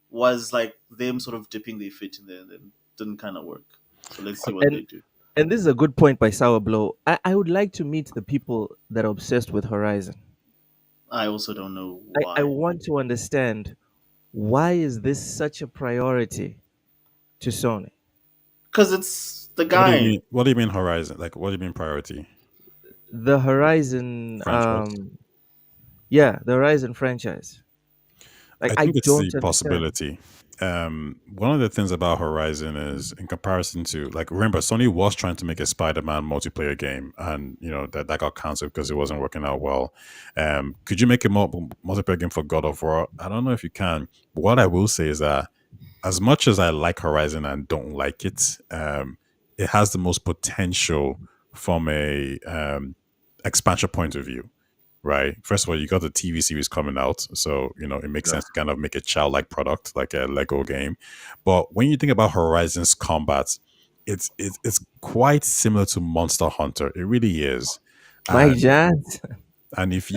was like them sort of dipping their feet in there, and then didn't kind of work. So let's see what And they do. and this is a good point by Sour Blow. I would like to meet the people that are obsessed with Horizon. I also don't know I why. want to understand, why is this such a priority to Sony? Because it's the What do you guy. mean? What do you mean Horizon? Like, what do you mean priority The Horizon, franchise? yeah, the Horizon franchise. Like, I I think it's the don't understand. possibility. One of the things about Horizon is, in comparison to, like, remember Sony was trying to make a Spider-Man multiplayer game, and that got cancelled because it wasn't working out well. Could you make a multiplayer game for God of War? I don't know if you can. But what I will say is that, as much as I like Horizon and don't like it, it has the most potential from a expansion point of view, right? First of all, you got the TV series coming out, so it makes Yeah. sense to kind of make a childlike product like a Lego game. But when you think about Horizon's combat, it's quite similar to Monster Hunter. It really is, My and jazz. if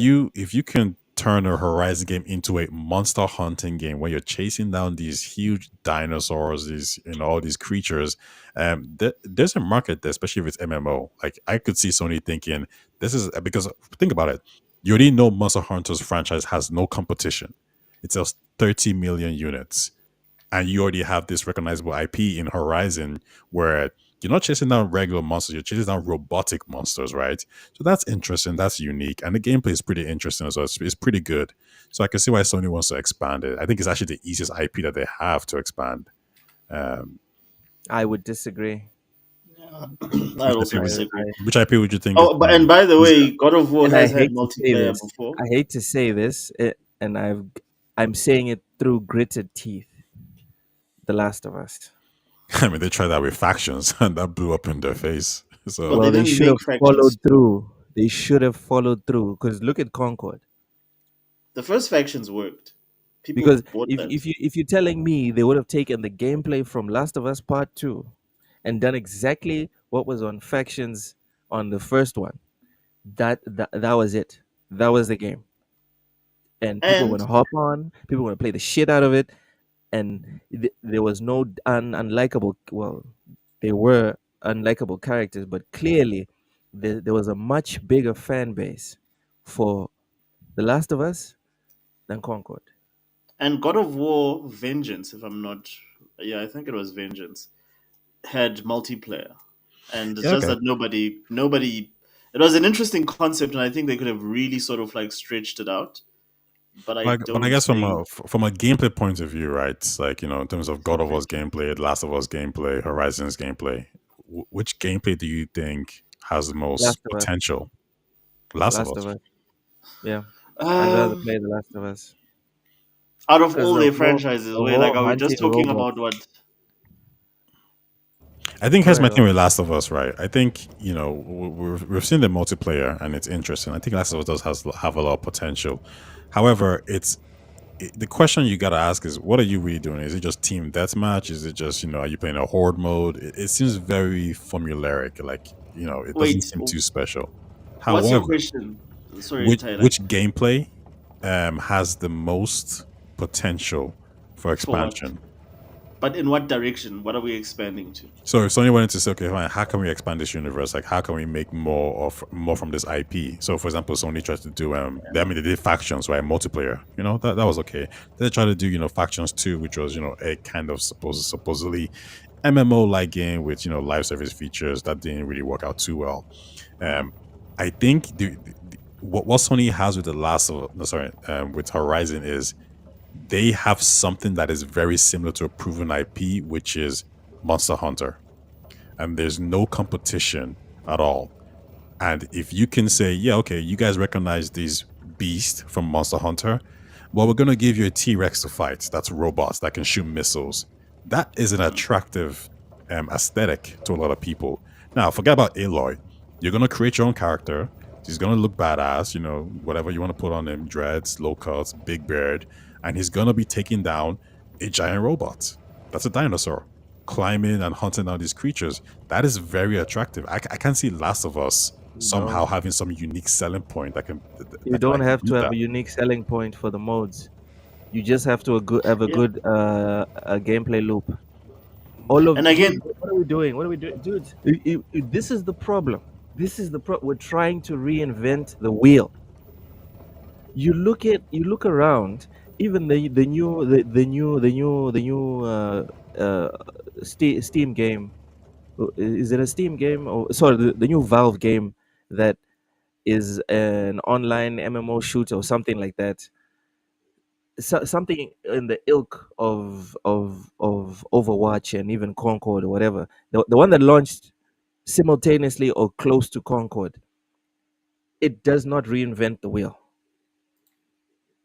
you can turn a Horizon game into a monster hunting game where you're chasing down these huge dinosaurs, these all these creatures, there's a market there, especially if it's MMO. Like, I could see Sony thinking this is because, think about it, you already know Monster Hunter's franchise has no competition. It sells 30 million units, and you already have this recognizable IP in Horizon, where you're not chasing down regular monsters, you're chasing down robotic monsters, right? So that's interesting, that's unique, and the gameplay is pretty interesting as well. It's pretty good. So I can see why Sony wants to expand it. I think it's actually the easiest IP that they have to expand. Um, I would disagree. I which also IP would disagree. which IP would you think is Oh, but and by the easier? way, God of War And I has had hate to say multiplayer this. before. I hate to say this, and I'm saying it through gritted teeth. The Last of Us. I mean, they tried that with factions, and that blew up in their face. But So they Well, they didn't should make have factions. followed through. They should have followed through. Because look at Concord. The first factions worked. People Because bought that. if you're telling me they would have taken the gameplay from Last of Us Part Two and done exactly what was on factions on the first one, that was it. That was the game, and people were And gonna hop on. People were gonna play the shit out of it, and there was no unlikable. Well, there were unlikable characters, but clearly there was a much bigger fan base for The Last of Us than Concord. God of War Vengeance, if I'm not, yeah, I think it was Vengeance, had multiplayer, and it's yeah, just okay. that nobody. It was an interesting concept, and I think they could have really sort of like stretched it out. But I But I don't guess from think. a gameplay point of view, right? It's like, in terms of God of Okay. War's gameplay, The Last of Us gameplay, Horizon's gameplay, which gameplay do you think has the most Last of Us. potential? Last of Last of Us. Us. Yeah, I'd rather Um, play The Last of Us out of because all their franchises, the where like whole are we just hunting talking robots. about what? I think Go here's my ahead. thing with Last of Us, right? I think we've seen the multiplayer and it's interesting. I think Last of Us does have a lot of potential. However, the question you got to ask is, what are you really doing? Is it just team deathmatch? Is it just, are you playing a horde mode? It seems very formulaic. Like, it doesn't Wait, seem too special. what's your However, question? Sorry, which Tyler. which gameplay has the most potential for For what? expansion? But in what direction? What are we expanding to? So if Sony wanted to say, okay, fine, how can we expand this universe? Like, how can we make more from this IP? So, for example, Sony tried to do, they did factions, right? Multiplayer, that was okay. They tried to do, factions 2, which was, a kind of supposedly MMO like game with, live service features that didn't really work out too well. I think what Sony has with with Horizon is they have something that is very similar to a proven IP, which is Monster Hunter, and there's no competition at all. And if you can say, yeah, okay, you guys recognize these beasts from Monster Hunter, well, we're gonna give you a T-Rex to fight. That's robots that can shoot missiles. that is an attractive aesthetic to a lot of people. Now, forget about Aloy. You're gonna create your own character. He's gonna look badass, whatever you want to put on him, dreads, low cuts, big beard, and he's gonna be taking down a giant robot. That's a dinosaur climbing and hunting down these creatures. That is very attractive. I can see Last of Us somehow No, having some unique selling point that can you that don't can have to beat have that. a unique selling point for the modes. You just have to have a Yeah, good gameplay loop. All of and dude, again, what are we doing? What are we doing, dude? This is the problem. This is the We're trying to reinvent the wheel. You look around. Even the new Steam game. Is it a Steam game or sorry the new Valve game that is an online MMO shooter or something like that? Something in the ilk of Overwatch and even Concord or whatever. The one that launched simultaneously or close to Concord, it does not reinvent the wheel.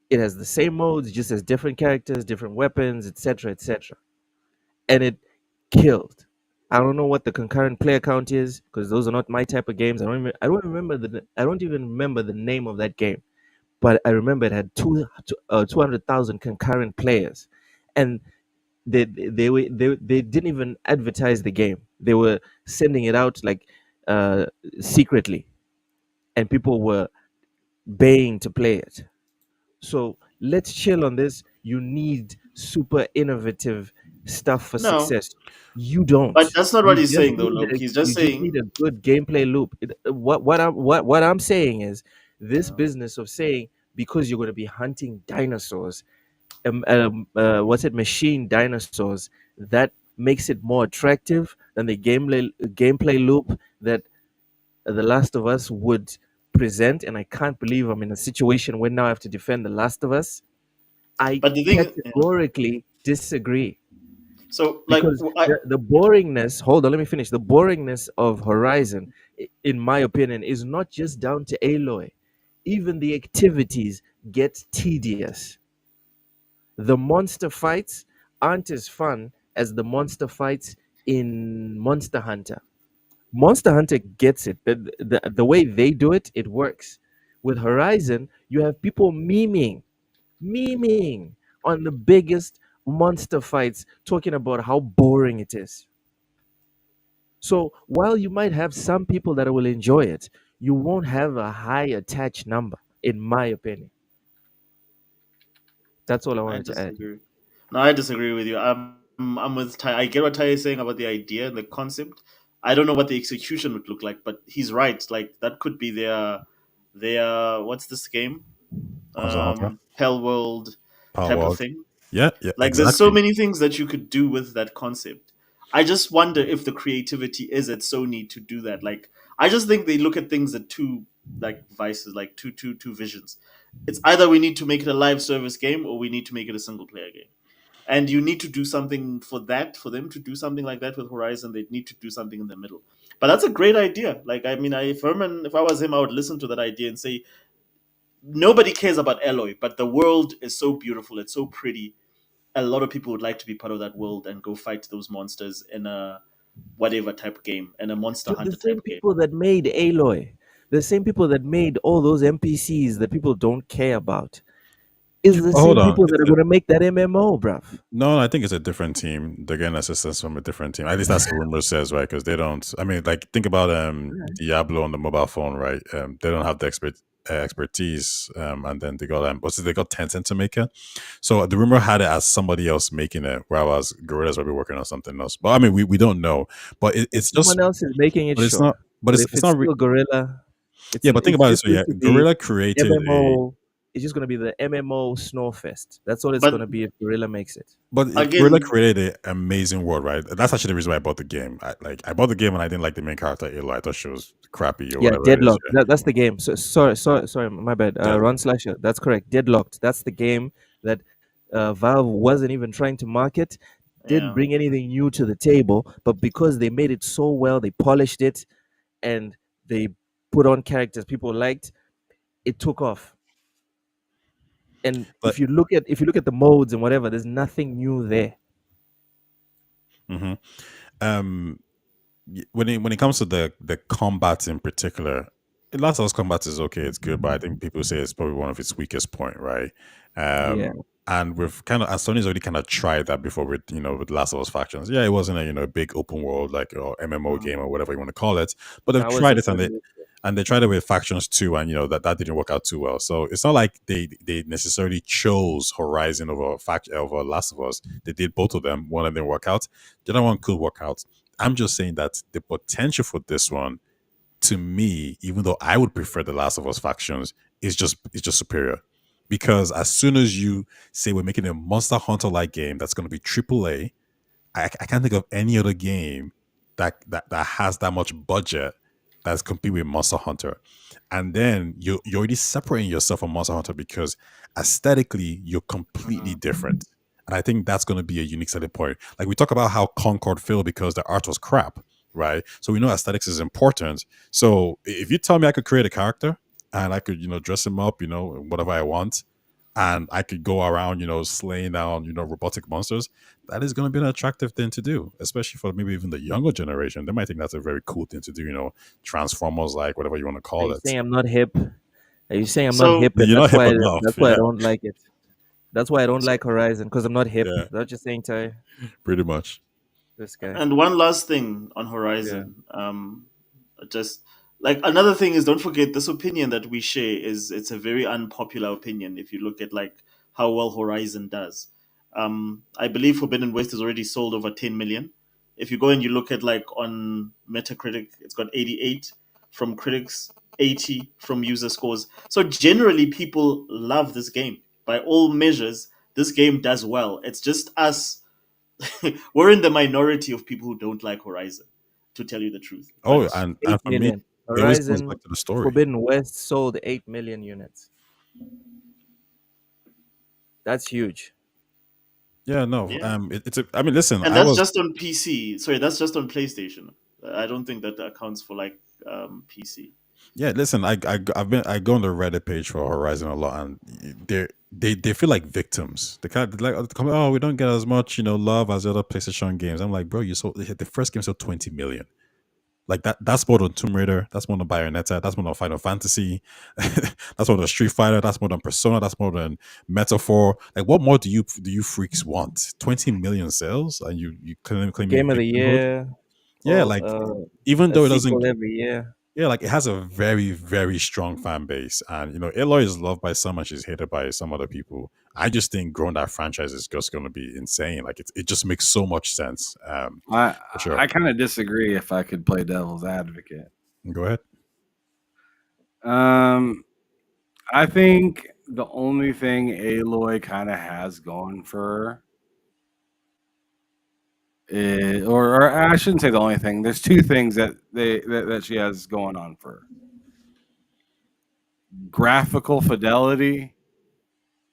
It has the same modes, just has different characters, different weapons, etc., etc. And it killed. I don't know what the concurrent player count is because those are not my type of games. I don't even remember the name of that game. But I remember it had 200,000 concurrent players, and they didn't even advertise the game. They were sending it out like uh, secretly, and people were baying to play it. So let's chill on this. You need super innovative stuff for no, success. You but don't. that's not what he's saying though. Look, he's just You just saying, need a good gameplay loop. What I'm saying is this business of saying because you're going to be hunting dinosaurs, what's it, machine dinosaurs, that makes it more attractive than the gameplay loop that The Last of Us would present. And I can't believe I'm in a situation where now I have to defend The Last of Us. I but the thing, yeah. categorically disagree So like, because the boringness, hold on, let me finish. The boringness of Horizon, in my opinion, is not just down to Aloy. Even the activities get tedious. The monster fights aren't as fun as the monster fights in Monster Hunter. Monster Hunter gets it. The way they do it, it works. With Horizon, you have people memeing on the biggest monster fights, talking about how boring it is. So while you might have some people that will enjoy it, you won't have a high attach number, in my opinion. That's all I I wanted to add. disagree. No, I disagree with you. I'm with Ty. I get what Ty is saying about the idea and the concept. I don't know what the execution would look like, but he's right. Like that could be their what's this game? Monster Hunter, Hell World Power type of World. thing. Yeah, yeah, Like there's so exactly. many things that you could do with that concept. I just wonder if the creativity is at Sony to do that. Like I just think they look at things at two like vices, like two visions. It's either we need to make it a live service game or we need to make it a single player game. And you need to do something for that, for them to do something like that with Horizon, they need to do something in the middle. But that's a great idea. Like I mean, if I was him, I would listen to that idea and say nobody cares about Eloy, but the world is so beautiful, it's so pretty, a lot of people would like to be part of that world and go fight those monsters in a whatever type game, in a Monster Dude, the Hunter same type game. people that made Aloy, the same people that made all those NPCs that people don't care about, is the Oh, hold same on. people that are going to make that MMO, bruv. No, I think it's a different team. They're getting assistance from a different team. At least that's what rumor says, right? Because they don't. I mean, like think about Diablo on the mobile phone, right? They don't have the expertise, and then they got they got Tencent to make it. So the rumor had it as somebody else making it, whereas Gorilla's probably working on something else. But I mean, we don't know. But it's just, Someone else is making it, but it's sure. not. But But if it's it's not. still Gorilla, Yeah, but think it's about it. just So going yeah, to be Gorilla created a. MMO. It's just going to be the MMO Snowfest. That's all it's going But to be if Gorilla makes it. But Gorilla again, created an amazing world, right? That's actually the reason why I bought the game. I bought the game and I didn't like the main character Aloy. I thought she was crappy or Yeah, whatever it is. Deadlocked. That's the game. So sorry, my bad. Yeah, Ron Slasher. That's correct. Deadlocked. That's the game that Valve wasn't even trying to market. Didn't yeah. bring anything new to the table, but because they made it so well, they polished it, and they put on characters people liked. It took off. And but if you look at the modes and whatever, there's nothing new there. Hmm. Um, when it comes to the combat in particular, Last of Us combat is okay, it's good, but I think people say it's probably one of its weakest point, right? Yeah. And we've kind of, as Sony's already kind of tried that before with with Last of Us Factions. Yeah, it wasn't a a big open world like or MMO game or whatever you want to call it, but they've That was tried a it good move. and they tried it with Factions too, and that didn't work out too well. So it's not like they necessarily chose Horizon over over Last of Us. They did both of them. One of them work out. The other one could work out. I'm just saying that the potential for this one, to me, even though I would prefer the Last of Us Factions, is just superior. Because as soon as you say we're making a Monster Hunter like game that's going to be AAA, I can't think of any other game that has that much budget that's compete with Monster Hunter. And then you're already separating yourself from Monster Hunter because aesthetically you're completely different. And I think that's going to be a unique selling point. Like we talk about how Concord failed because the art was crap, right? So we know aesthetics is important. So if you tell me I could create a character and I could, dress him up, whatever I want, and I could go around, slaying down, robotic monsters, that is going to be an attractive thing to do, especially for maybe even the younger generation. They might think that's a very cool thing to do, Transformers, like whatever you want to Are call you it. saying I'm not hip? Are you saying I'm not So hip, and You're not hip enough, that's why I yeah, don't like it? That's why I don't so like Horizon, because I'm not hip. yeah, That's just saying, Ty. pretty much. This guy. And one last thing on Yeah. Horizon, just like another thing is, don't forget this opinion that we share is it's a very unpopular opinion. If you look at like how well Horizon does, I believe Forbidden West has already sold over 10 million. If you go and you look at like on Metacritic, it's got 88 from critics, 80 from user scores. So generally, people love this game. By all measures, this game does well. It's just us, we're in the minority of people who don't like Horizon, to tell you the truth. Oh, But and Eight for me, million. it always comes Horizon back to the story. Forbidden West sold 8 million units. That's huge. Yeah, no, yeah, I mean, listen, and I that's was just on PC. Sorry, that's just on PlayStation. I don't think that accounts for like PC. Yeah, listen, I go on the Reddit page for Horizon a lot, and they feel like victims. They kind of like, oh, we don't get as much love as the other PlayStation games. I'm like, bro, you sold the first game sold 20 million. Like that's more than Tomb Raider, that's more than Bayonetta, that's more than Final Fantasy, that's more than Street Fighter, that's more than Persona, that's more than Metaphor. Like, what more do you freaks want? 20 million sales, and you claiming Game of the victimhood? year. Yeah, Well, like even a though it doesn't. sequel every year. Yeah, like it has a very, very strong fan base. And Aloy is loved by some and she's hated by some other people. I just think growing that franchise is just gonna be insane. Like it just makes so much sense. I For sure. I kind of disagree. If I could play devil's advocate, Go ahead. um, I think the only thing Aloy kind of has going for her is, or I shouldn't say the only thing. There's two things that she has going on for her: graphical fidelity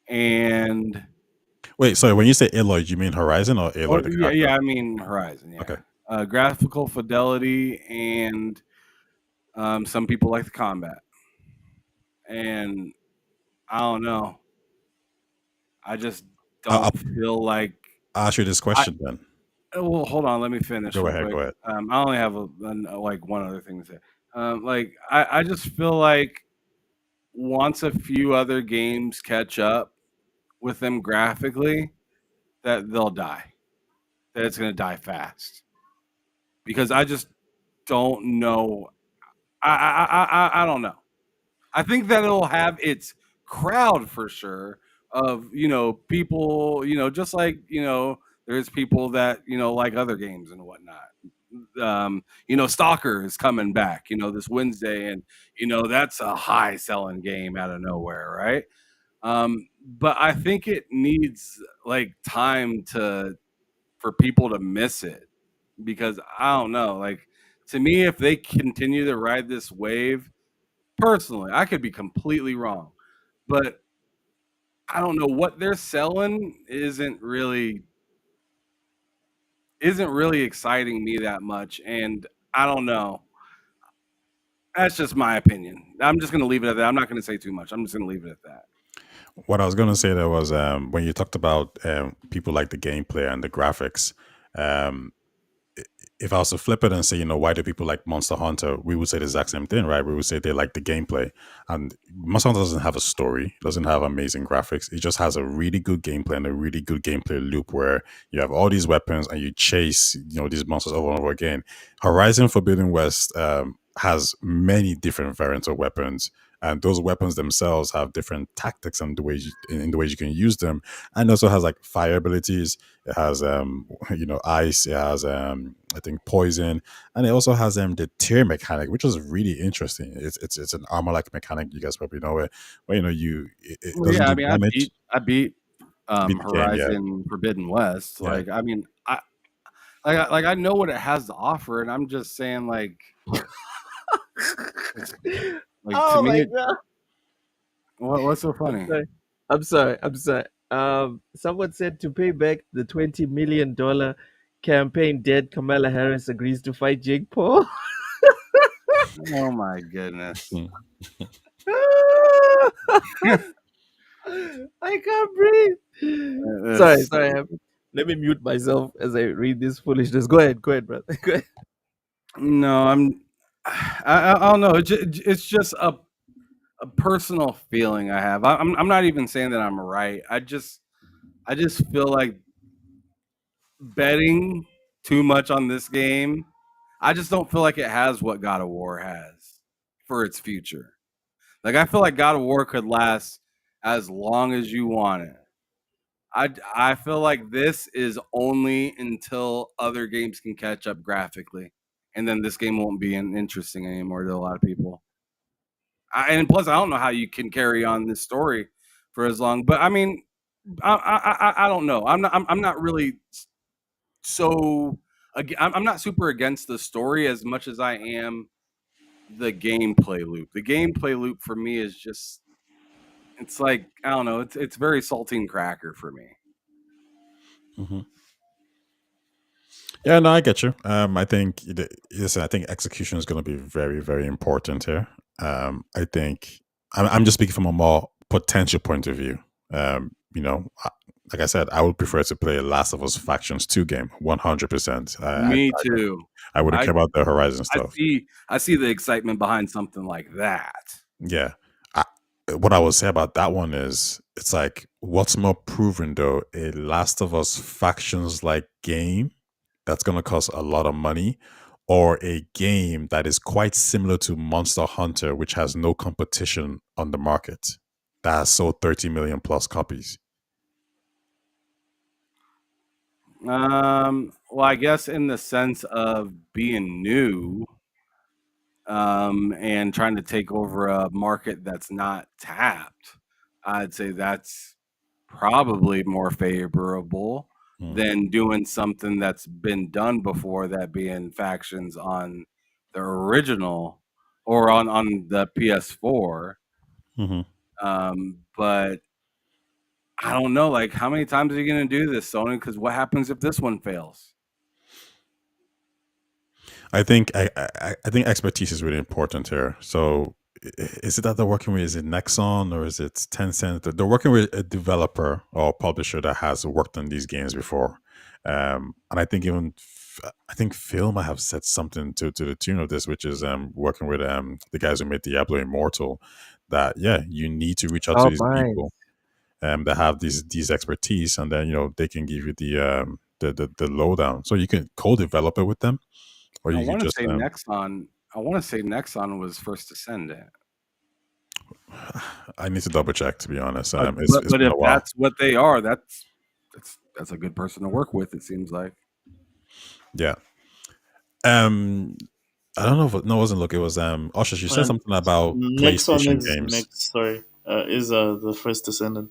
and Wait, sorry, when you say Aloy, do you mean Horizon or Aloy the yeah, character? I mean Horizon, yeah. Okay. Graphical fidelity and some people like the combat, and I don't know. I just I'll, don't I'll feel like I'll ask you this I. question then. Well, hold on. Let me finish Go real ahead, quick. go ahead. I only have like one other thing to say. Like I just feel like once a few other games catch up with them graphically, that they'll die. That it's gonna die fast because I just don't know. I don't know. I think that it'll have its crowd for sure of people just like there's people that like other games and whatnot. Stalker is coming back this Wednesday, and that's a high selling game out of nowhere, right? But I think it needs like time for people to miss it because I don't know, like to me, if they continue to ride this wave, personally, I could be completely wrong, but I don't know what they're selling isn't really exciting me that much, and I don't know. That's just my opinion. I'm just gonna leave it at that. I'm not gonna say too much. I'm just gonna leave it at that. What I was gonna say there was when you talked about people like the gameplay and the graphics. if I was to flip it and say, why do people like Monster Hunter? We would say the exact same thing, right? We would say they like the gameplay. And Monster Hunter doesn't have a story, doesn't have amazing graphics. It just has a really good gameplay and a really good gameplay loop where you have all these weapons and you chase, these monsters over and over again. Horizon Forbidden West has many different variants of weapons. And those weapons themselves have different tactics and in the ways you can use them. And also has like fire abilities. It has ice. It has I think poison, and it also has the tear mechanic, which is really interesting. It's an armor like mechanic. You guys probably know it, where it Well, doesn't yeah, I do mean, damage. I beat Beat the game, yeah, Horizon Forbidden West. yeah. Like, I mean, I know what it has to offer, and I'm just saying, like, Oh to me, my god! what's so funny? I'm sorry. Someone said to pay back the $20 million campaign debt, Kamala Harris agrees to fight Jake Paul. Oh my goodness! I can't breathe. Sorry. Let me mute myself as I read this foolishness. Go ahead, brother. Go ahead. No, I don't know. It's just a personal feeling I have. I'm not even saying that I'm right. I just feel like betting too much on this game. I just don't feel like it has what God of War has for its future. Like, I feel like God of War could last as long as you want it. I feel like this is only until other games can catch up graphically, and then this game won't be interesting anymore to a lot of people. And plus, I don't know how you can carry on this story for as long. But I mean, I don't know. I'm not really so. I'm not super against the story as much as I am the gameplay loop. The gameplay loop for me is just. It's like, I don't know. It's very saltine cracker for me. Mm-hmm. Yeah, no, I get you. I think listen, I think execution is going to be very, very important here. I think I'm just speaking from a more potential point of view. Like I said, I would prefer to play a Last of Us Factions 2 game 100%. Me too. I wouldn't care about the Horizon I stuff. see the excitement behind something like that. Yeah. What I would say about that one is it's like, what's more proven though? A Last of Us Factions like game that's going to cost a lot of money, or a game that is quite similar to Monster Hunter, which has no competition on the market, that has sold 30 million plus copies. Well, I guess in the sense of being new, and trying to take over a market that's not tapped, I'd say that's probably more favorable than doing something that's been done before, that being Factions on the original or on the PS4. But I don't know, like, how many times are you going to do this, Sony? Because what happens if this one fails? I think expertise is really important here. So is it that they're working with, is it Nexon or is it Tencent? They're working with a developer or publisher that has worked on these games before. And I think I think Phil might have said something to the tune of this, which is working with the guys who made Diablo Immortal, that you need to reach out to these people that have these expertise, and then they can give you the lowdown, so you can co-develop it with them, or you can just. I want to say Nexon was First Descendant. I need to double check, to be honest. But if that's what they are, that's a good person to work with, it seems like. Yeah. I don't know if it wasn't. Look, it was Osha. You said something about PlayStation games. Is the First Descendant.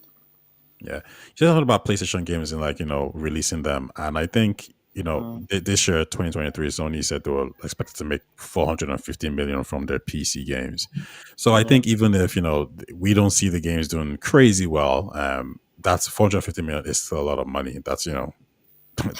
Yeah, you said something about PlayStation games and releasing them, and I think this year 2023, Sony said they were expected to make 450 million from their PC games. So I think even if we don't see the games doing crazy well, that's 450 million is still a lot of money. That's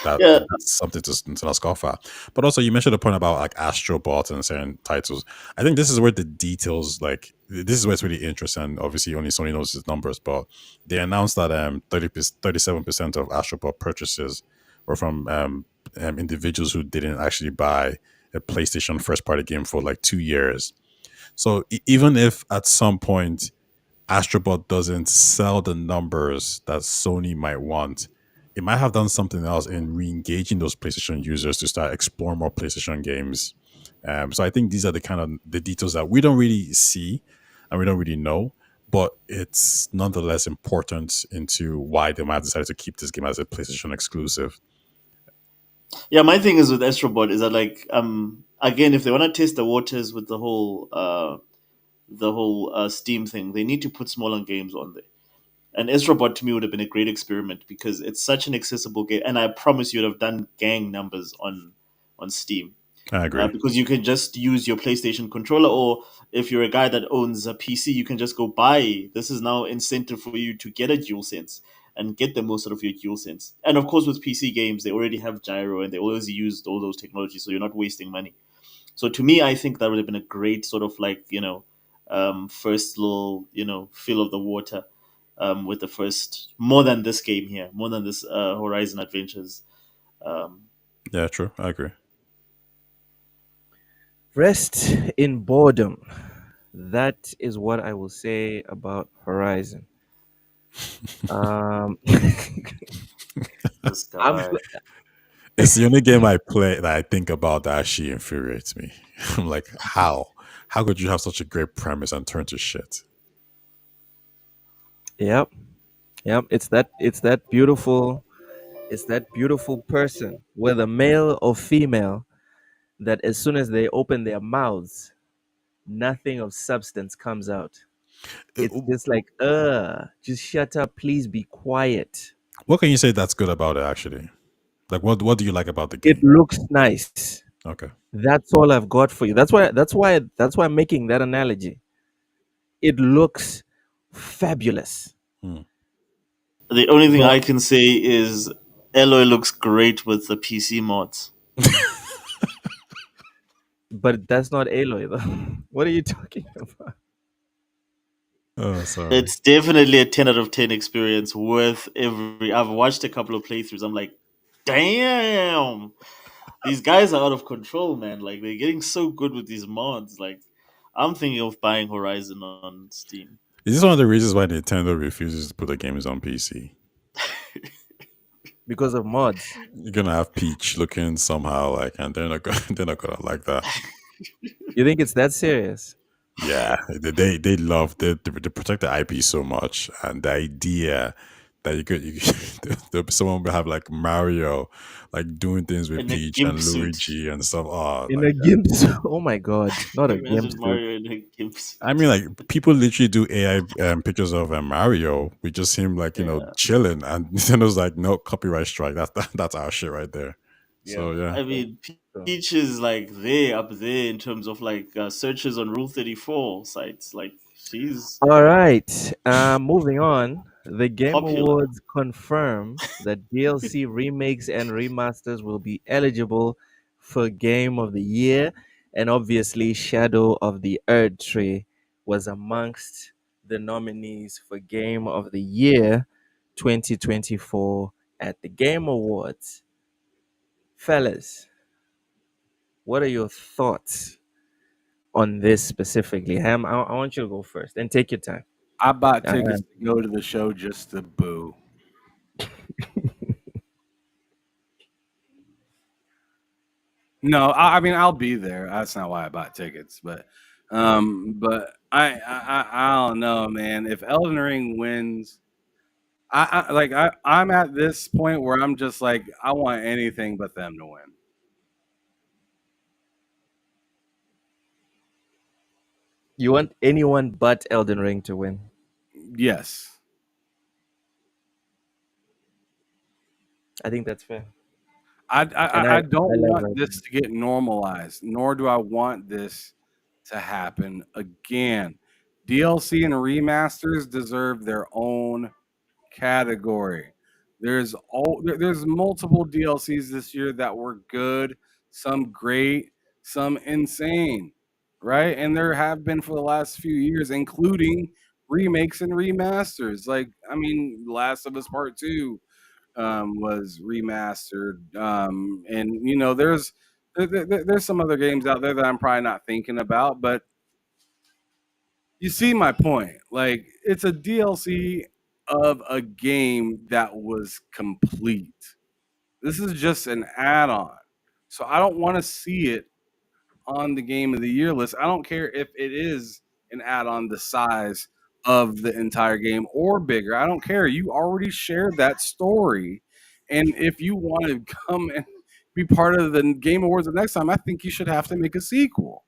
that's something to not scoff at. But also, you mentioned the point about like Astro Bot and certain titles. I think this is where the details, this is where it's really interesting. Obviously, only Sony knows its numbers, but they announced that 37% of Astro Bot purchases were from individuals who didn't actually buy a PlayStation first party game for like 2 years. So even if at some point Astrobot doesn't sell the numbers that Sony might want, it might have done something else in re-engaging those PlayStation users to start exploring more PlayStation games. So I think these are the kind of the details that we don't really see and we don't really know, but it's nonetheless important into why they might have decided to keep this game as a PlayStation exclusive. Yeah, my thing is with Astrobot is that like again, if they want to test the waters with the whole Steam thing, they need to put smaller games on there. And Astrobot to me would have been a great experiment because it's such an accessible game, and I promise you would have done gang numbers on Steam. I agree. Because you can just use your PlayStation controller, or if you're a guy that owns a PC, you can just go buy. This is now incentive for you to get a DualSense and get the most out of your DualSense. And of course, with PC games, they already have gyro and they always used all those technologies, so you're not wasting money. So to me, I think that would have been a great sort of like first little feel of the water with the first more than this game here, more than this Horizon Adventures. Um, Yeah, true. I agree. Rest in boredom. That is what I will say about Horizon. Um, this I'm guy. It's the only game I play that I think about that actually infuriates me. I'm like, how? How could you have such a great premise and turn to shit? yep, yep. It's that beautiful person, whether male or female, that as soon as they open their mouths, nothing of substance comes out. It's Uh, just like, just shut up, please be quiet. What can you say that's good about it, actually? Like, what do you like about the It game? looks nice. Okay. That's all I've got for you. That's why I'm making that analogy. It looks fabulous. Hmm. The only thing But I can say is Eloy looks great with the PC mods. but that's not Aloy though. What are you talking about? Oh, sorry. It's definitely a 10 out of 10 experience worth every. I've watched a couple of playthroughs. I'm like, damn, these guys are out of control, man. Like, they're getting so good with these mods. Like, I'm thinking of buying Horizon on Steam. Is this one of the reasons why Nintendo refuses to put the games on PC? Because of mods. You're gonna have Peach looking somehow like, and they're not gonna, they're not gonna like that. You think it's that serious? Yeah, they love they protect the IP so much, and the idea that someone will have like Mario, like doing things with In a Peach gimp and suit. Luigi and stuff. Oh, In like a GIMP suit. Oh my god, not a GIMP Imagine suit. Mario in a gimp I suit. mean, like people literally do AI pictures of Mario with just him, like Yeah. chilling, and Nintendo's like, no copyright strike. That's our shit right there. Yeah. So yeah, I mean, So, Peach is like there, up there in terms of like searches on Rule 34 sites. Like, she's all right. Moving on. The Game popular. Awards confirm that DLC remakes and remasters will be eligible for Game of the Year, and obviously, Shadow of the Erd Tree was amongst the nominees for Game of the Year 2024 at the Game Awards. Fellas, what are your thoughts on this specifically? Ham, I want you to go first and take your time. I bought Uh, tickets to go to the show just to boo. No, I mean I'll be there. That's not why I bought tickets, but I don't know, man. If Elden Ring wins, I'm at this point where I'm just like I want anything but them to win. you want anyone but Elden Ring to win? Yes, I think that's fair. I And I don't love want Elden. this to get normalized, nor do I want this to happen again. DLC and remasters deserve their own category. There's multiple DLCs this year that were good, some great, some insane, right? And there have been for the last few years, including remakes and remasters. Like I mean, Last of Us Part Two, was remastered, and you know, there's some other games out there that I'm probably not thinking about, but you see my point. Like, it's a DLC of a game that was complete. This is just an add-on, so I don't want to see it on the game of the year list. I don't care if it is an add-on the size of the entire game or bigger. I don't care. You already shared that story. And if you want to come and be part of the Game Awards the next time, I think you should have to make a sequel.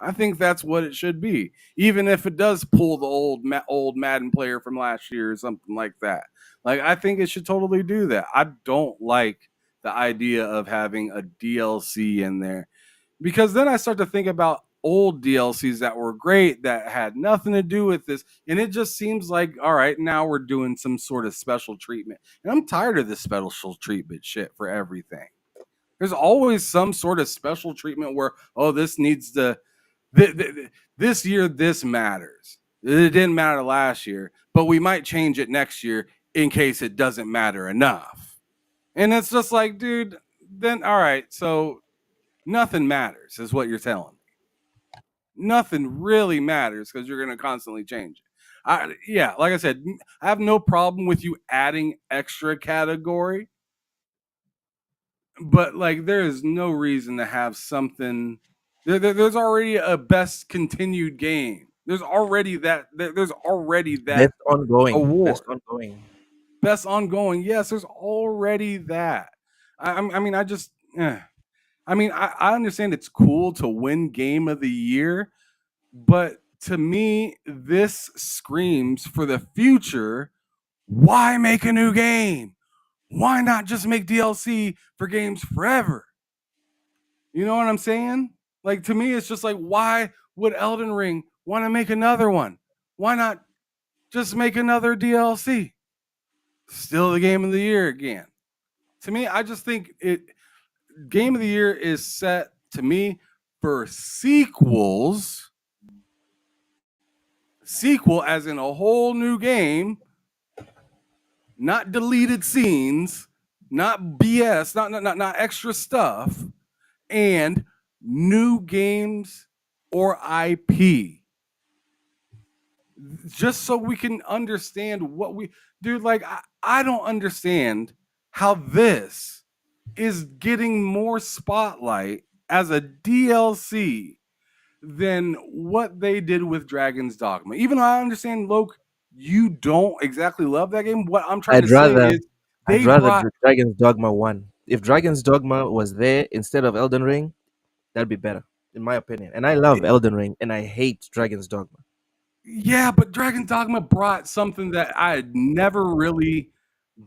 I think that's what it should be, even if it does pull the old Madden player from last year or something like that. Like, I think it should totally do that. I don't like the idea of having a DLC in there, because then I start to think about old DLCs that were great that had nothing to do with this, and it just seems like, all right, now we're doing some sort of special treatment, and I'm tired of this special treatment shit for everything. There's always some sort of special treatment where, oh, this needs to this year this matters. It didn't matter last year, but we might change it next year in case it doesn't matter enough. And it's just like, dude, then all right, so nothing matters is what you're telling me. Nothing really matters because you're going to constantly change it. Yeah, like I said, I have no problem with you adding extra category, but like, there is no reason to have something. There's already a best continued game. There's already that. There's already that That's ongoing. award. That's ongoing. Best ongoing. Yes, there's already that. I mean, I understand it's cool to win Game of the Year, but to me, this screams for the future. Why make a new game? Why not just make DLC for games forever? You know what I'm saying? Like, to me, it's just like, why would Elden Ring want to make another one? Why not just make another DLC? Still the Game of the Year again. To me, I just think Game of the Year is set, to me, for sequels. Sequel as in a whole new game, not deleted scenes, not BS, not extra stuff, and new games or IP. Just so we can understand what dude, like, I don't understand how this is getting more spotlight as a DLC than what they did with Dragon's Dogma. Even though I understand, Loke, you don't exactly love that game. What I'm trying to say is I'd they rather brought Dragon's Dogma 1. If Dragon's Dogma was there instead of Elden Ring, that'd be better, in my opinion. And I love Elden Ring, and I hate Dragon's Dogma. Yeah, but Dragon's Dogma brought something that I had never really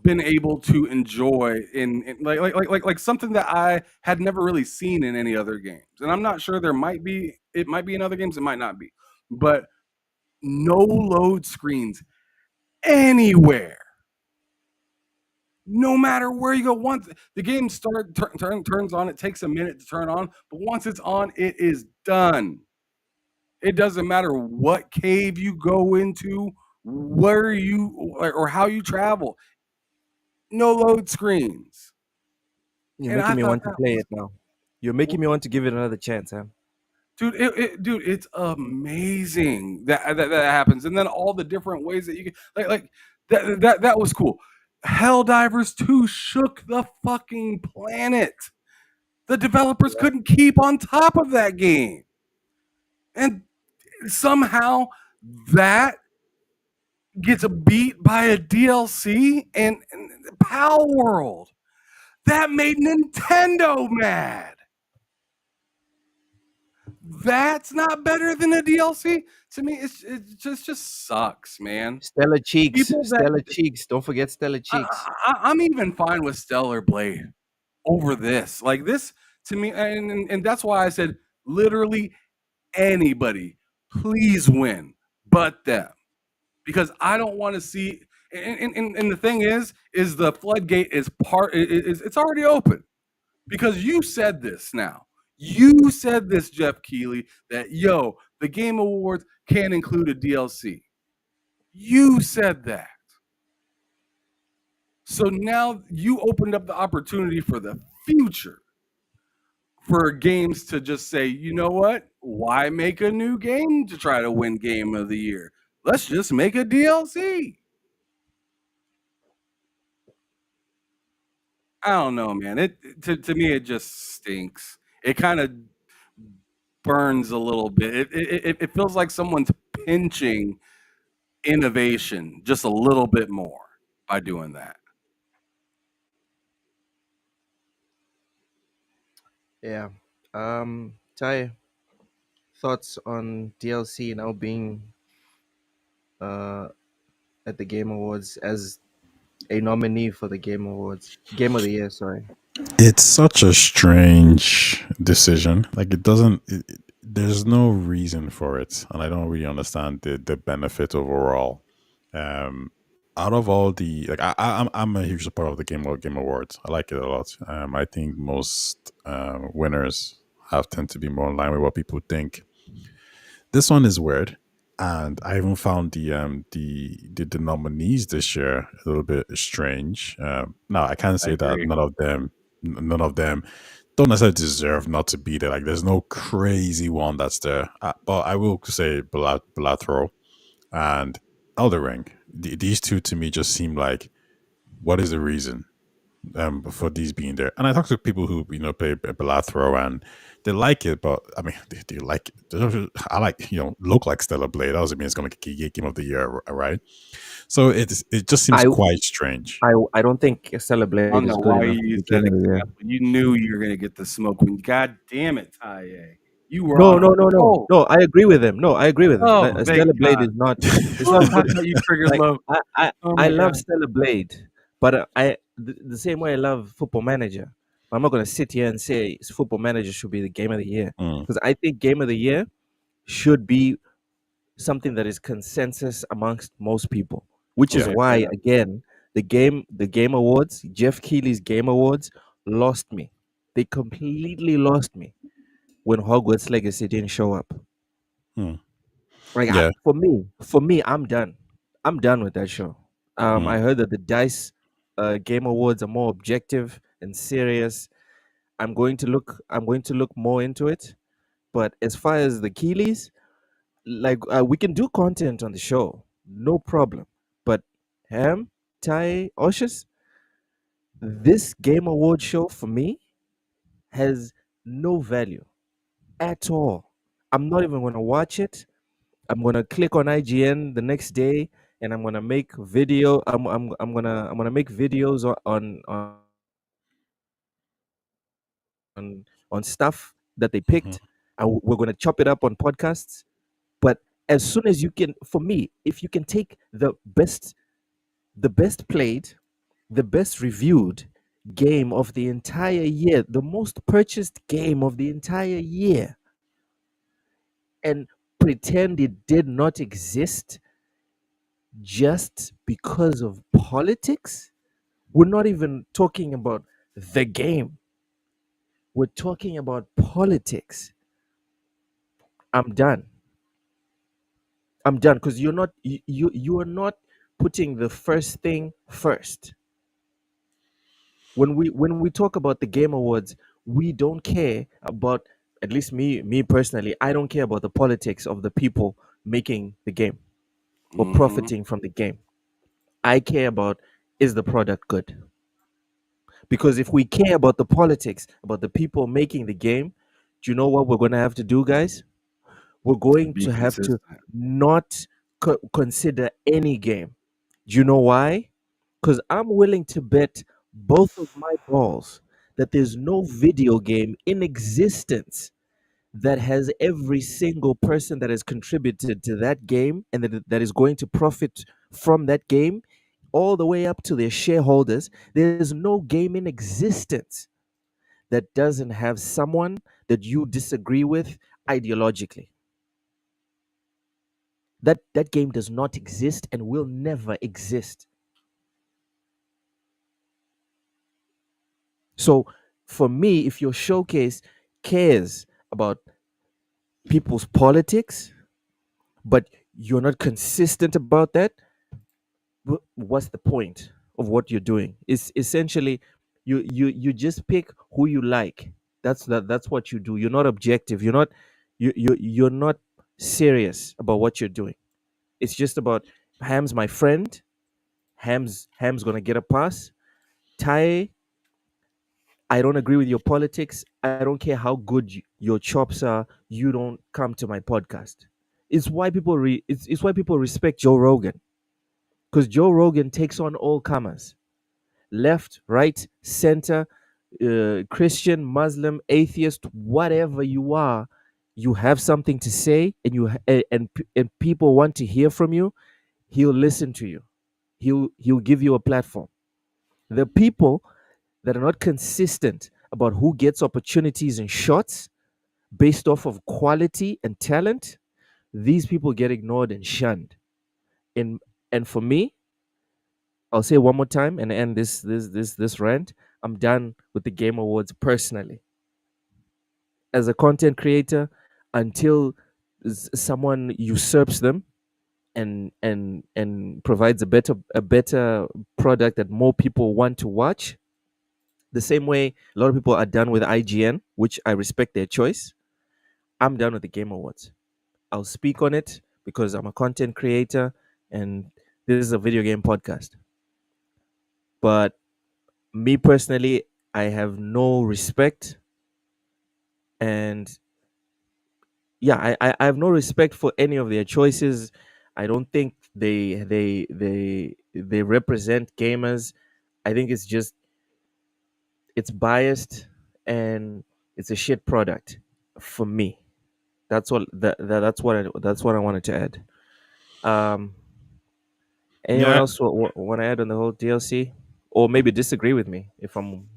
been able to enjoy in like something that I had never really seen in any other games. And I'm not sure, it might be in other games, it might not be. But no load screens anywhere. No matter where you go, once the game turns on, it takes a minute to turn on, but once it's on, it is done. It doesn't matter what cave you go into, where you or how you travel. No load screens. You're And I making me thought want to that play was, it now. You're making me want to give it another chance, huh? dude, dude, it's amazing that happens. And then all the different ways that you can, like that was cool. Helldivers 2 shook the fucking planet. The developers couldn't keep on top of that game. And somehow that gets a beat by a DLC and Pal World. That made Nintendo mad. That's not better than a DLC? To me, it just sucks, man. Stellar Cheeks. People that Stellar Cheeks. Don't forget Stellar Cheeks. I'm even fine with Stellar Blade over this. Like, this to me, and that's why I said literally anybody, please win, but them, because I don't want to see. And the thing is the floodgate is it's already open, because you said this now. You said this, Jeff Keighley, that the Game Awards can't include a DLC. You said that. So now you opened up the opportunity for the future for games to just say, you know what? Why make a new game to try to win Game of the Year? Let's just make a DLC. I don't know, man. To me it just stinks. It kind of burns a little bit. It feels like someone's pinching innovation just a little bit more by doing that. Yeah. Ty, thoughts on DLC now being uh at the Game Awards as a nominee for the Game Awards, Game of the Year. Sorry. It's such a strange decision. Like it doesn't. There's no reason for it, and I don't really understand the benefit overall. Um, Out of all the like, I'm a huge supporter of the Game Awards. I like it a lot. I think most winners have tend to be more in line with what people think. This one is weird, and I even found the nominees this year a little bit strange. Now I can't I say that agree. none of them don't necessarily deserve not to be there. Like there's no crazy one that's there, but I will say Belathro and Elder Ring. These two to me just seem like what is the reason for these being there? And I talk to people who play Belathro and they like it, but I mean, do you like it? I like look like Stellar Blade. That doesn't mean it's going to make a Game of the Year, right? So it just seems I quite strange. I don't think Stellar I Blade don't is know good why enough you to be used that Game of the Year. example. You knew you were going to get the smoke. When God damn it, Taye. You were No, on a no, no, no, roll. no. I agree with him. No, I agree with him. Oh, thank Stellar Blade God. is not. It's Oh, not I good. thought you triggered Like love. Oh I my love God. Stellar Blade, but the same way I love Football Manager. I'm not gonna sit here and say Football Manager should be the Game of the Year Mm, because I think Game of the Year should be something that is consensus amongst most people. Which is yeah. Okay, why fair. again the Game Awards, Jeff Keighley's Game Awards, lost me. They completely lost me when Hogwarts Legacy didn't show up. Mm, Like yeah. for me, I'm done. I'm done with that show. I Mm, heard that the Dice Game Awards are more objective and serious. I'm going to look more into it. But as far as the Keeleys, like we can do content on the show, no problem. But Ham, Tai, Oshus, this Game Award show for me has no value at all. I'm not even gonna watch it. I'm gonna click on IGN the next day, and I'm gonna make video. I'm gonna make videos on stuff that they mhm, picked. And we're gonna chop it up on podcasts. But as soon as you can, for me, if you can take the best played, the best reviewed game of the entire year, the most purchased game of the entire year, and pretend it did not exist just because of politics. We're not even talking about the game. We're talking about politics. I'm done. I'm done because you are not putting the first thing first. When we talk about the Game Awards, we don't care about, at least me personally, I don't care about the politics of the people making the game or Mm-hmm. profiting from the game. I care about, is the product good? Because if we care about the politics, about the people making the game, do you know what we're going to have to do, guys? We're going Be to have to consistent. not consider any game. Do you know why? Because I'm willing to bet both of my balls that there's no video game in existence that has every single person that has contributed to that game and that is going to profit from that game all the way up to their shareholders. There's no game in existence that doesn't have someone that you disagree with ideologically. That game does not exist and will never exist. So for me, if your showcase cares about people's politics, but you're not consistent about that, what's the point? of what you're doing. It's essentially you just pick who you like. That's what you do. You're not objective. You're not serious about what you're doing. It's just about Ham's my friend. Ham's gonna get a pass. Tai, I don't agree with your politics. I don't care how good your chops are. You don't come to my podcast. It's why people respect Joe Rogan, because Joe Rogan takes on all comers, left, right, center, Christian, Muslim, atheist, whatever you are. You have something to say, and and people want to hear from you. He'll listen to you. He'll give you a platform. The people that are not consistent about who gets opportunities and shots based off of quality and talent, these people get ignored and shunned. And and for me, I'll say one more time and end this rant. I'm done with the Game Awards personally. As a content creator, until someone usurps them and provides a better product that more people want to watch, the same way a lot of people are done with IGN, which I respect their choice. I'm done with the Game Awards. I'll speak on it because I'm a content creator and this is a video game podcast. But me personally, I have no respect, and yeah, I have no respect for any of their choices. I don't think they represent gamers. I think it's biased and it's a shit product for me. That's what I wanted to add. Um, Anyone Yeah. else want to add on the whole DLC, or maybe disagree with me if I'm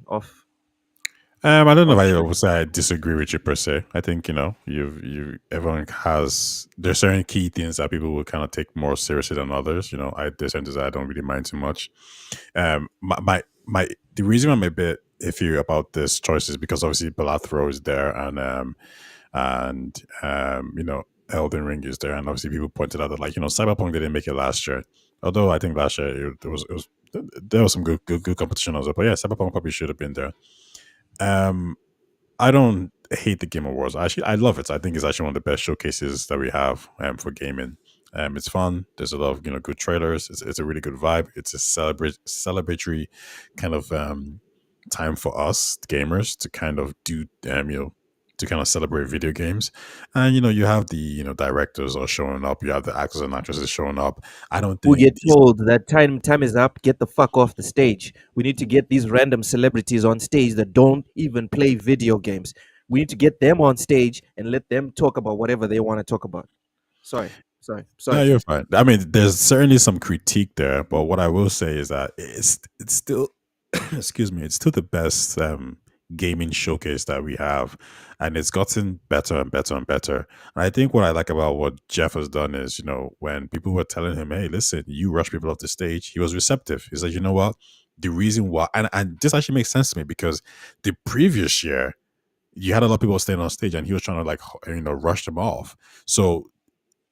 I don't know if off I track? would say I disagree with you per se. I think you everyone has there's certain key things that people will kind of take more seriously than others. There's certain things I don't really mind too much. My the reason I'm a bit iffy about this choice is because obviously Balathro is there and Elden Ring is there, and obviously people pointed out that Cyberpunk didn't make it last year. Although I think last year it was there was some good competition as well. But yeah, Cyberpunk probably should have been there. Um, I don't hate the Game Awards. Actually, I love it. I think it's actually one of the best showcases that we have for gaming. It's fun. There's a lot of good trailers. It's a really good vibe. It's a celebratory kind of time for us gamers to kind of do to kind of celebrate video games. And you have the directors are showing up. You have the actors and actresses showing up. I don't Who think get told that time is up, get the fuck off the stage. We need to get these random celebrities on stage that don't even play video games. We need to get them on stage and let them talk about whatever they want to talk about. No, Sorry, you're Keith. fine. I mean, there's certainly some critique there, but what I will say is that it's still excuse me, it's still the best gaming showcase that we have, and it's gotten better and better and better. And I think what I like about what Jeff has done is, when people were telling him, "Hey, listen, you rush people off the stage," he was receptive. He's like, "You know what? The reason why," and this actually makes sense to me because the previous year you had a lot of people staying on stage, and he was trying to rush them off. So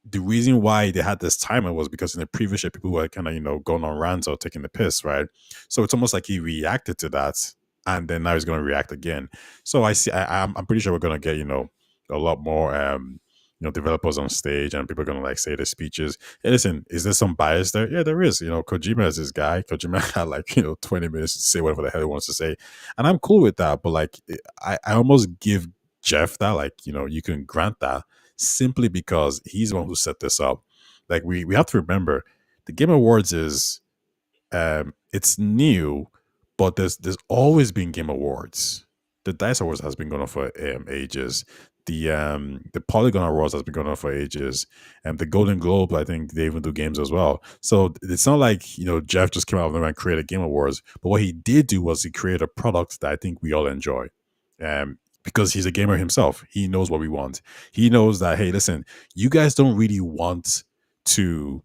the reason why they had this timer was because in the previous year people were kind of going on rants or taking the piss, right? So it's almost like he reacted to that, and then now he's going to react again. So I see. I'm pretty sure we're going to get a lot more developers on stage, and people are going to say their speeches. Hey, listen, is there some bias there? Yeah, there is. Kojima is this guy. Kojima had 20 minutes to say whatever the hell he wants to say, and I'm cool with that. But I almost give Jeff that you can grant that simply because he's the one who set this up. We have to remember the Game Awards is it's new, but there's always been Game Awards. The Dice Awards has been going on for ages. The Polygon Awards has been going on for ages, and the Golden Globe, I think they even do games as well. So it's not like Jeff just came out of nowhere and created Game Awards. But what he did do was he created a product that I think we all enjoy. Because he's a gamer himself, he knows what we want. He knows that, hey, listen, you guys don't really want to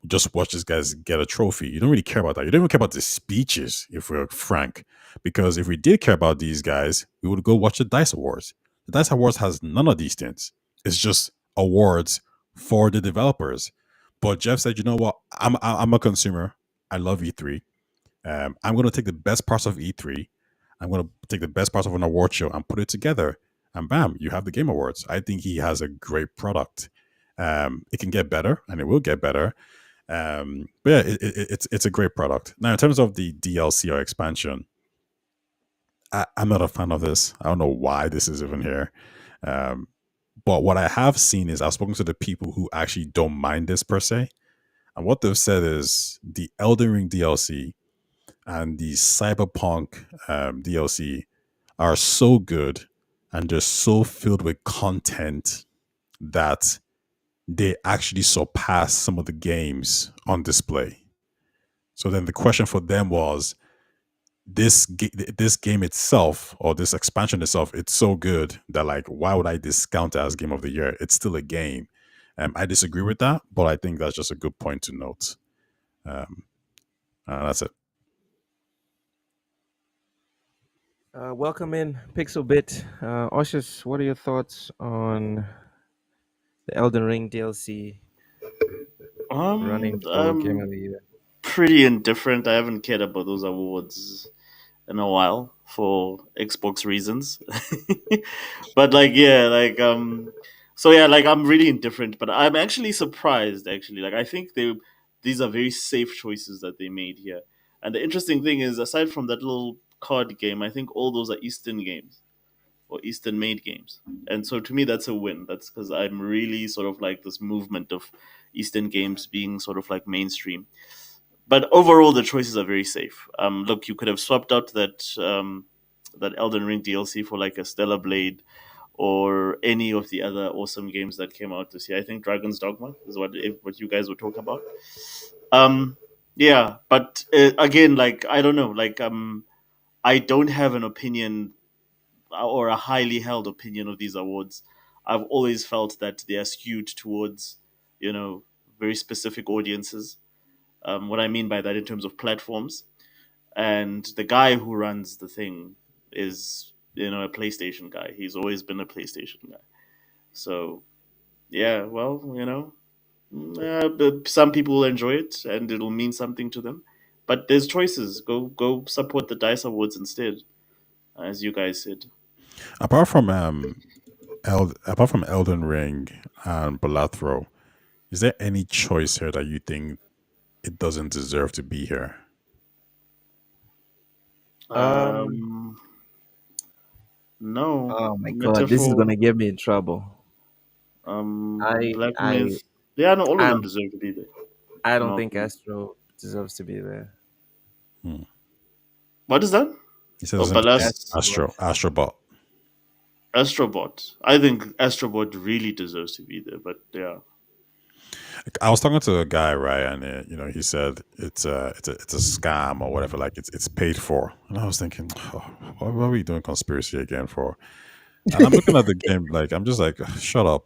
just watch this guys get a trophy. You don't really care about that. You don't even care about the speeches, if we're frank. Because if we did care about these guys, we would go watch the Dice Awards. The Dice Awards has none of these things. It's just awards for the developers. But Jeff said, you know what? I'm a consumer. I love E3. I'm going to take the best parts of E3. I'm going to take the best parts of an award show and put it together. And bam, you have the Game Awards. I think he has a great product. It can get better, and it will get better. But yeah, it's a great product. Now, in terms of the DLC or expansion, I'm not a fan of this. I don't know why this is even here. Um, but what I have seen is I've spoken to the people who actually don't mind this per se. And what they've said is the Elden Ring DLC and the Cyberpunk DLC are so good and they're so filled with content that they actually surpass some of the games on display. So then the question for them was this game itself or this expansion itself, it's so good that like why would I discount it as game of the year? It's still a game. I disagree with that, but I think that's just a good point to note. Um, that's it. Welcome in Pixelbit. Oshus, what are your thoughts on the Elden Ring DLC running for Game of I'm the Year? pretty indifferent. I haven't cared about those awards in a while for Xbox reasons. But like yeah, like so yeah, like I'm really indifferent, but I'm actually surprised actually. Like I think these are very safe choices that they made here. And the interesting thing is aside from that little card game, I think all those are Eastern games or Eastern made games. And so to me that's a win. That's cuz I'm really sort of like this movement of Eastern games being sort of like mainstream, but overall the choices are very safe. Look, you could have swapped out that Elden Ring DLC for like a Stellar Blade or any of the other awesome games that came out this year. I think Dragon's Dogma is what you guys were talking about. Um, yeah, but again, like I don't know, like I don't have an opinion or a highly held opinion of these awards. I've always felt that they are skewed towards, you know, very specific audiences. What I mean by that in terms of platforms, and the guy who runs the thing is a PlayStation guy. He's always been a PlayStation guy. So yeah, well, but some people will enjoy it and it'll mean something to them. But there's choices. Go support the Dice Awards instead, as you guys said. Apart from apart from Elden Ring and Balathro, is there any choice here that you think it doesn't deserve to be here? Um, Um, no, oh my God, this is Metaphor, gonna get me in trouble. I Black I Myth. Yeah, no, all of them I'm deserve to be there, I in don't my think opinion. Astro deserves to be there. Hmm. What is that? He says Oh, doesn't Balas Astro. Astrobot. Astrobot. I think Astrobot really deserves to be there, but yeah. I was talking to a guy, right, and he said it's a scam or whatever, like it's paid for, and I was thinking, oh, what are we doing conspiracy again for? And I'm looking at the game, like I'm just like, shut up,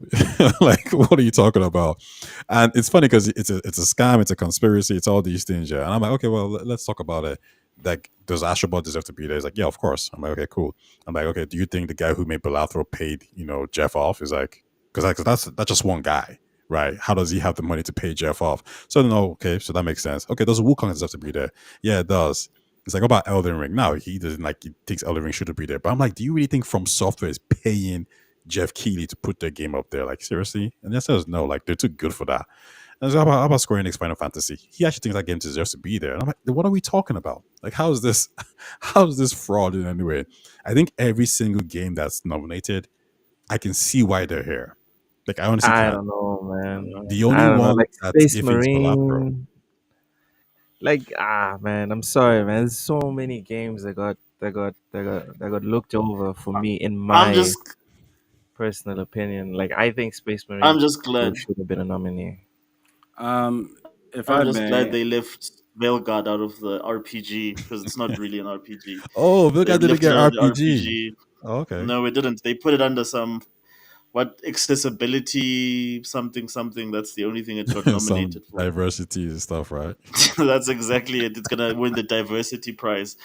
like what are you talking about? And it's funny because it's a scam, it's a conspiracy, it's all these things, yeah. And I'm like, okay, well let's talk about it. Like, does Astrobot deserve to be there? He's like, yeah, of course. I'm like, okay, cool. I'm like, okay, do you think the guy who made Balathro paid Jeff off? Is like, because that's just one guy, right? How does he have the money to pay Jeff off? So no, okay, so that makes sense. Okay, does Wukong deserve to be there? Yeah, it does. It's like, what about Elden Ring? No, he doesn't, like, he thinks Elden Ring shouldn't be there. But I'm like, do you really think From Software is paying Jeff Keighley to put their game up there? Like, seriously? And he says no, like they're too good for that. And so how about Square Enix Final Fantasy? He actually thinks that game deserves to be there. And I'm like, what are we talking about? Like, how is this how is this fraud in any way? I think every single game that's nominated, I can see why they're here. Like, I honestly I can. don't know, man. The I only don't know. one Like that's Space iffy is Balatro. Marine. Like man, I'm sorry, man. There's so many games that got looked over for me in I'm my just personal opinion. Like I think Space I'm Marine just 2 glad should have been a nominee. If I'm I just glad may, they left Veilguard out of the RPG because it's not really an RPG. Oh, They Vilga didn't lifted get it out of the RPG. RPG. Oh, okay. No, it didn't. They put it under some what accessibility something something. That's the only thing it got Some nominated for. diversity and stuff, right? That's exactly it. It's gonna win the diversity prize.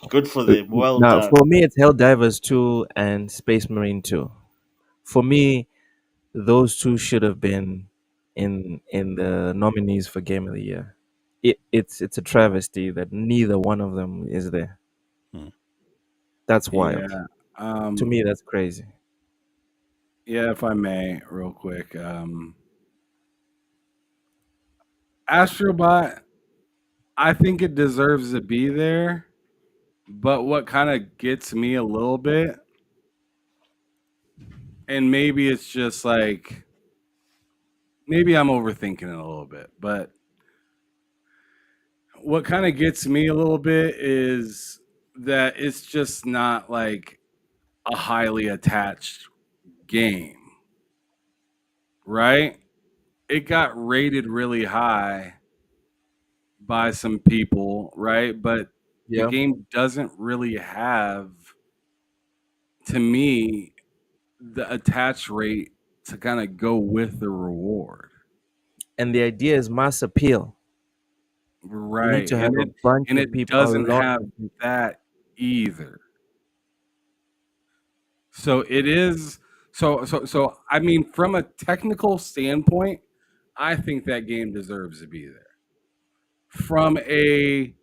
Good for them. Well Now, done. for me, it's Helldivers 2 and Space Marine 2. For me, those two should have been in the nominees for Game of the Year. It's a travesty that neither one of them is there. Hmm. That's wild. Yeah. To me, that's crazy. Yeah, if I may, real quick. Astrobot, I think it deserves to be there, but what kind of gets me a little bit, and maybe it's just like, maybe I'm overthinking it a little bit, but what kind of gets me a little bit is that it's just not like a highly attached game, right? It got rated really high by some people, right? But the Yeah. game doesn't really have, to me, the attach rate to kind of go with the reward. And the idea is mass appeal. You need Right. to have a bunch And of it people, a doesn't lot have of people. that either. So it is so I mean, from a technical standpoint, I think that game deserves to be there. From a,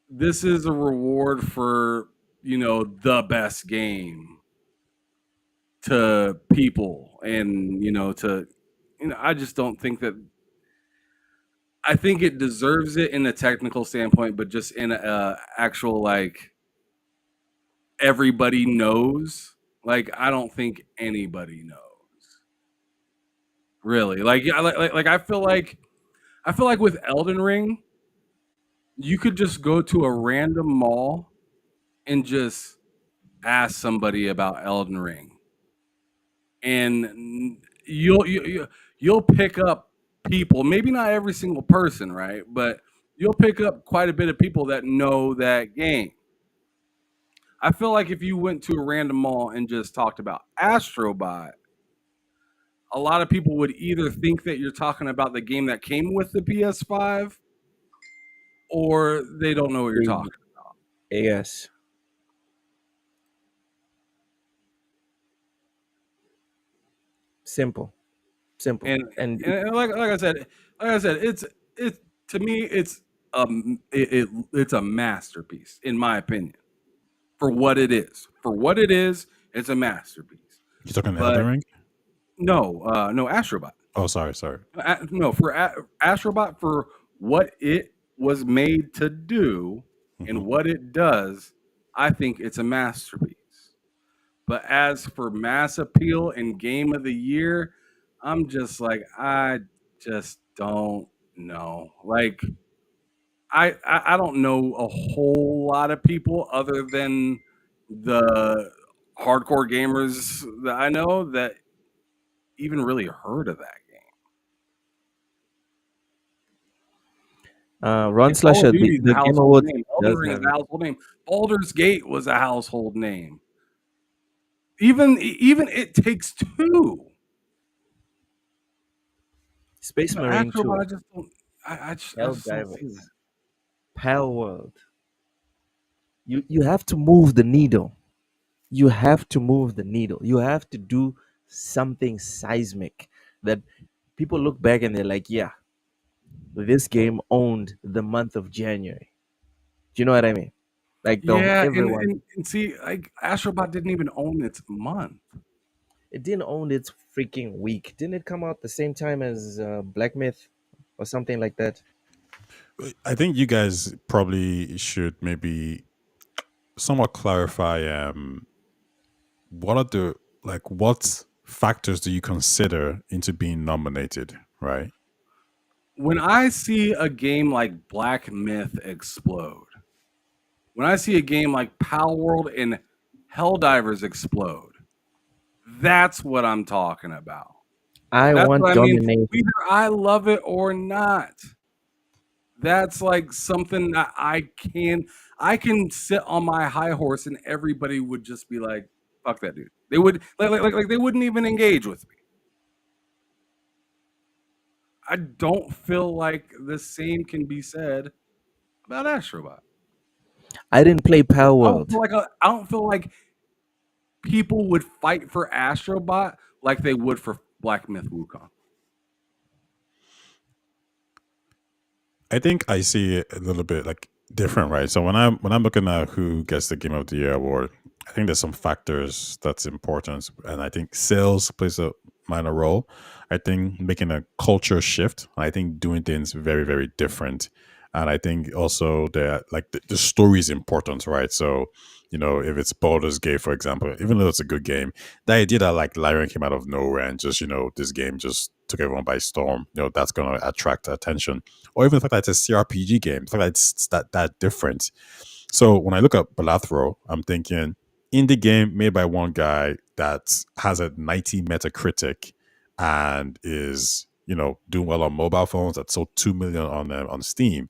this is a reward for, the best game to people, and I just don't think that, I think it deserves it in a technical standpoint, but just in a actual, like, everybody knows, like, I don't think anybody knows really. Like, yeah, like I feel like with Elden Ring, you could just go to a random mall and just ask somebody about Elden Ring, and you'll pick up people. Maybe not every single person, right? But you'll pick up quite a bit of people that know that game. I feel like if you went to a random mall and just talked about Astrobot, a lot of people would either think that you're talking about the game that came with the PS5, or they don't know what you're talking. Yes. Simple. Simple. And And and like I said, it's to me, it's a masterpiece in my opinion. For what it is, it's a masterpiece. You talking But Elden Ring? no, Astrobot. Oh, sorry. No, for Astrobot, for what it was made to do and Mhm. what it does, I think it's a masterpiece. But as for mass appeal and game of the year, I'm just like, I just don't know. Like, I don't know a whole lot of people other than the hardcore gamers that I know that even really heard of that game. Ron And Call of Slasher, Duty is a the Game household Awards name. Elden does Ring is have a it. household name. Baldur's Gate was a household name. Even It Takes Two. Space But Marine Astrobot, 2, I just don't. I just don't see Helldivers, that. Pal World. You have to move the needle. You have to move the needle. You have to do something seismic that people look back and they're like, yeah, this game owned the month of January. Do you know what I mean? Like Yeah, and, everyone, and and see, like, Astrobot didn't even own its month. it didn't own its freaking week. Didn't it come out the same time as Black Myth or something like that? I think you guys probably should maybe somewhat clarify what are the what factors do you consider into being nominated, right? When I see a game like Black Myth explode, when I see a game like Pal World and Helldivers explode, that's what I'm talking about. I That's want what I mean. domination. Either I love it or not. That's like something that I can sit on my high horse and everybody would just be like, "Fuck that dude." They would like they wouldn't even engage with me. I don't feel like the same can be said about Astrobot. I didn't play Pal I don't World. feel like I don't feel like people would fight for Astrobot like they would for Black Myth Wukong. I think I see it a little bit like different, right? So when I'm looking at who gets the Game of the Year award, I think there's some factors that's important, and I think sales plays a minor role. I think making a culture shift. I think doing things very very different, and I think also that like the story is important, right? So if it's Baldur's Gate, for example, even though it's a good game, the idea that like Lyrian came out of nowhere and just this game just took everyone by storm, that's gonna attract attention, or even the fact that it's a CRPG game, the fact that it's that different. So when I look at Balathro, I'm thinking indie game made by one guy that has a 90 Metacritic and is doing well on mobile phones. That sold 2 million on Steam.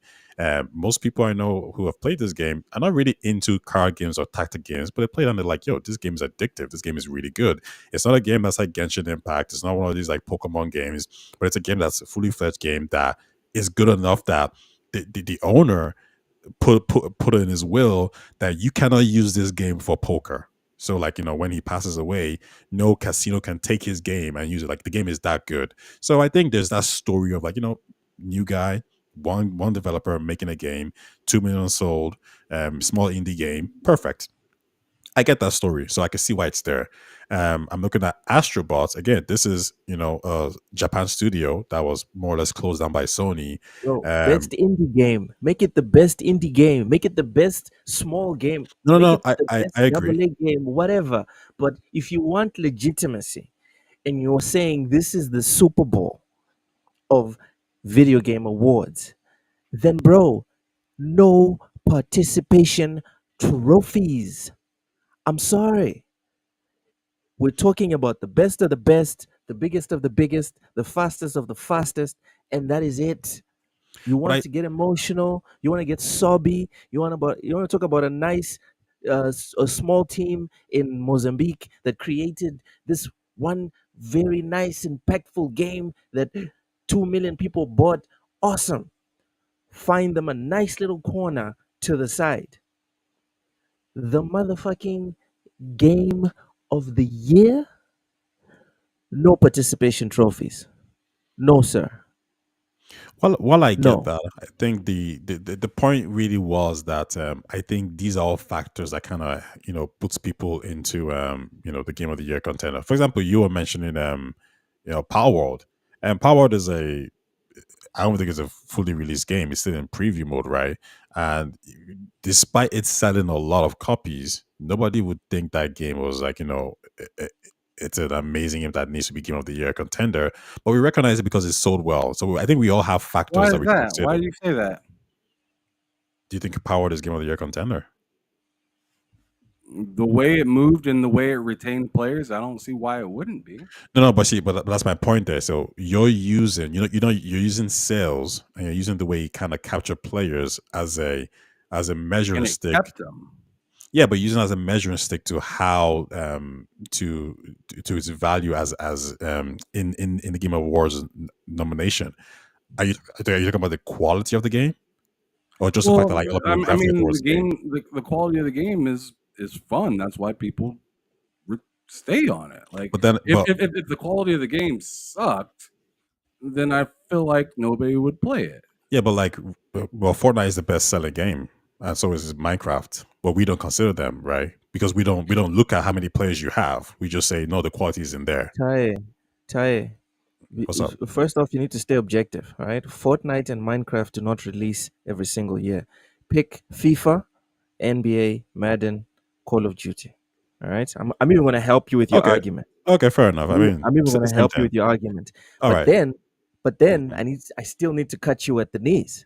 Most people I know who have played this game are not really into card games or tactic games, but they play it and they're like, "Yo, this game is addictive. This game is really good." It's not a game that's like Genshin Impact. It's not one of these like Pokemon games, but it's a game that's a fully fledged game that is good enough that the owner put in his will that you cannot use this game for poker. So like when he passes away, no casino can take his game and use it. Like the game is that good. So I think there's that story of like new guy, one developer making a game, 2 million sold, small indie game, perfect. I get that story, so I can see why it's there. I'm looking at Astrobots again. This is a Japan studio that was more or less closed down by Sony. Bro, Um, best indie game. Make it the best indie game. Make it the best small game. no, Make no, it I, the I best I agree. double A game, whatever. But if you want legitimacy and you're saying this is the Super Bowl of video game awards, then, bro, no participation trophies. I'm sorry. We're talking about the best of the best, the biggest of the biggest, the fastest of the fastest, and that is it. You But want to get emotional. You want to get sobby. You want to talk about a nice, a small team in Mozambique that created this one very nice, impactful game that 2 million people bought. Awesome. Find them a nice little corner to the side. The motherfucking game of the year. No participation trophies. No, sir. while I get No. that, I think the point really was that I think these are all factors that kind of puts people into the Game of the Year contender. For example, you were mentioning Power World, and Power World is I don't think it's a fully released game. It's still in preview mode, right? And despite it selling a lot of copies, nobody would think that game was like, it's an amazing game that needs to be Game of the Year contender. But we recognize it because it sold well. So I think we all have Why factors that is we that? Why consider. do you say that? Do you think Powered is Game of the Year contender? The way it moved and the way it retained players, I don't see why it wouldn't be. No, but see, but that's my point there. So you're using, you're using sales and you're using the way you kind of capture players as a measuring And it stick. kept them. Yeah, but using it as a measuring stick to how to its value as in the Game Awards nomination. Are you talking about the quality of the game, or just the fact that Well, like a lot of I, people I definitely mean, go the the game? game, the quality of the game is fun. That's why people stay on it. Like, But then, if the quality of the game sucked, then I feel like nobody would play it. yeah, but like, well, Fortnite is the best selling game, and so is Minecraft. But we don't consider them, right? Because we don't look at how many players you have. We just say no, the quality isn't there. Tai, Tai. What's up? First off, you need to stay objective, right? Fortnite and Minecraft do not release every single year. Pick FIFA, NBA, Madden, Call of Duty. All right. I'm even going to help you with your Okay, argument. okay, fair enough. I mean, I'm even going to same help you thing. with your argument. All But right, then, but then Mhm. I still need to cut you at the knees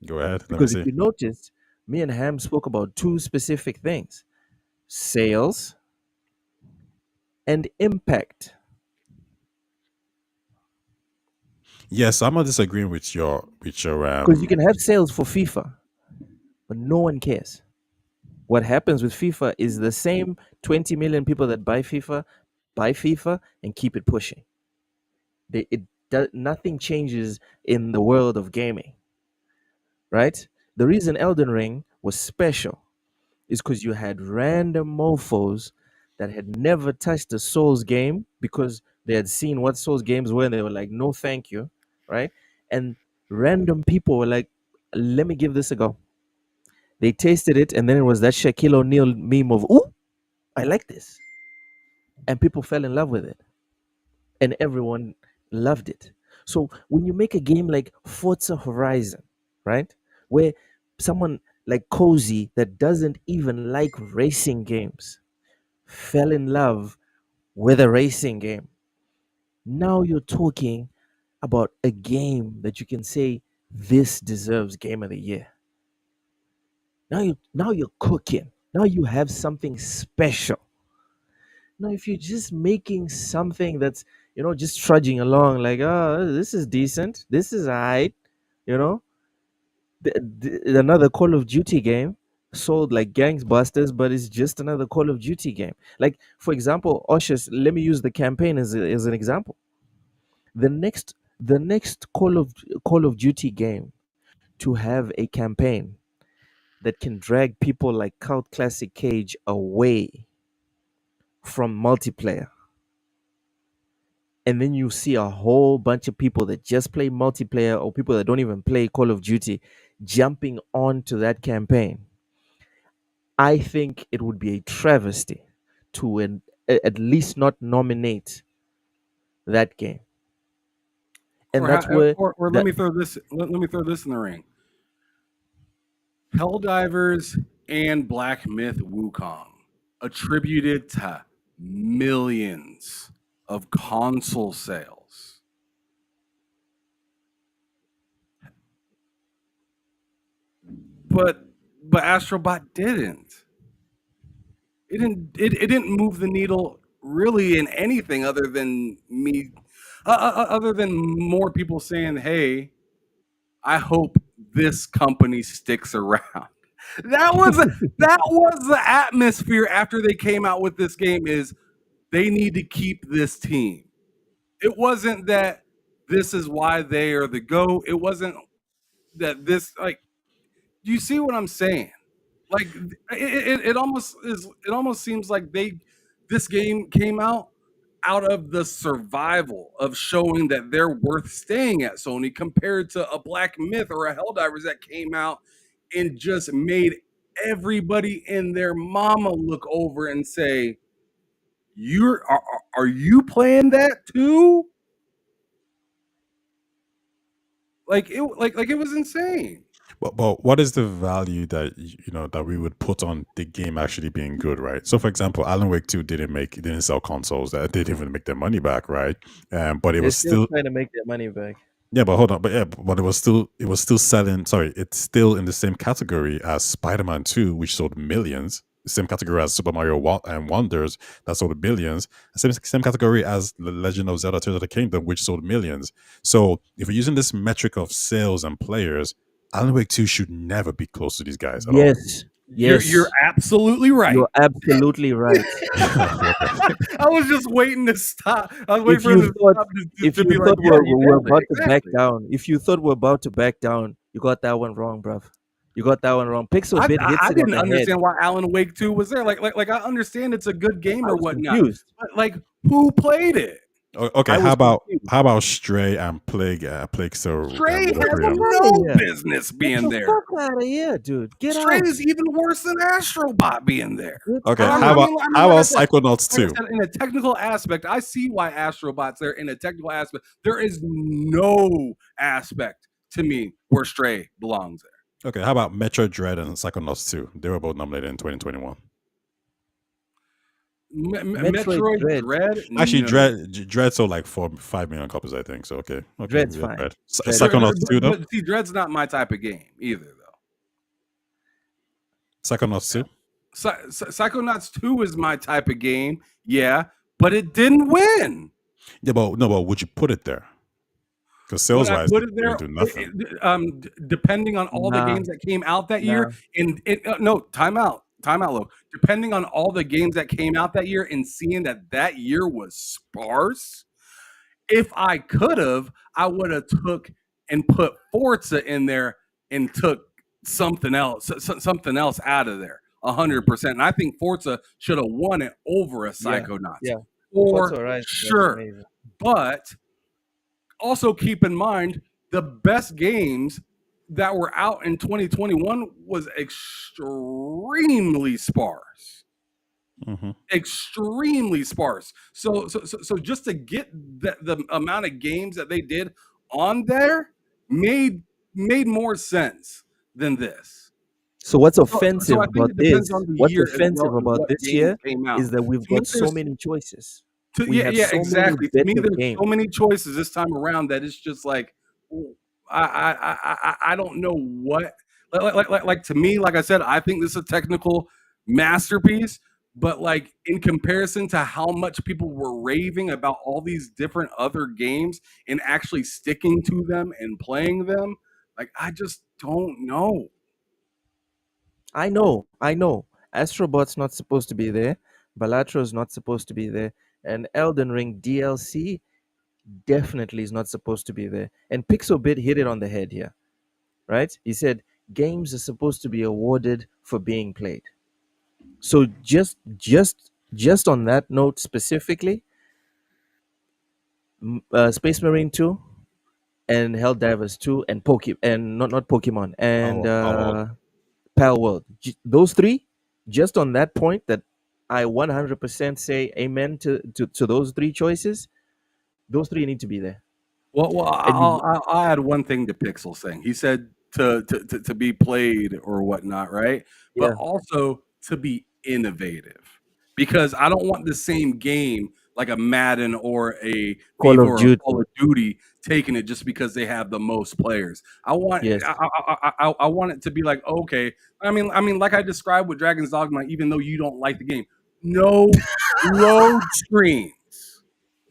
Go ahead. Let me because if see. you noticed, me and Ham spoke about two specific things: sales and impact. Yes, I'm not disagreeing with your Because you can have sales for FIFA, but no one cares. What happens with FIFA is the same 20 million people that buy FIFA and keep it pushing. Nothing changes in the world of gaming, right? The reason Elden Ring was special is because you had random mofos that had never touched a Souls game because they had seen what Souls games were and they were like, no, thank you, right? And random people were like, let me give this a go. They tasted it, and then it was that Shaquille O'Neal meme of, "Ooh, I like this," and people fell in love with it, and everyone loved it. So when you make a game like Forza Horizon, right, where someone like Cozy that doesn't even like racing games fell in love with a racing game, now you're talking about a game that you can say this deserves game of the year. Now you're cooking. Now you have something special. Now if you're just making something that's, just trudging along, like, oh, this is decent, this is alright, you know, another Call of Duty game sold like gangbusters, but it's just another Call of Duty game. Like, for example, Oshus, let me use the campaign as an example. The next Call of Duty game to have a campaign that can drag people like Cult Classic Cage away from multiplayer. And then you see a whole bunch of people that just play multiplayer or people that don't even play Call of Duty jumping onto that campaign. I think it would be a travesty to at least not nominate that game. And that's where Or let me throw this. Let me throw this in the ring. Helldivers and Black Myth Wukong attributed to millions of console sales. But Astrobot didn't. It didn't move the needle really in anything other than other than more people saying, "Hey, I hope this company sticks around." That was the atmosphere after they came out with this game. Is they need to keep this team. It wasn't that this is why they are the GOAT. It wasn't that this, like, do you see what I'm saying? Like, it almost seems like this game came out of the survival of showing that they're worth staying at Sony, compared to a Black Myth or a Helldivers that came out and just made everybody and their mama look over and say, are you playing that too? Like it was insane. But what is the value that that we would put on the game actually being good, right? So, for example, Alan Wake 2 didn't sell consoles, that they didn't even make their money back, right? But it they're was still still trying to make their money back. yeah. But hold on, but it was still selling. Sorry, it's still in the same category as Spider-Man 2, which sold millions. The same category as Super Mario and Wonders, that sold billions. Same category as The Legend of Zelda: Tears of the Kingdom, which sold millions. So if we're using this metric of sales and players, Alan Wake 2 should never be close to these guys at all. Yes. You're absolutely right. You're absolutely right. I was just waiting to stop. I was waiting If for him you to thought stop if to you be like, thought yeah, we're about to back exactly. down, if you thought we're about to back down, you got that one wrong, bruv. You got that one wrong. Pixel Bit hits I it on didn't the head. understand why Alan Wake 2 was there. Like I understand it's a good game I or was whatnot, confused. but like, who played it? Okay, I was confused. how about Stray and Plague? So Stray has Requiem? no Yeah. business Get being the there. fuck out of here, dude. Get Stray out. is even worse than Astrobot being there. Get Okay, out. how about like I said, Psychonauts like I 2? said, in a technical aspect, I see why Astrobot's there. In a technical aspect, there is no aspect to me where Stray belongs there. Okay, how about Metro Dread and Psychonauts 2? They were both nominated in 2021. Metroid Dread? Actually, No. Dread sold like 5 million copies, I think. So okay, Dread's yeah, fine. Dread. Dread. Psychonauts 2 though. But see, Dread's not my type of game either, though. Psychonauts 2. Psychonauts 2 is my type of game, yeah, but it didn't win. Yeah, but no, but would you put it there? Because sales Would I wise, put it they there? didn't do nothing. Depending on all the Nah. games that came out that year, time out, look. Depending on all the games that came out that year, and seeing that year was sparse, if I could have, I would have took and put Forza in there and took something else out of there, 100%. And I think Forza should have won it over a Psychonauts, Yeah. for Forza Horizon was sure. amazing. But also keep in mind, the best games that were out in 2021 was extremely sparse. Extremely sparse. So just to get the amount of games that they did on there made more sense than this. So what's So offensive I think about it this? depends on the What's year as offensive well and about what this games year came out. is that we've To me, got so many choices. We have yeah, so many exactly. To me, better there's games. so many choices this time around that it's just like I don't know what like to me, like I said, I think this is a technical masterpiece, but like in comparison to how much people were raving about all these different other games and actually sticking to them and playing them, like I just don't know. I know. Astrobot's not supposed to be there. Balatro not supposed to be there. And Elden Ring DLC definitely is not supposed to be there. And Pixelbit hit it on the head here, right? He said games are supposed to be awarded for being played. So just on that note specifically, Space Marine 2 and Helldivers 2 and not Pokemon and Oh, Pal World. Those three, just on that point, that I 100% say amen to those three choices. Those three need to be there. Well, And you, I'll add one thing to Pixel saying. He said to be played or whatnot, right? But yeah, also to be innovative, because I don't want the same game like a Madden or a Call FIFA of or a Duty. Call of Duty taking it just because they have the most players. I want Yes, I want it to be like, okay. I mean, like I described with Dragon's Dogma, even though you don't like the game, no load screens,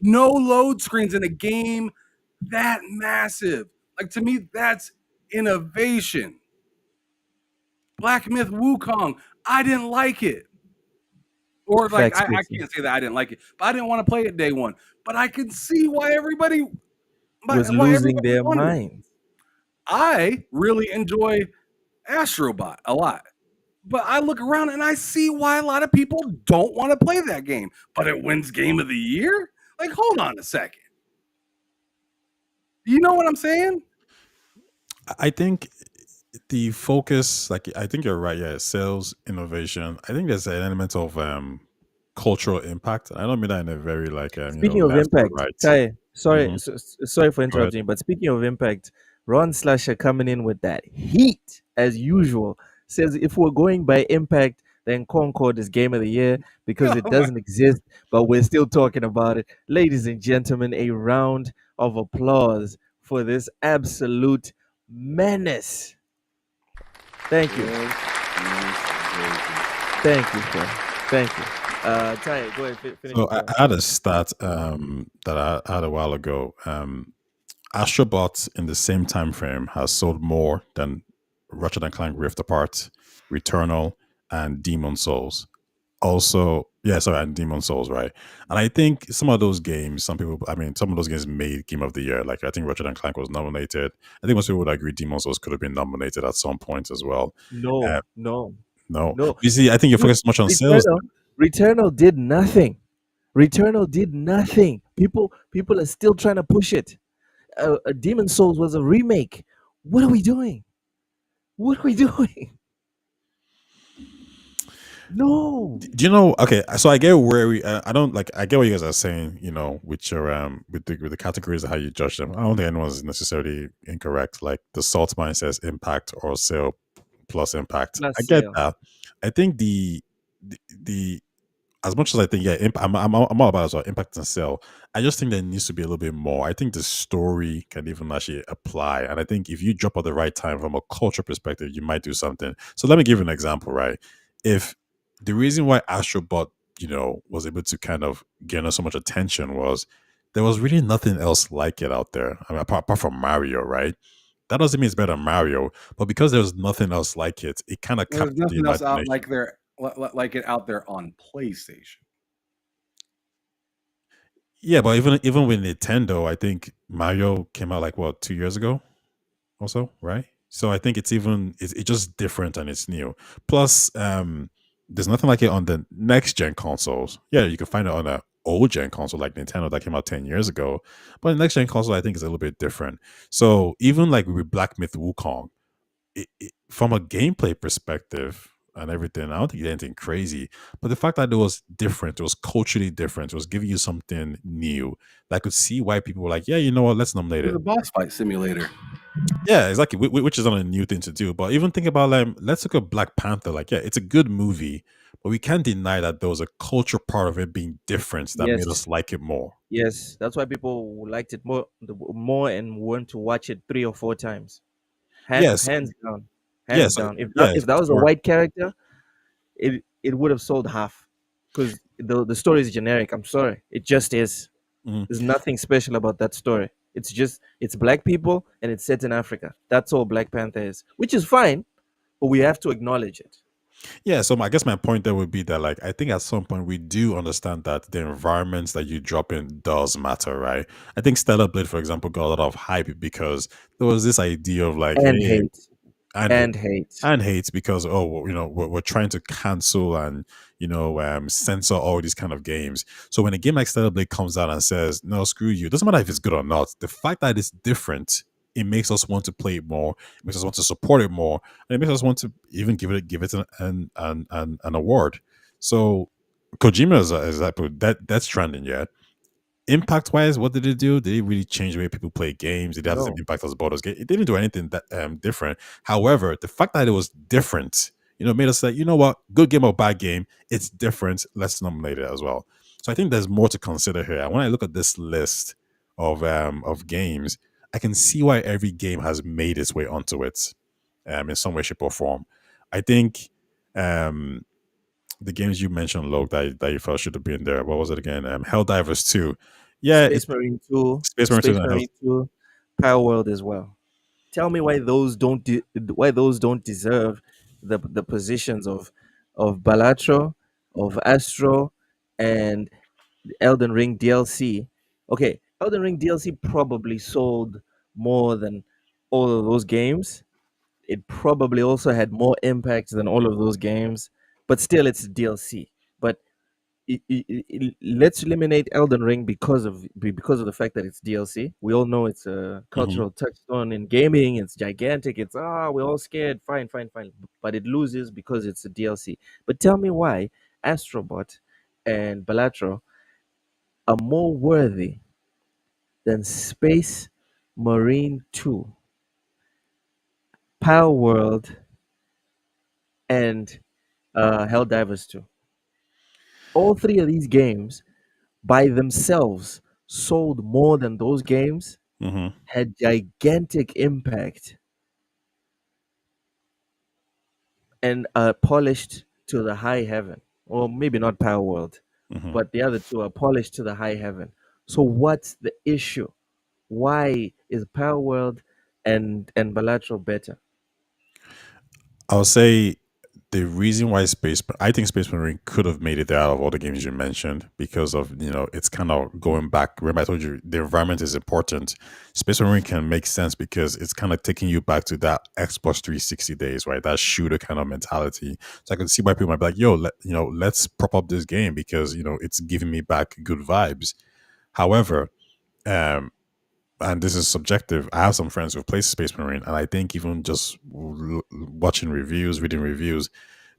no load screens in a game that massive. Like to me, that's innovation. Black Myth Wukong, I didn't like it. Or like facts, I Pixel. can't say that I didn't like it, but I didn't want to play it day one. But I can see why everybody Was losing why everybody their wanted it. minds. I really enjoy Astrobot a lot. But I look around and I see why a lot of people don't want to play that game. But it wins Game of the Year? Like, hold on a second. You know what I'm saying? I think the focus, like I think you're right. Yeah, sales, innovation. I think there's an element of cultural impact. I don't mean that in a very like Speaking of last word, impact, right? Tai, sorry, Mm-hmm. sorry for Go ahead. interrupting, but speaking of impact, Ron Slasher coming in with that heat as usual says if we're going by impact, then Concord is game of the year because it Oh my- doesn't exist, but we're still talking about it. Ladies and gentlemen, a round of applause for this absolute menace. Thank you. Thank you, sir. Thank you. Tai, go ahead, finish So your I point. had a stat that I had a while ago. Astrobot in the same time frame has sold more than Ratchet and Clank Rift Apart, Returnal, and Demon Souls. Also, yeah, sorry, and Demon Souls, right? And I think some of those games, some of those games made Game of the Year. Like I think Ratchet and Clank was nominated. I think most people would agree Demon Souls could have been nominated at some point as well. No, Uh, no, no, no. you see, I think you're Dude, focused much on sales. Returnal, Returnal did nothing. Returnal did nothing. People are still trying to push it. Demon Souls was a remake. What are we doing? What are we doing? No. Do you know? Okay, so I get where we. I don't like. I get what you guys are saying. With your with the categories of how you judge them. I don't think anyone's necessarily incorrect. Like the salt mine says impact or sale plus impact. Plus I get sale. that. I think the as much as I think I'm all about as well impact and sell. I just think there needs to be a little bit more. I think the story can even actually apply, and I think if you drop at the right time from a culture perspective, you might do something. So let me give you an example, right? If the reason why Astrobot, was able to kind of garner so much attention was there was really nothing else like it out there. I mean, apart from Mario, right? That doesn't mean it's better than Mario, but because there was nothing else like it, it kind of There's captured the nothing else out imagination. like it out there on PlayStation. Yeah, but even with Nintendo, I think Mario came out like what 2 years ago, also, right? So I think it's just different and it's new. Plus, there's nothing like it on the next gen consoles. Yeah, you can find it on a old gen console like Nintendo that came out 10 years ago, but the next gen console I think is a little bit different. So even like with Black Myth Wukong, from a gameplay perspective and everything, I don't think it did anything crazy. But the fact that it was different, it was culturally different, it was giving you something new. That I could see why people were like, yeah, you know what, let's nominate It was it. a boss fight simulator. Yeah, exactly. Which is not a new thing to do. But even think about like, let's look at Black Panther. Like, yeah, it's a good movie, but we can't deny that there was a culture part of it being different that made Yes, us like it more. yes. That's why people liked it more and want to watch it 3 or 4 times. Yes, Hands down, hands yes, down. yeah, If that it's was a more. white character, it would have sold half, because the story is generic. I'm sorry, it just is. Mhm. There's nothing special about that story. It's black people and it's set in Africa. That's all Black Panther is, which is fine, but we have to acknowledge it. Yeah, so I guess my point there would be that, like, I think at some point we do understand that the environments that you drop in does matter, right? I think Stellar Blade, for example, got a lot of hype because there was this idea of like, And hey, hate, and and hate. and hates because, oh, well, we're trying to cancel and censor all these kind of games. So when a game like Stellar Blade comes out and says no, screw you, it doesn't matter if it's good or not, the fact that it's different, it makes us want to play it more, it makes us want to support it more, and it makes us want to even give it an award. So Kojima is a example that's trending. Yeah, impact wise, what did it do? Did it really change the way people play games? Did it have the same No, impact as Baldur's Gate? It didn't do anything that different. However, the fact that it was different, made us say, you know what, good game or bad game, it's different. Let's nominate it as well. So I think there's more to consider here. And when I look at this list of games, I can see why every game has made its way onto it, in some way, shape, or form. I think um the games you mentioned, Log, that you felt should have been there. What was it again? Helldivers 2. Yeah, Space Marine 2, Space Marine 2 Space and Hell. Marine 2, Power World as well. Tell me why those don't deserve the positions of Balatro, of Astro, and Elden Ring DLC. Okay, Elden Ring DLC probably sold more than all of those games. It probably also had more impact than all of those games, but still it's DLC. But let's eliminate Elden Ring because of the fact that it's DLC. We all know it's a Mhm. cultural touchstone in gaming. It's gigantic. It's we're all scared. Fine, fine, fine. But it loses because it's a DLC. But tell me why Astrobot and Balatro are more worthy than Space Marine 2, Power World, and Helldivers 2. All three of these games by themselves sold more than those games, Mhm. had gigantic impact, and polished to the high heaven. Or maybe not Power World, Mhm. but the other two are polished to the high heaven. So what's the issue? Why is Power World and Balatro better? I'll say the reason why I think Space Marine could have made it there out of all the games you mentioned because of, it's kind of going back. Remember, I told you the environment is important. Space Marine can make sense because it's kind of taking you back to that Xbox 360 days, right? That shooter kind of mentality. So I can see why people might be like, yo, let's prop up this game because, it's giving me back good vibes. However, um, and this is subjective. I have some friends who've played Space Marine, and I think even just watching reviews, reading reviews,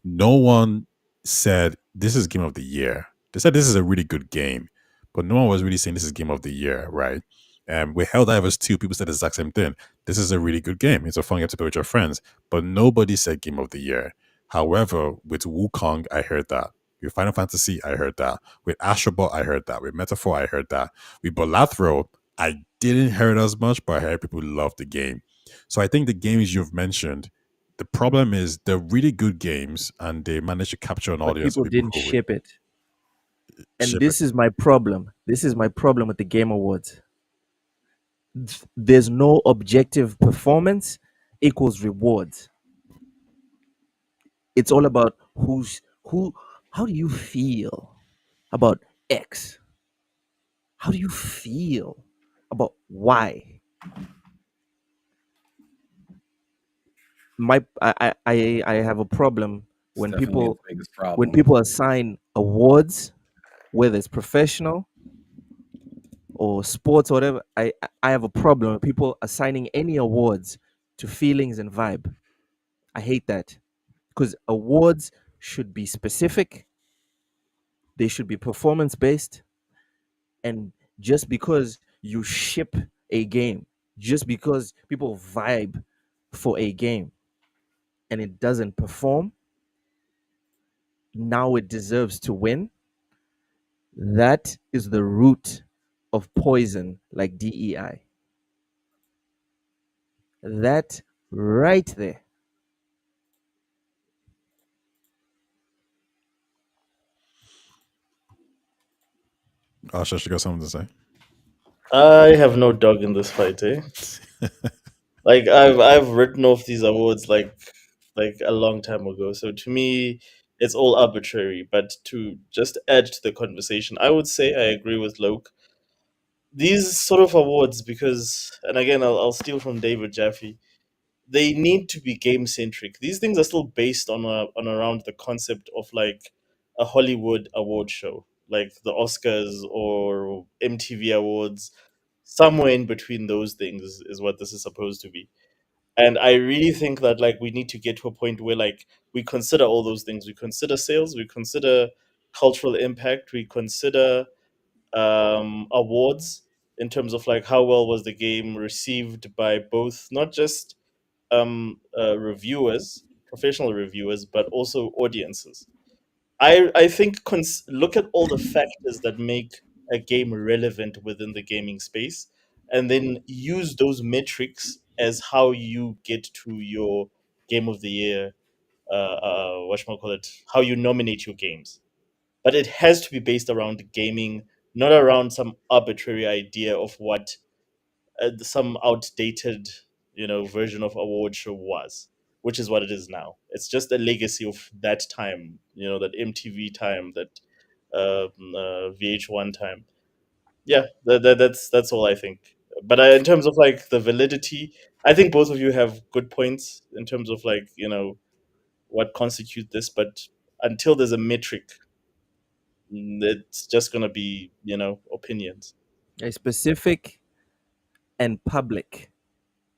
no one said this is game of the year. They said this is a really good game, but no one was really saying this is game of the year, right? And with Helldivers 2, people said the exact same thing. This is a really good game. It's a fun game to play with your friends, but nobody said game of the year. However, with Wukong, I heard that. With Final Fantasy, I heard that. With Astrobot, I heard that. With Metaphor, I heard that. With Bolathro, I didn't hear it as much, but I heard people love the game. So I think the games you've mentioned, the problem is they're really good games and they manage to capture an But audience of people people didn't who would ship it. And ship it. this is my problem. This is my problem with the Game Awards. There's no objective performance equals rewards. It's all about who how do you feel about X? How do you feel about Y? I have a problem It's when definitely its people biggest problem. assign awards, whether it's professional or sports or whatever. I have a problem with people assigning any awards to feelings and vibe. I hate that because awards should be specific, they should be performance based, and just because you ship a game, just because people vibe for a game and it doesn't perform, now it deserves to win. That is the root of poison like DEI. That right there. Asha, you got something to say? I have no dog in this fight, eh? Like I've written off these awards like a long time ago. So to me, it's all arbitrary. But to just add to the conversation, I would say I agree with Loke. These sort of awards, because, and again, I'll steal from David Jaffe. They need to be game centric. These things are still based on around the concept of like a Hollywood award show, like the Oscars or MTV Awards. Somewhere in between those things is what this is supposed to be. And I really think that like we need to get to a point where like we consider all those things. We consider sales, we consider cultural impact, we consider awards in terms of like how well was the game received by both not just reviewers, professional reviewers, but also audiences. I think look at all the factors that make a game relevant within the gaming space, and then use those metrics as how you get to your game of the year. Call it? How you nominate your games, but it has to be based around gaming, not around some arbitrary idea of what some outdated, version of award show was, which is what it is now. It's just a legacy of that time, that MTV time, that VH1 time. Yeah, that's all I think. But in terms of like the validity, I think both of you have good points in terms of like what constitute this. But until there's a metric, it's just gonna be opinions. A specific and public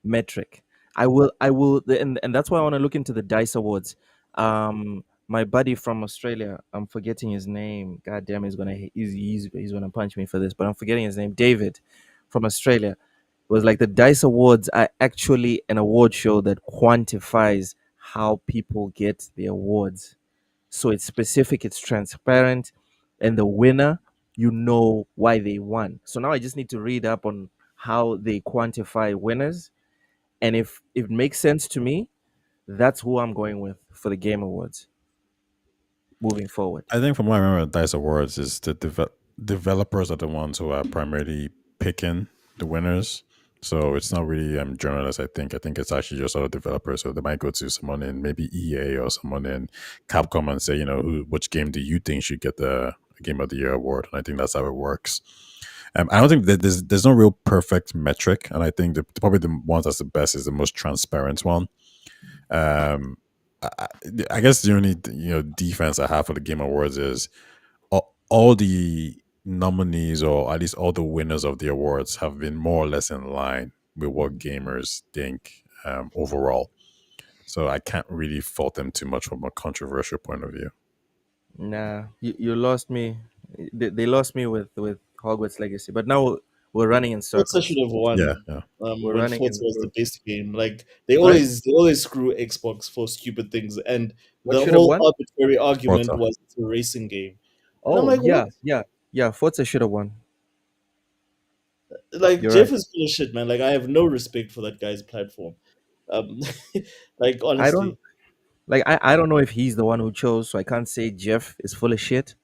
metric. I will and that's why I want to look into the DICE awards. My buddy from Australia, I'm forgetting his name. God damn, he's gonna punch me for this, but I'm forgetting his name. David from Australia was like the DICE awards are actually an award show that quantifies how people get the awards. So it's specific, it's transparent, and the winner, you know why they won. So now I just need to read up on how they quantify winners, and if it makes sense to me, that's who I'm going with for the Game Awards moving forward. I think from what I remember, Dice Awards is the developers are the ones who are primarily picking the winners. So it's not really journalists. I think it's actually just other developers. So they might go to someone in maybe EA or someone in Capcom and say, which game do you think should get the Game of the Year award? And I think that's how it works. I don't think that there's no real perfect metric, and I think probably the one that's the best is the most transparent one. Um, I, I guess the only defense I have for the Game Awards is all the nominees, or at least all the winners of the awards, have been more or less in line with what gamers think overall. So I can't really fault them too much from a controversial point of view. Nah, you lost me. They lost me with Hogwarts Legacy, but now we're running in Forza should circles. have Yeah, won. yeah. We're When running Forza in was the circles. best game, like they Right? always screw Xbox for stupid things, and What the should have whole won? arbitrary argument Forza. was it's a racing game, and I'm Oh like, what? yeah, yeah, yeah. Forza should have won. Like You're Jeff right. is full of shit, man. Like I have no respect for that guy's platform. Um, like I don't honestly, I don't know if he's the one who chose, so I can't say Jeff is full of shit.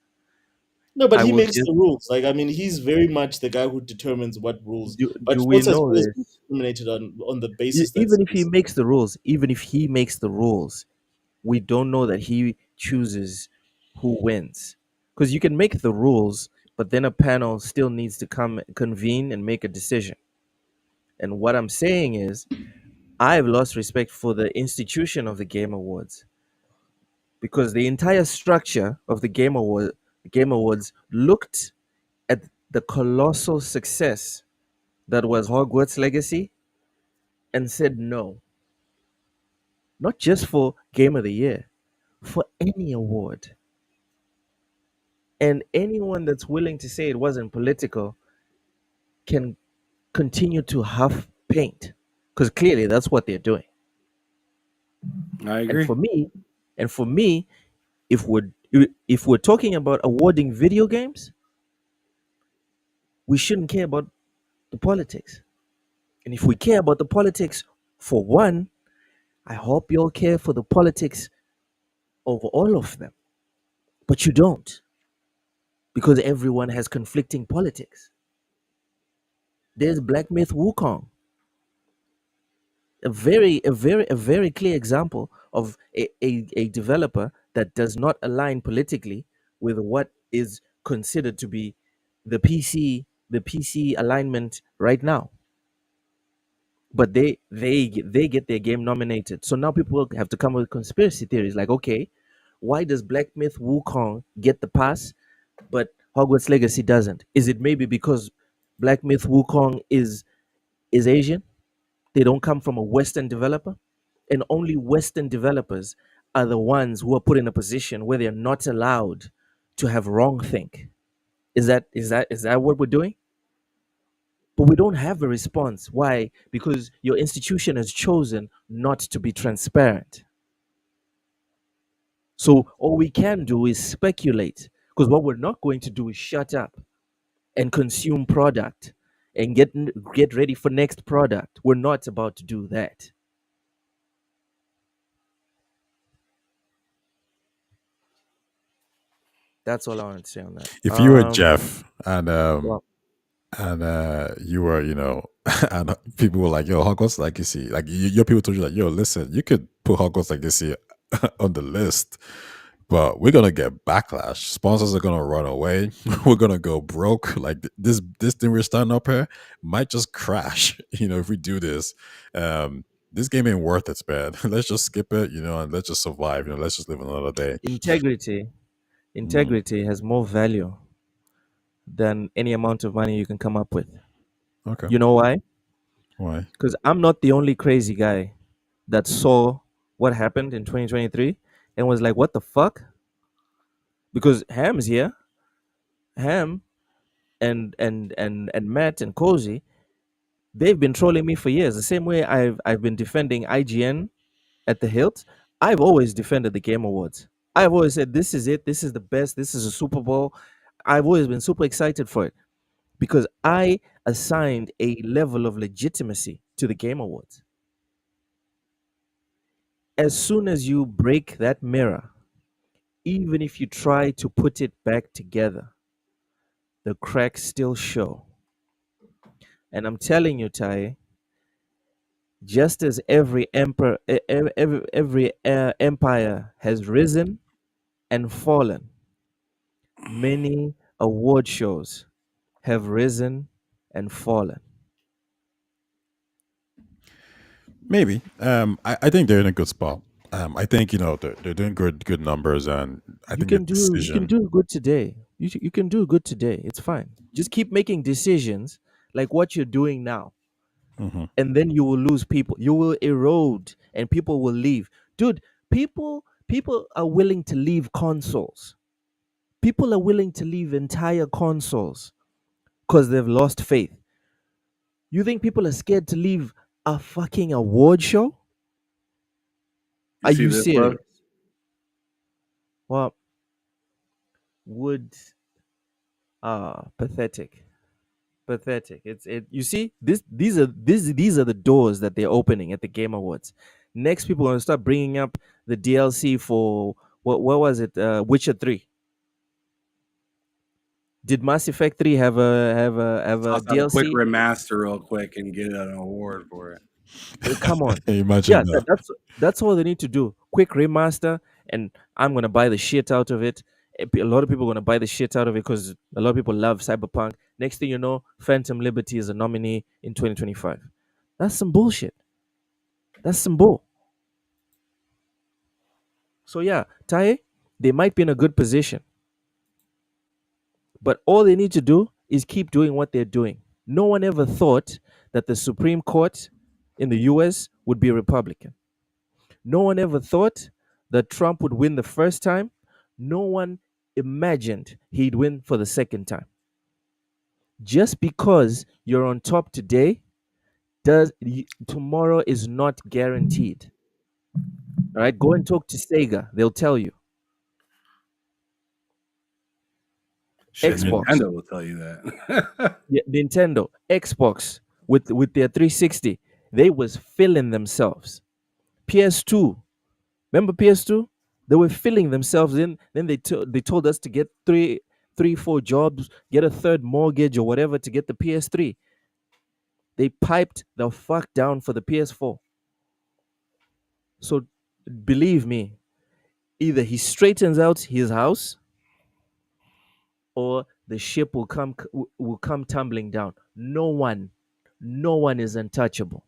no, but I he will makes just the rules. Like I mean, he's very much the guy who determines what rules. But do we Forza has know always been this? discriminated on the basis that Even if he makes the rules, even if he makes the rules, we don't know that he chooses who wins. Because you can make the rules, but then a panel still needs to come convene and make a decision. And what I'm saying is, I've lost respect for the institution of the Game Awards because the entire structure of the Game Awards looked at the colossal success that was Hogwarts Legacy and said no. not just for Game of the Year, for any award. And anyone that's willing to say it wasn't political can continue to huff paint, because clearly that's what they're doing. I And agree. for me, and for me, if we're talking about awarding video games, we shouldn't care about the politics. And if we care about the politics, for one, I hope you all care for the politics over all of them. But you don't, because everyone has conflicting politics. There's Black Myth Wukong, a very clear example of a developer that does not align politically with what is considered to be the PC alignment right now. But they get their game nominated. So now people have to come up with conspiracy theories like, okay, why does Black Myth Wukong get the pass but Hogwarts Legacy doesn't? Is it maybe because Black Myth Wukong is Asian? They don't come from a Western developer, and only Western developers are the ones who are put in a position where they're not allowed to have wrong think. Is that what we're doing? But we don't have a response. Why? Because your institution has chosen not to be transparent. So all we can do is speculate. Because what we're not going to do is shut up and consume product and get ready for next product. We're not about to do that. That's all I want to say on that. If you were Jeff Well, and you were, you know, and people were like, "Yo, Hogwarts Legacy," like your people told you, like, "Yo, listen, you could put Hogwarts Legacy on the list, but we're gonna get backlash. Sponsors are gonna run away. We're gonna go broke. Like this thing we're starting up here might just crash. You know, if we do this, this game ain't worth it, man. Let's just skip it, you know, and let's just survive. You know, let's just live another day." integrity. Mm, Integrity has more value than any amount of money you can come up with. okay, You know why? why? Because I'm not the only crazy guy that saw what happened in 2023 and was like, what the fuck? Because Ham's here. Ham and Matt and Cozy, they've been trolling me for years. The same way I've been defending IGN at the hilt. I've always defended the Game Awards. I've always said this is it, this is the best, this is a Super Bowl. I've always been super excited for it because I assigned a level of legitimacy to the Game Awards. As soon as you break that mirror, even if you try to put it back together, the cracks still show. And I'm telling you, Tai, just as every empire has risen and fallen, many award shows have risen and fallen. Maybe. I think they're in a good spot. I think, you know, they're doing good numbers, and I You think the can decision. do good today. You can do good today. It's fine. Just keep making decisions like what you're doing now, Mhm. and then you will lose people. You will erode, and people will leave. Dude, people are willing to leave consoles. People are willing to leave entire consoles because they've lost faith. You think people are scared to leave a fucking award show? You Are see you this look? serious? Well, would pathetic. Pathetic. You see, these are the doors that they're opening at the Game Awards. Next people are going to start bringing up the DLC for what was it? Witcher 3. Did Mass Effect 3 have a Toss out a quick DLC? remaster real quick and get an award for it. Come on. Imagine Yeah, that. that's all they need to do. Quick remaster, and I'm gonna buy the shit out of it. A lot of people are gonna buy the shit out of it because a lot of people love Cyberpunk. Next thing you know, Phantom Liberty is a nominee in 2025. That's some bullshit. That's some bull. So yeah, Tai, they might be in a good position, but all they need to do is keep doing what they're doing. No one ever thought that the Supreme Court in the U.S. would be Republican. No one ever thought that Trump would win the first time. No one imagined he'd win for the second time. Just because you're on top today tomorrow is not guaranteed. All right, go and talk to Sega. They'll tell you. Shit, Xbox, Nintendo will tell you that. yeah, Nintendo, Xbox with their 360, they was filling themselves. PS2, remember PS2? They were filling themselves in. Then they told us to get three, 4 jobs, get a third mortgage or whatever to get the PS3. They piped the fuck down for the PS4. So believe me, either he straightens out his house or the ship will come tumbling down. No one is untouchable.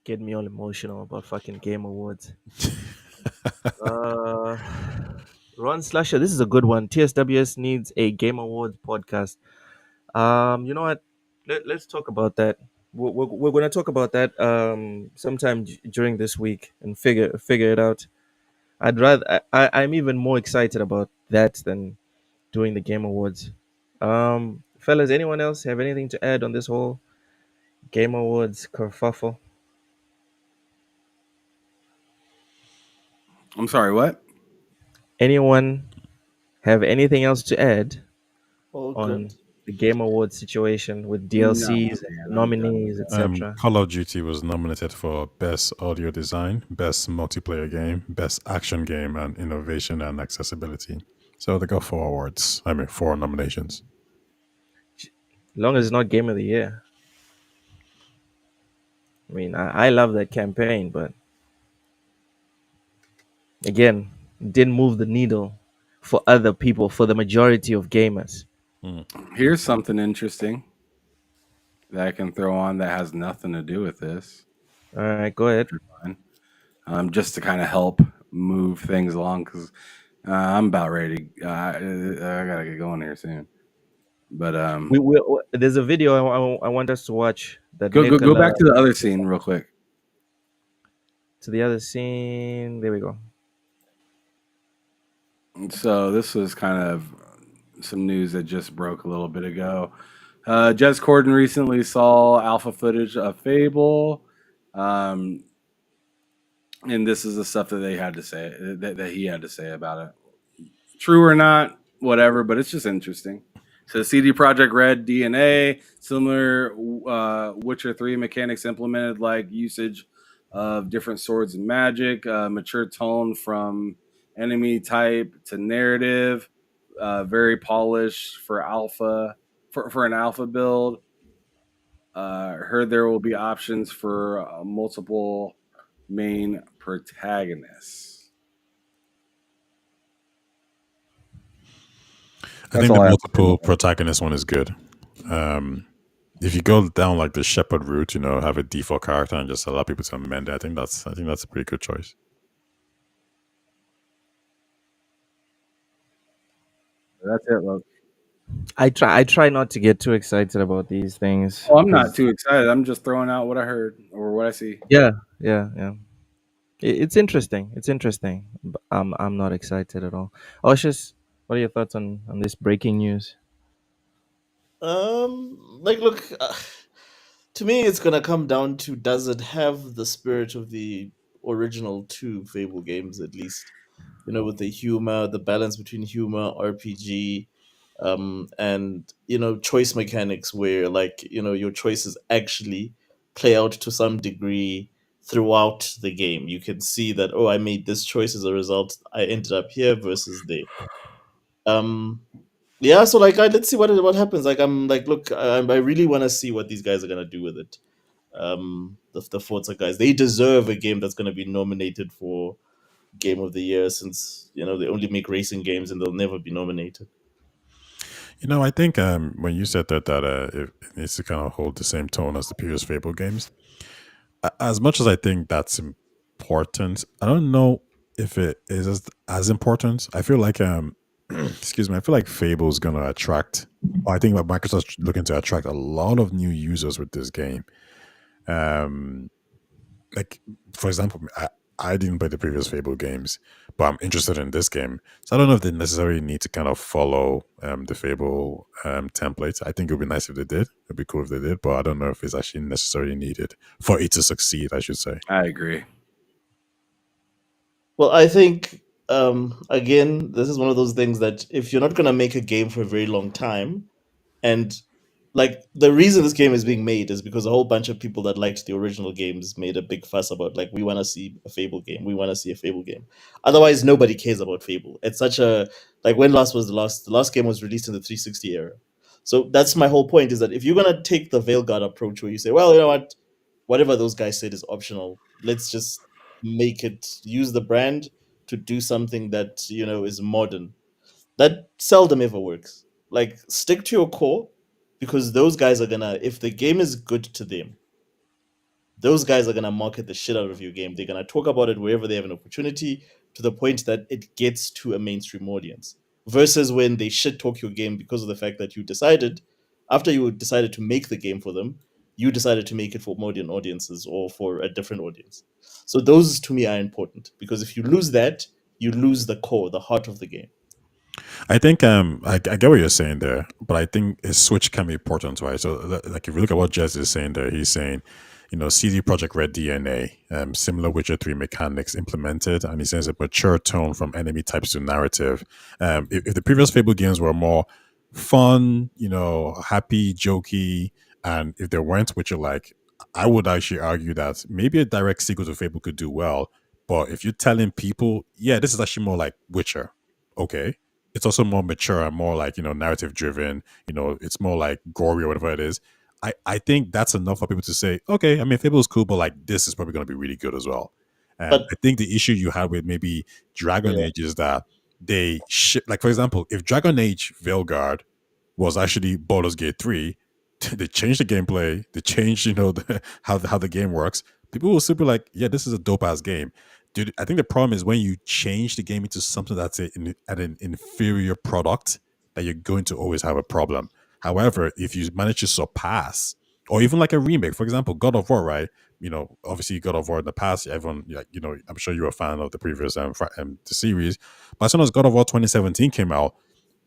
Get me all emotional about fucking Game Awards. uh Ron Slasher, this is a good one. TSWS needs a Game Awards podcast. You know what? Let's talk about that. We're going to talk about that sometime during this week and figure it out. I'm even more excited about that than doing the Game Awards. Fellas, anyone else have anything to add on this whole Game Awards kerfuffle? I'm sorry, what? Anyone have anything else to add All on good. the Game Awards situation with No, DLCs, man, I'm nominees, done. etc.? Call of Duty was nominated for Best Audio Design, Best Multiplayer Game, Best Action Game, and Innovation and Accessibility. So they got 4 awards. 4 nominations. Long as it's not Game of the Year. I mean, I love that campaign, but again, didn't move the needle for other people, for the majority of gamers. Here's something interesting that I can throw on that has nothing to do with this. All right, go ahead. Just to kind of help move things along because I'm about ready. I gotta get going here soon. But There's a video I want us to watch. That go Nicola, back to the other scene real quick. to the other scene. There we go. So this was kind of some news that just broke a little bit ago. Jez Corden recently saw alpha footage of Fable, and this is the stuff that they had to say that he had to say about it. True or not, whatever, but it's just interesting. So CD Projekt Red DNA, similar Witcher 3 mechanics implemented like usage of different swords and magic, mature tone from enemy type to narrative, very polished for alpha for an alpha build. Heard there will be options for multiple main protagonists. I think the multiple protagonist one is good. If you go down like the shepherd route, have a default character and just allow people to amend it, I think that's a pretty good choice. That's it, look. I try not to get too excited about these things. Oh, I'm not too excited. I'm just throwing out what I heard or what I see. Yeah. It's interesting. It's interesting. But I'm not excited at all. Oshis, what are your thoughts on this breaking news? Look, to me, it's gonna come down to, does it have the spirit of the original 2 Fable games, at least? With the humor, the balance between humor, RPG, and choice mechanics, where your choices actually play out to some degree throughout the game. You can see that, oh, I made this choice, as a result I ended up here versus there. Yeah, so let's see what happens. Look, I really want to see what these guys are gonna do with it. The Forza guys, they deserve a game that's gonna be nominated for Game of the Year, since they only make racing games and they'll never be nominated. I think when you said that it needs to kind of hold the same tone as the previous Fable games, as much as I think that's important, I don't know if it is as important. I feel like excuse me, I feel like Fable's gonna attract I think that Microsoft's looking to attract a lot of new users with this game. Um, like for example, I didn't play the previous Fable games, but I'm interested in this game. So I don't know if they necessarily need to kind of follow the Fable template. I think it would be nice if they did. It'd be cool if they did, but I don't know if it's actually necessarily needed for it to succeed, I should say. I agree. Well, I think again, this is one of those things that if you're not going to make a game for a very long time, and like the reason this game is being made is because a whole bunch of people that liked the original games made a big fuss about like we want to see a Fable game, we want to see a Fable game. Otherwise, nobody cares about Fable. It's such a like when last was the last? The last game was released in the 360 era. So that's my whole point is that if you're gonna take the Veilguard approach where you say, well, you know what, whatever those guys said is optional. Let's just make it use the brand to do something that is modern. That seldom ever works. Like stick to your core because those guys are gonna if the game is good to them, those guys are gonna market the shit out of your game. They're gonna talk about it wherever they have an opportunity to the point that it gets to a mainstream audience. Versus when they shit talk your game because of the fact that you decided, after you decided to make the game for them, you decided to make it for modern audiences or for a different audience. So those to me are important because if you lose that, you lose the core, the heart of the game. I think I get what you're saying there, but I think a switch can be important, right? So like if you look at what Jez is saying there, he's saying, CD Project Red DNA, similar Witcher 3 mechanics implemented, and he says a mature tone from enemy types to narrative. If the previous Fable games were more fun, happy, jokey, and if they weren't Witcher like, I would actually argue that maybe a direct sequel to Fable could do well. But if you're telling people, yeah, this is actually more like Witcher, okay, it's also more mature and more like narrative driven, it's more like gory or whatever it is. I think that's enough for people to say, okay, I mean, Fable is cool, but like this is probably going to be really good as well. But I think the issue you had with maybe Dragon yeah, Age is that like for example, if Dragon Age Veilguard was actually Baldur's Gate 3, they changed the gameplay, they changed how the game works. People will still be like, yeah, this is a dope ass game. Dude, I think the problem is when you change the game into something that's at an inferior product, that you're going to always have a problem. However, if you manage to surpass, or even like a remake, for example, God of War, right? Obviously God of War in the past, everyone, like, I'm sure you're a fan of the previous the series. But as soon as God of War 2017 came out,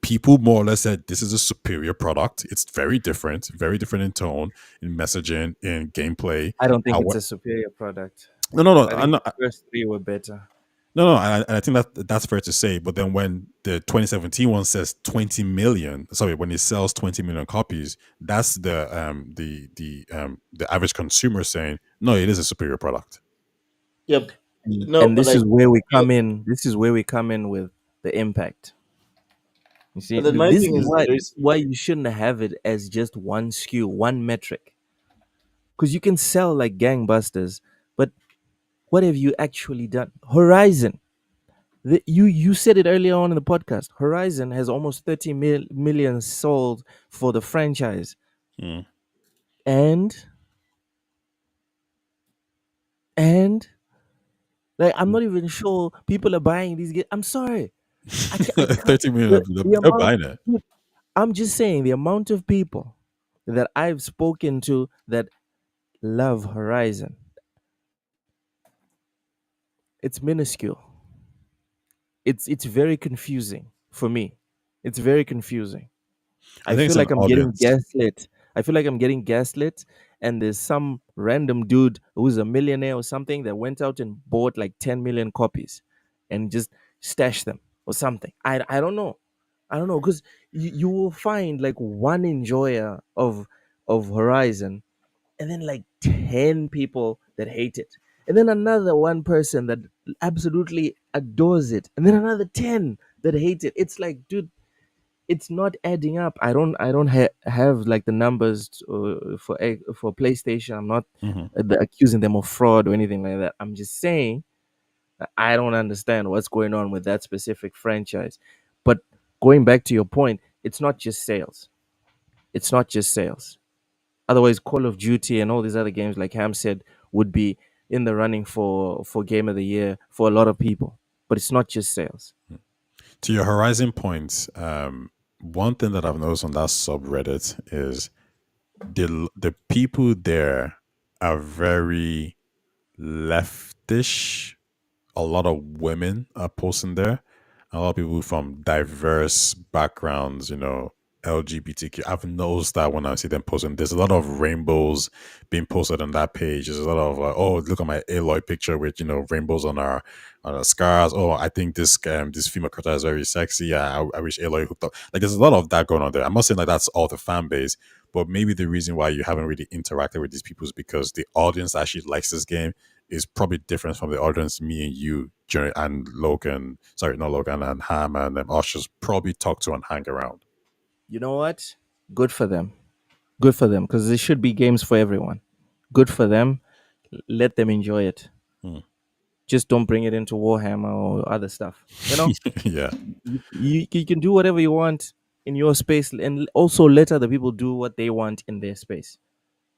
people more or less said this is a superior product. It's very different in tone, in messaging, in gameplay. I don't think How, it's a superior product. no, no, no, I I'm think the not. first three were better. No, no, and I think that's fair to say. But then when the 2017 one says 20 million, sorry, when it sells 20 million copies, that's the average consumer saying, no, it is a superior product. yep. No, And but this like is where we come in. This is where we come in with the impact. You see, but then my this thing is is why there's you shouldn't have it as just one SKU, one metric. Because you can sell like gangbusters, but what have you actually done? Horizon. You said it earlier on in the podcast. Horizon has almost 30 million sold for the franchise, Mm. and and like I'm not even sure people are buying these games. I'm sorry, I can't. 30 million, The they're amount. buying it. I'm just saying the amount of people that I've spoken to that love Horizon. It's minuscule. It's very confusing for me. It's very confusing. I I think it's feel an like I'm getting audience. gaslit. I feel like I'm getting gaslit, and there's some random dude who's a millionaire or something that went out and bought like 10 million copies and just stashed them or something. I don't know. I don't know because you will find like one enjoyer of Horizon and then like 10 people that hate it. And then another one person that absolutely adores it. And then another 10 that hate it. It's like, dude, it's not adding up. I don't have like the numbers for PlayStation. I'm not Mhm. accusing them of fraud or anything like that. I'm just saying that I don't understand what's going on with that specific franchise. But going back to your point, it's not just sales. It's not just sales. Otherwise, Call of Duty and all these other games, like Ham said, would be in the running for Game of the Year for a lot of people. But it's not just sales. To your Horizon points, one thing that I've noticed on that subreddit is the people there are very leftish. A lot of women are posting there. A lot of people from diverse backgrounds, LGBTQ. I've noticed that when I see them posting, there's a lot of rainbows being posted on that page. There's a lot of oh, look at my Aloy picture with rainbows on our scars. Oh, I think this female character is very sexy. Yeah, I wish Aloy hooked up. Like there's a lot of that going on there. I'm not saying like that's all the fan base, but maybe the reason why you haven't really interacted with these people is because the audience actually likes this game is probably different from the audience me and you, and Logan. Sorry, not Logan, and Ham and us just probably talk to and hang around. You know what? Good for them. Good for them, because there should be games for everyone. Good for them. Let them enjoy it. Hmm. Just don't bring it into Warhammer or other stuff. Yeah. You can do whatever you want in your space, and also let other people do what they want in their space.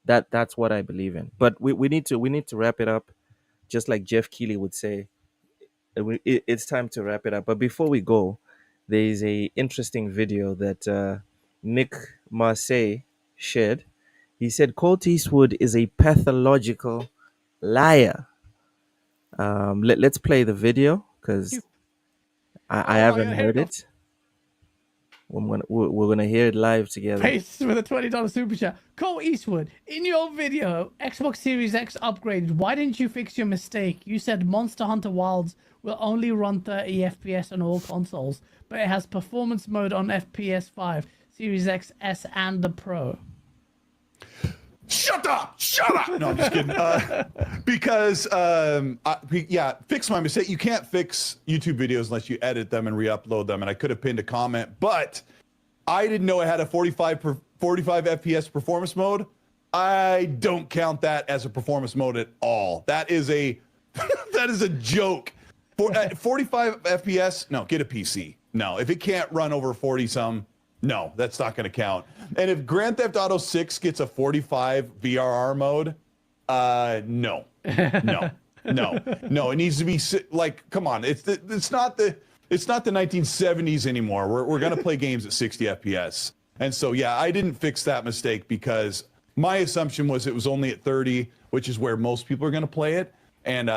That's what I believe in. But we need to wrap it up, just like Jeff Keighley would say. It's time to wrap it up. But before we go, there is a interesting video that Nick Marseille shared. He said Colt Eastwood is a pathological liar. Let's play the video because I haven't heard it. We're gonna hear it live together. Pace with a $20 super chat. Cole Eastwood, in your video, Xbox Series X upgraded. Why didn't you fix your mistake? You said Monster Hunter Wilds will only run 30 FPS on all consoles, but it has performance mode on FPS 5, Series X, S, and the Pro. Shut up! No, I'm just kidding. Because, fix my mistake. You can't fix YouTube videos unless you edit them and re-upload them. And I could have pinned a comment, but I didn't know it had a 45 FPS performance mode. I don't count that as a performance mode at all. That is a joke. 45 FPS? No, get a PC. No, if it can't run over 40 some. No, that's not going to count. And if Grand Theft Auto 6 gets a 45 VRR mode, no. It needs to be like, come on. It's not the 1970s anymore. We're going to play games at 60 FPS. And so, yeah, I didn't fix that mistake because my assumption was it was only at 30, which is where most people are going to play it. And,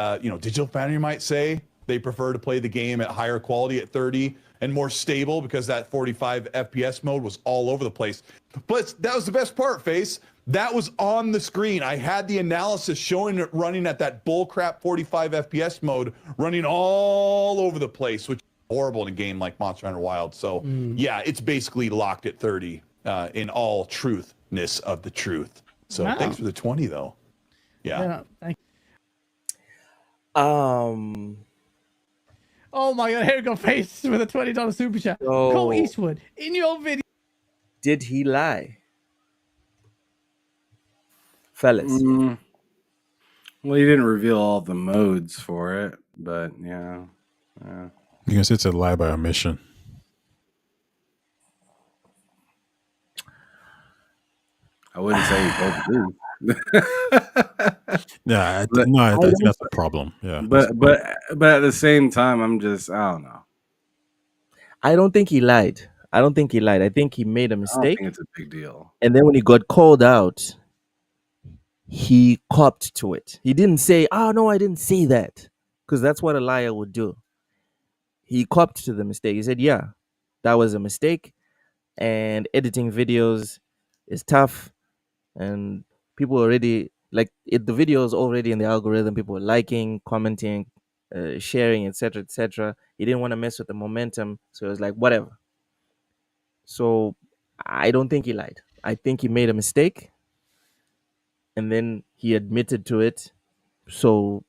Digital Foundry might say they prefer to play the game at higher quality at 30 and more stable because that 45 FPS mode was all over the place. But that was the best part, Face. That was on the screen. I had the analysis showing it running at that bullcrap 45 FPS mode, running all over the place, which is horrible in a game like Monster Hunter Wild. So, yeah, it's basically locked at 30 in all truthness of the truth. So thanks for the 20, though. Yeah. Thank you. Oh my god, here we go, Face with a $20 super chat. Cole Eastwood, in your video. Did he lie? Fellas. Well, he didn't reveal all the modes for it, but yeah. You can say it's a lie by omission. I wouldn't say he told the truth. Yeah, I think that's the problem. Yeah, but at the same time, I don't know. I don't think he lied. I think he made a I don't mistake. think it's a big deal. And then when he got called out, he copped to it. He didn't say, "Oh no, I didn't say that," because that's what a liar would do. He copped to the mistake. He said, "Yeah, that was a mistake, and editing videos is tough, and people already like it. The video is already in the algorithm. People are liking, commenting, sharing, etc., etc." He didn't want to mess with the momentum, so it was like whatever. So I don't think he lied. I think he made a mistake, and then he admitted to it. So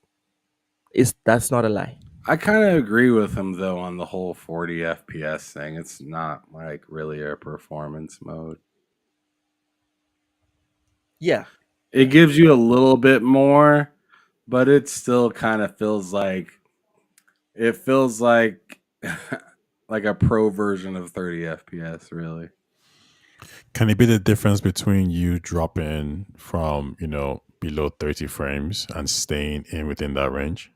that's not a lie. I kind of agree with him though on the whole 40 FPS thing. It's not like really a performance mode. Yeah. It gives you a little bit more, but it still kind of feels like like a pro version of 30 FPS, really. Can it be the difference between you dropping from, below 30 frames and staying within that range?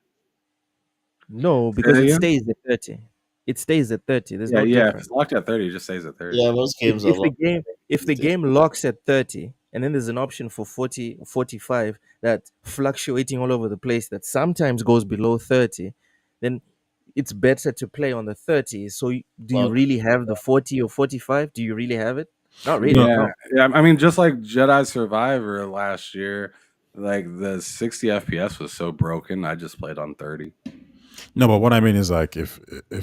No, because it stays at 30. it stays at 30. There's Yeah, no yeah. If difference. it's locked at 30, it just stays at 30. Yeah, most games are If the locked game if these the days. game locks at 30 and then there's an option for 40 45 that fluctuating all over the place that sometimes goes below 30, then it's better to play on the 30. So do you Lock. really have the 40 or 45? Do you really have it? Not really. No. Yeah, No. yeah. I mean, just like Jedi Survivor last year, like the 60 FPS was so broken. I just played on 30. No, but what I mean is like if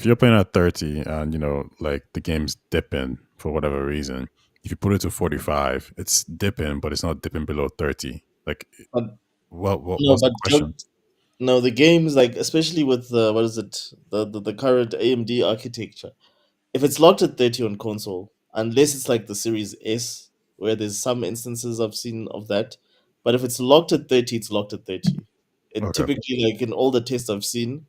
you're playing at 30 and like the game's dipping for whatever reason, if you put it to 45, it's dipping, but it's not dipping below 30. Like, But no, what's the but question? no, the games, like, especially with the what is it, the current AMD architecture. If it's locked at 30 on console, unless it's like the Series S, where there's some instances I've seen of that, but if it's locked at 30, it's locked at 30. It Okay. typically, like in all the tests I've seen,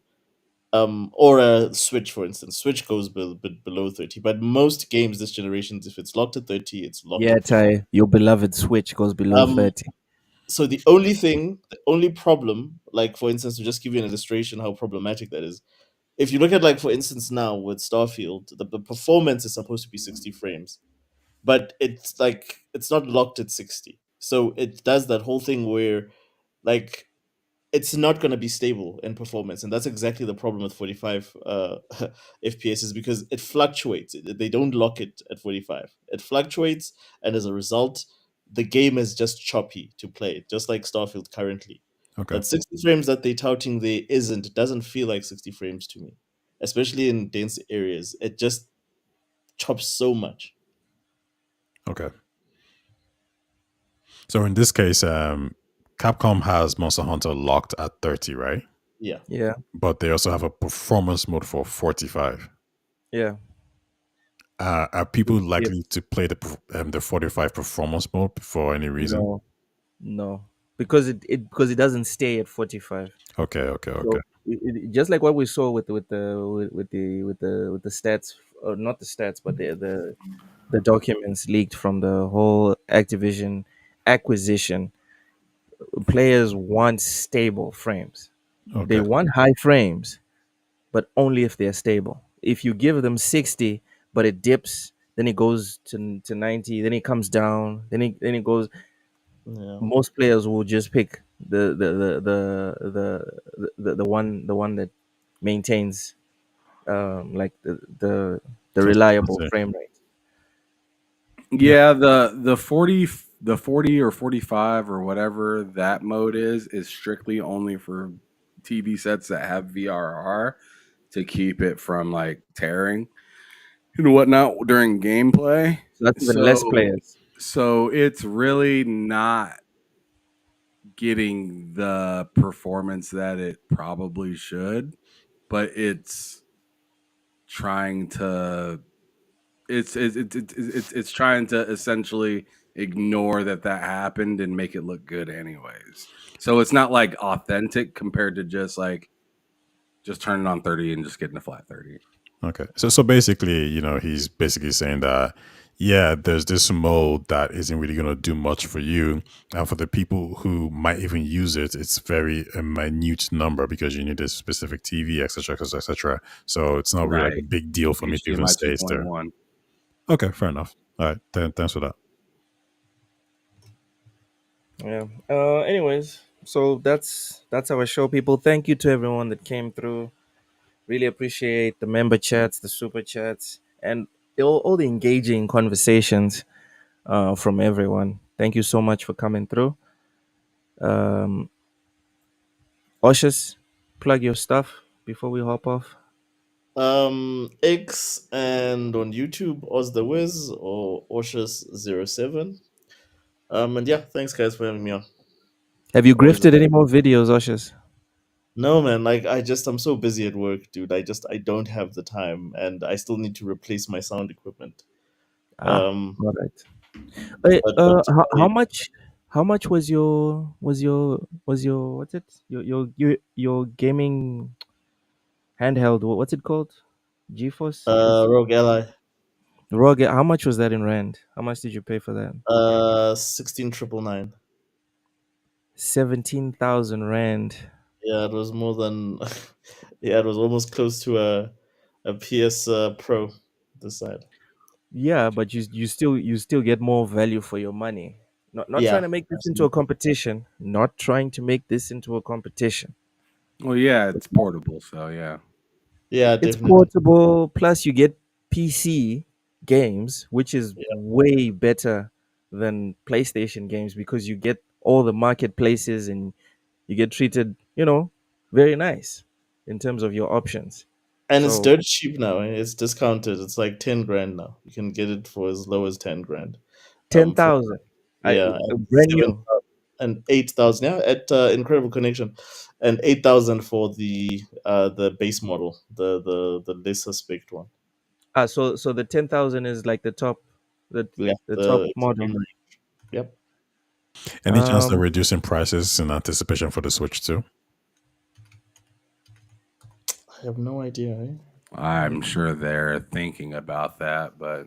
or a Switch, for instance, Switch goes bit below 30. But most games this generation, if it's locked at 30, it's locked Yeah, at 30. Ty, your beloved Switch goes below Um, 30. so the only problem, like for instance, to just give you an illustration how problematic that is, if you look at, like, for instance, now with Starfield, the performance is supposed to be 60 frames, but it's like it's not locked at 60. So it does that whole thing where, like, it's not going to be stable in performance, and that's exactly the problem with 45 FPS, is because it fluctuates. They don't lock it at 45. It fluctuates, and as a result, the game is just choppy to play, just like Starfield currently. Okay. That 60 frames that they touting there isn't. It doesn't feel like 60 frames to me, especially in dense areas. It just chops so much. Okay. So in this case, Capcom has Monster Hunter locked at 30, right? Yeah. Yeah. But they also have a performance mode for 45. Yeah. Are people If likely to play the 45 performance mode for any reason? no, because it doesn't stay at 45. Okay. So just like what we saw with the stats, or not the stats, but the documents leaked from the whole Activision acquisition, players want stable frames. They Okay. want high frames, but only if they're stable. If you give them 60, but it dips, then it goes to 90, then it comes down, then it goes. Yeah. Most players will just pick the one that maintains like the reliable Consistency. frame rate. Yeah, the 40 or 45 or whatever that mode is strictly only for TV sets that have VRR to keep it from like tearing and whatnot during gameplay. So that's even less So players. so it's really not getting the performance that it probably should, but it's trying to it's trying to essentially ignore that happened and make it look good anyways. So it's not like authentic compared to just turning on 30 and just getting a flat 30. Okay. So basically, he's basically saying that, yeah, there's this mode that isn't really going to do much for you. And for the people who might even use it, it's very a minute number because you need a specific TV, etc., etc., etc. So it's not really like a Right. big deal for me to even HDMI stay there. 2.1. Okay, fair enough. All right. Thanks for that. Yeah. Anyways, so that's our show, people. Thank you to everyone that came through. Really appreciate the member chats, the super chats, and all the engaging conversations from everyone. Thank you so much for coming through. Oshus, plug your stuff before we hop off. X and on YouTube, Oz the Wiz or Oshus07. And yeah, thanks guys for having me on. Have you Always. grifted any more videos, Oshus? No man, like I'm so busy at work, dude. I don't have the time, and I still need to replace my sound equipment. Um, All right. Hey, but how much was your what's it your gaming handheld? What's it called? GeForce. Rogue Ally, ROG. How much was that in rand? How much did you pay for that? 16,999. 17,000 rand. Yeah, it was more than. Yeah, it was almost close to a PS Pro this side. Yeah, but you still get more value for your money. Not trying Yeah, to make this into a absolutely. competition. Not trying to make this into a competition. Well, yeah, it's portable, so yeah. Yeah, It's definitely. portable. Plus, you get PC games, which is Yeah. way better than PlayStation games because you get all the marketplaces and you get treated, very nice in terms of your options. And it's So dirt cheap now. It's discounted. It's like 10 grand now. You can get it for as low as 10 grand. ten For thousand, I yeah, and brand 7 new. and 8,000. Yeah, at Incredible Connection, and 8,000 for the base model, the lesser spec one. So the 10,000 is like the Yeah, the top the extreme model. range. Yep. Any chance they're Um, reducing prices in anticipation for the Switch too? I have no idea. Eh? I'm Maybe. sure they're thinking about that, but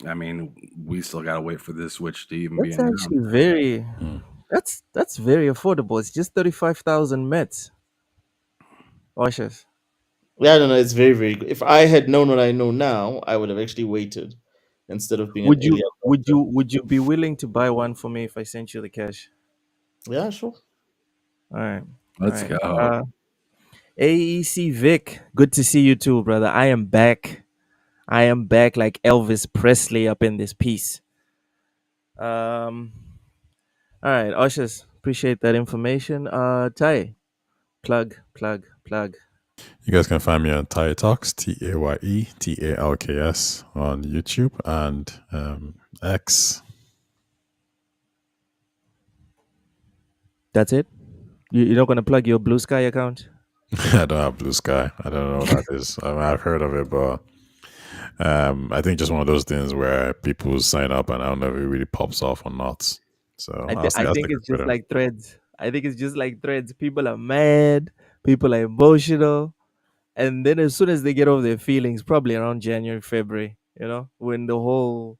I mean, we still gotta wait for this Switch to even be that's announced. actually very Hmm. that's very affordable. It's just 35,000 mets. Washes. Yeah, I don't know. It's very, very good. If I had known what I know now, I would have actually waited instead of being an Would you early would you adopter. would you be willing to buy one for me if I sent you the cash? Yeah, sure. All right. All Let's right. go. AEC Vic, good to see you too, brother. I am back. I am back like Elvis Presley up in this piece. Um all right, Ushers, appreciate that information. Ty, plug. You guys can find me on Taye Talks, TAYETALKS on YouTube and X. That's it? You're not gonna plug your Blue Sky account? I don't have Blue Sky. I don't know what that is. I mean, I've heard of it, but I think just one of those things where people sign up and I don't know if it really pops off or not. So I I'll think stick it's with just Twitter. like threads. I think it's just like threads. People are mad, people are emotional, and then as soon as they get over their feelings, probably around January, February, when the whole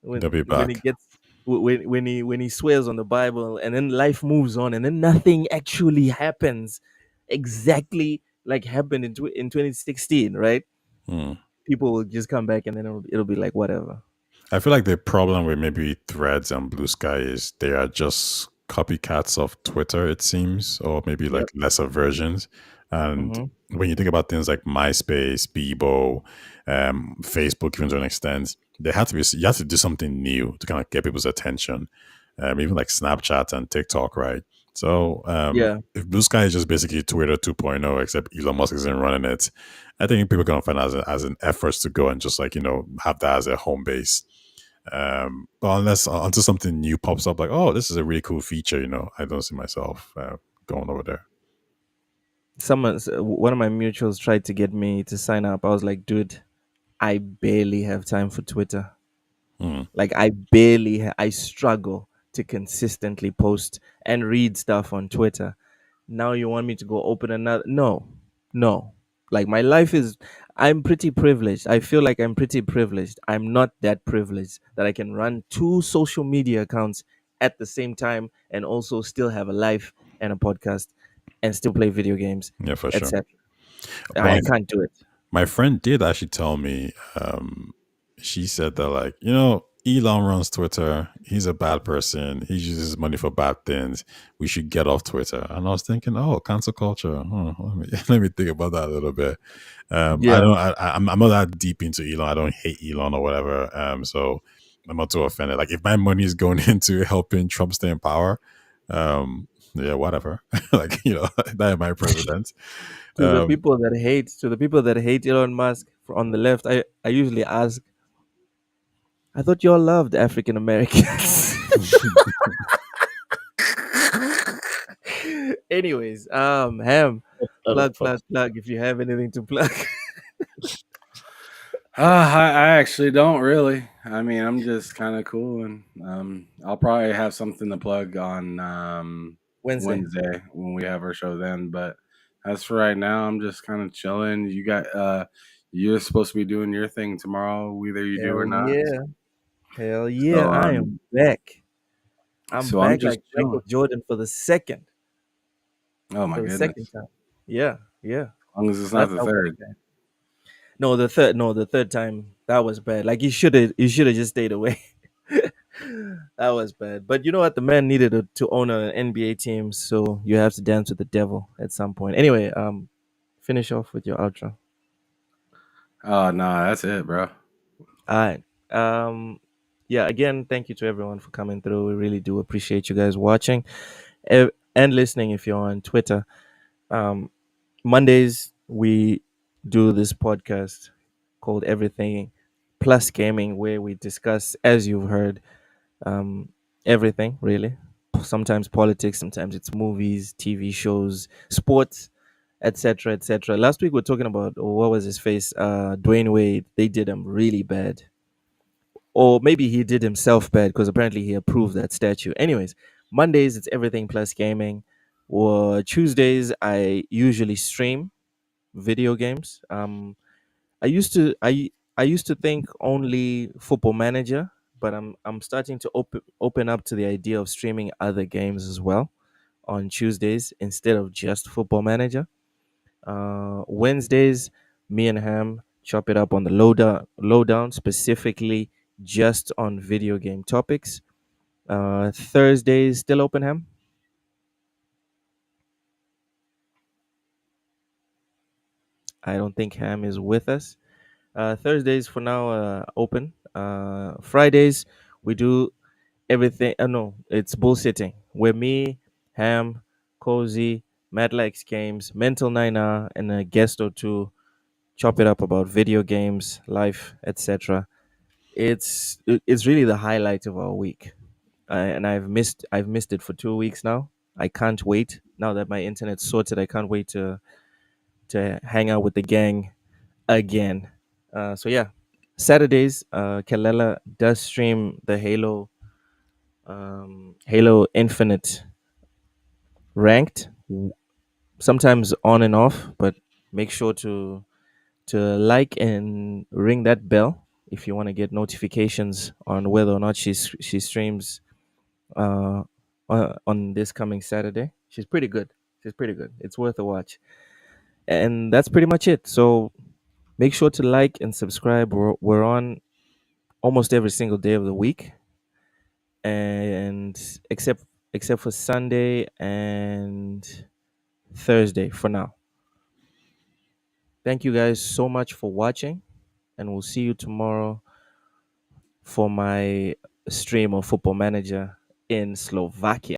They'll be when he back. gets when he swears on the Bible, and then life moves on, and then nothing actually happens exactly like happened in 2016, right? Hmm. People will just come back, and then it'll be like whatever. I feel like the problem with maybe Threads and Blue Sky is they are just copycats of Twitter, it seems, or maybe Yep. like lesser versions. And Hmm. when you think about things like MySpace, Bebo, Facebook, even to an extent, you have to do something new to kind of get people's attention. Even like Snapchat and TikTok, right? So Yeah. if Blue Sky is just basically Twitter 2.0, except Elon Musk isn't running it, I think people are going to find as an effort to go and just like, have that as a home base. But until something new pops up, like, oh, this is a really cool feature, I don't see myself going over there. One of my mutuals tried to get me to sign up. I was like, dude, I barely have time for Twitter. Hmm. Like I struggle to consistently post and read stuff on Twitter. Now you want me to go open another? No, no. Like my life is, I'm pretty privileged. I feel like I'm pretty privileged. I'm not that privileged that I can run two social media accounts at the same time and also still have a life and a podcast and still play video games, Yeah, for sure. etc. I Well, can't do it. my friend did actually tell me, she said that, like, Elon runs Twitter. He's a bad person. He uses money for bad things. We should get off Twitter. And I was thinking, oh, cancel culture. Let me let me think about that a little bit. I Yeah. don't. I'm not that deep into Elon. I don't hate Elon or whatever. So I'm not too offended. Like if my money is going into helping Trump stay in power, yeah, whatever. Like that is my president. Um, To the people that hate Elon Musk on the left, I usually ask, I thought y'all loved African Americans. Anyways, Ham, A lot of fun. plug if you have anything to plug. I actually don't really. I mean, I'm just kind of cool, and I'll probably have something to plug on Wednesday. Wednesday when we have our show then. But as for right now, I'm just kind of chilling. You're supposed to be doing your thing tomorrow, whether you do or Hell not. yeah. Hell yeah. So I am back. I'm so I'm back just like Michael chilling. Jordan Oh my for the second goodness! time. Yeah, yeah. As long as it's not That's the how back third. I am. No, the third time that was bad. Like he should have just stayed away. That was bad. But you know what? The man needed to own an NBA team, so you have to dance with the devil at some point. Anyway, finish off with your outro. Oh no, that's it, bro. All right. Yeah. Again, thank you to everyone for coming through. We really do appreciate you guys watching and listening. If you're on Twitter, um, Mondays we do this podcast called Everything Plus Gaming, where we discuss, as you've heard, um, everything really. Sometimes politics, sometimes it's movies, TV shows, sports, etc., etc. Last week we are talking about, what was his face? Dwayne Wade. They did him really bad, or maybe he did himself bad because apparently he approved that statue. Anyways, Mondays it's Everything Plus Gaming. Or Tuesdays I usually stream video games. I used to think only Football Manager, but I'm starting to open up to the idea of streaming other games as well on Tuesdays instead of just Football Manager. Wednesdays, me and Ham chop it up on the lowdown, specifically just on video game topics. Thursdays still open, Ham. I don't think Ham is with us. Thursdays for now open. Fridays we do everything. No, it's bullshitting. Where me, Ham, Cozy, Mad Likes Games, Mental 9R, and a guest or two chop it up about video games, life, etc. It's really the highlight of our week, and I've missed it for 2 weeks now. I can't wait now that my internet's sorted. I can't wait to hang out with the gang again. So yeah, Saturdays, Kalela does stream the Halo Infinite ranked, sometimes on and off, but make sure to like and ring that bell if you want to get notifications on whether or not she streams on this coming Saturday. She's pretty good. She's pretty good. It's worth a watch. And that's pretty much it. So make sure to like and subscribe. We're on almost every single day of the week, and except for Sunday and Thursday for now. Thank you guys so much for watching, and we'll see you tomorrow for my stream of Football Manager in Slovakia.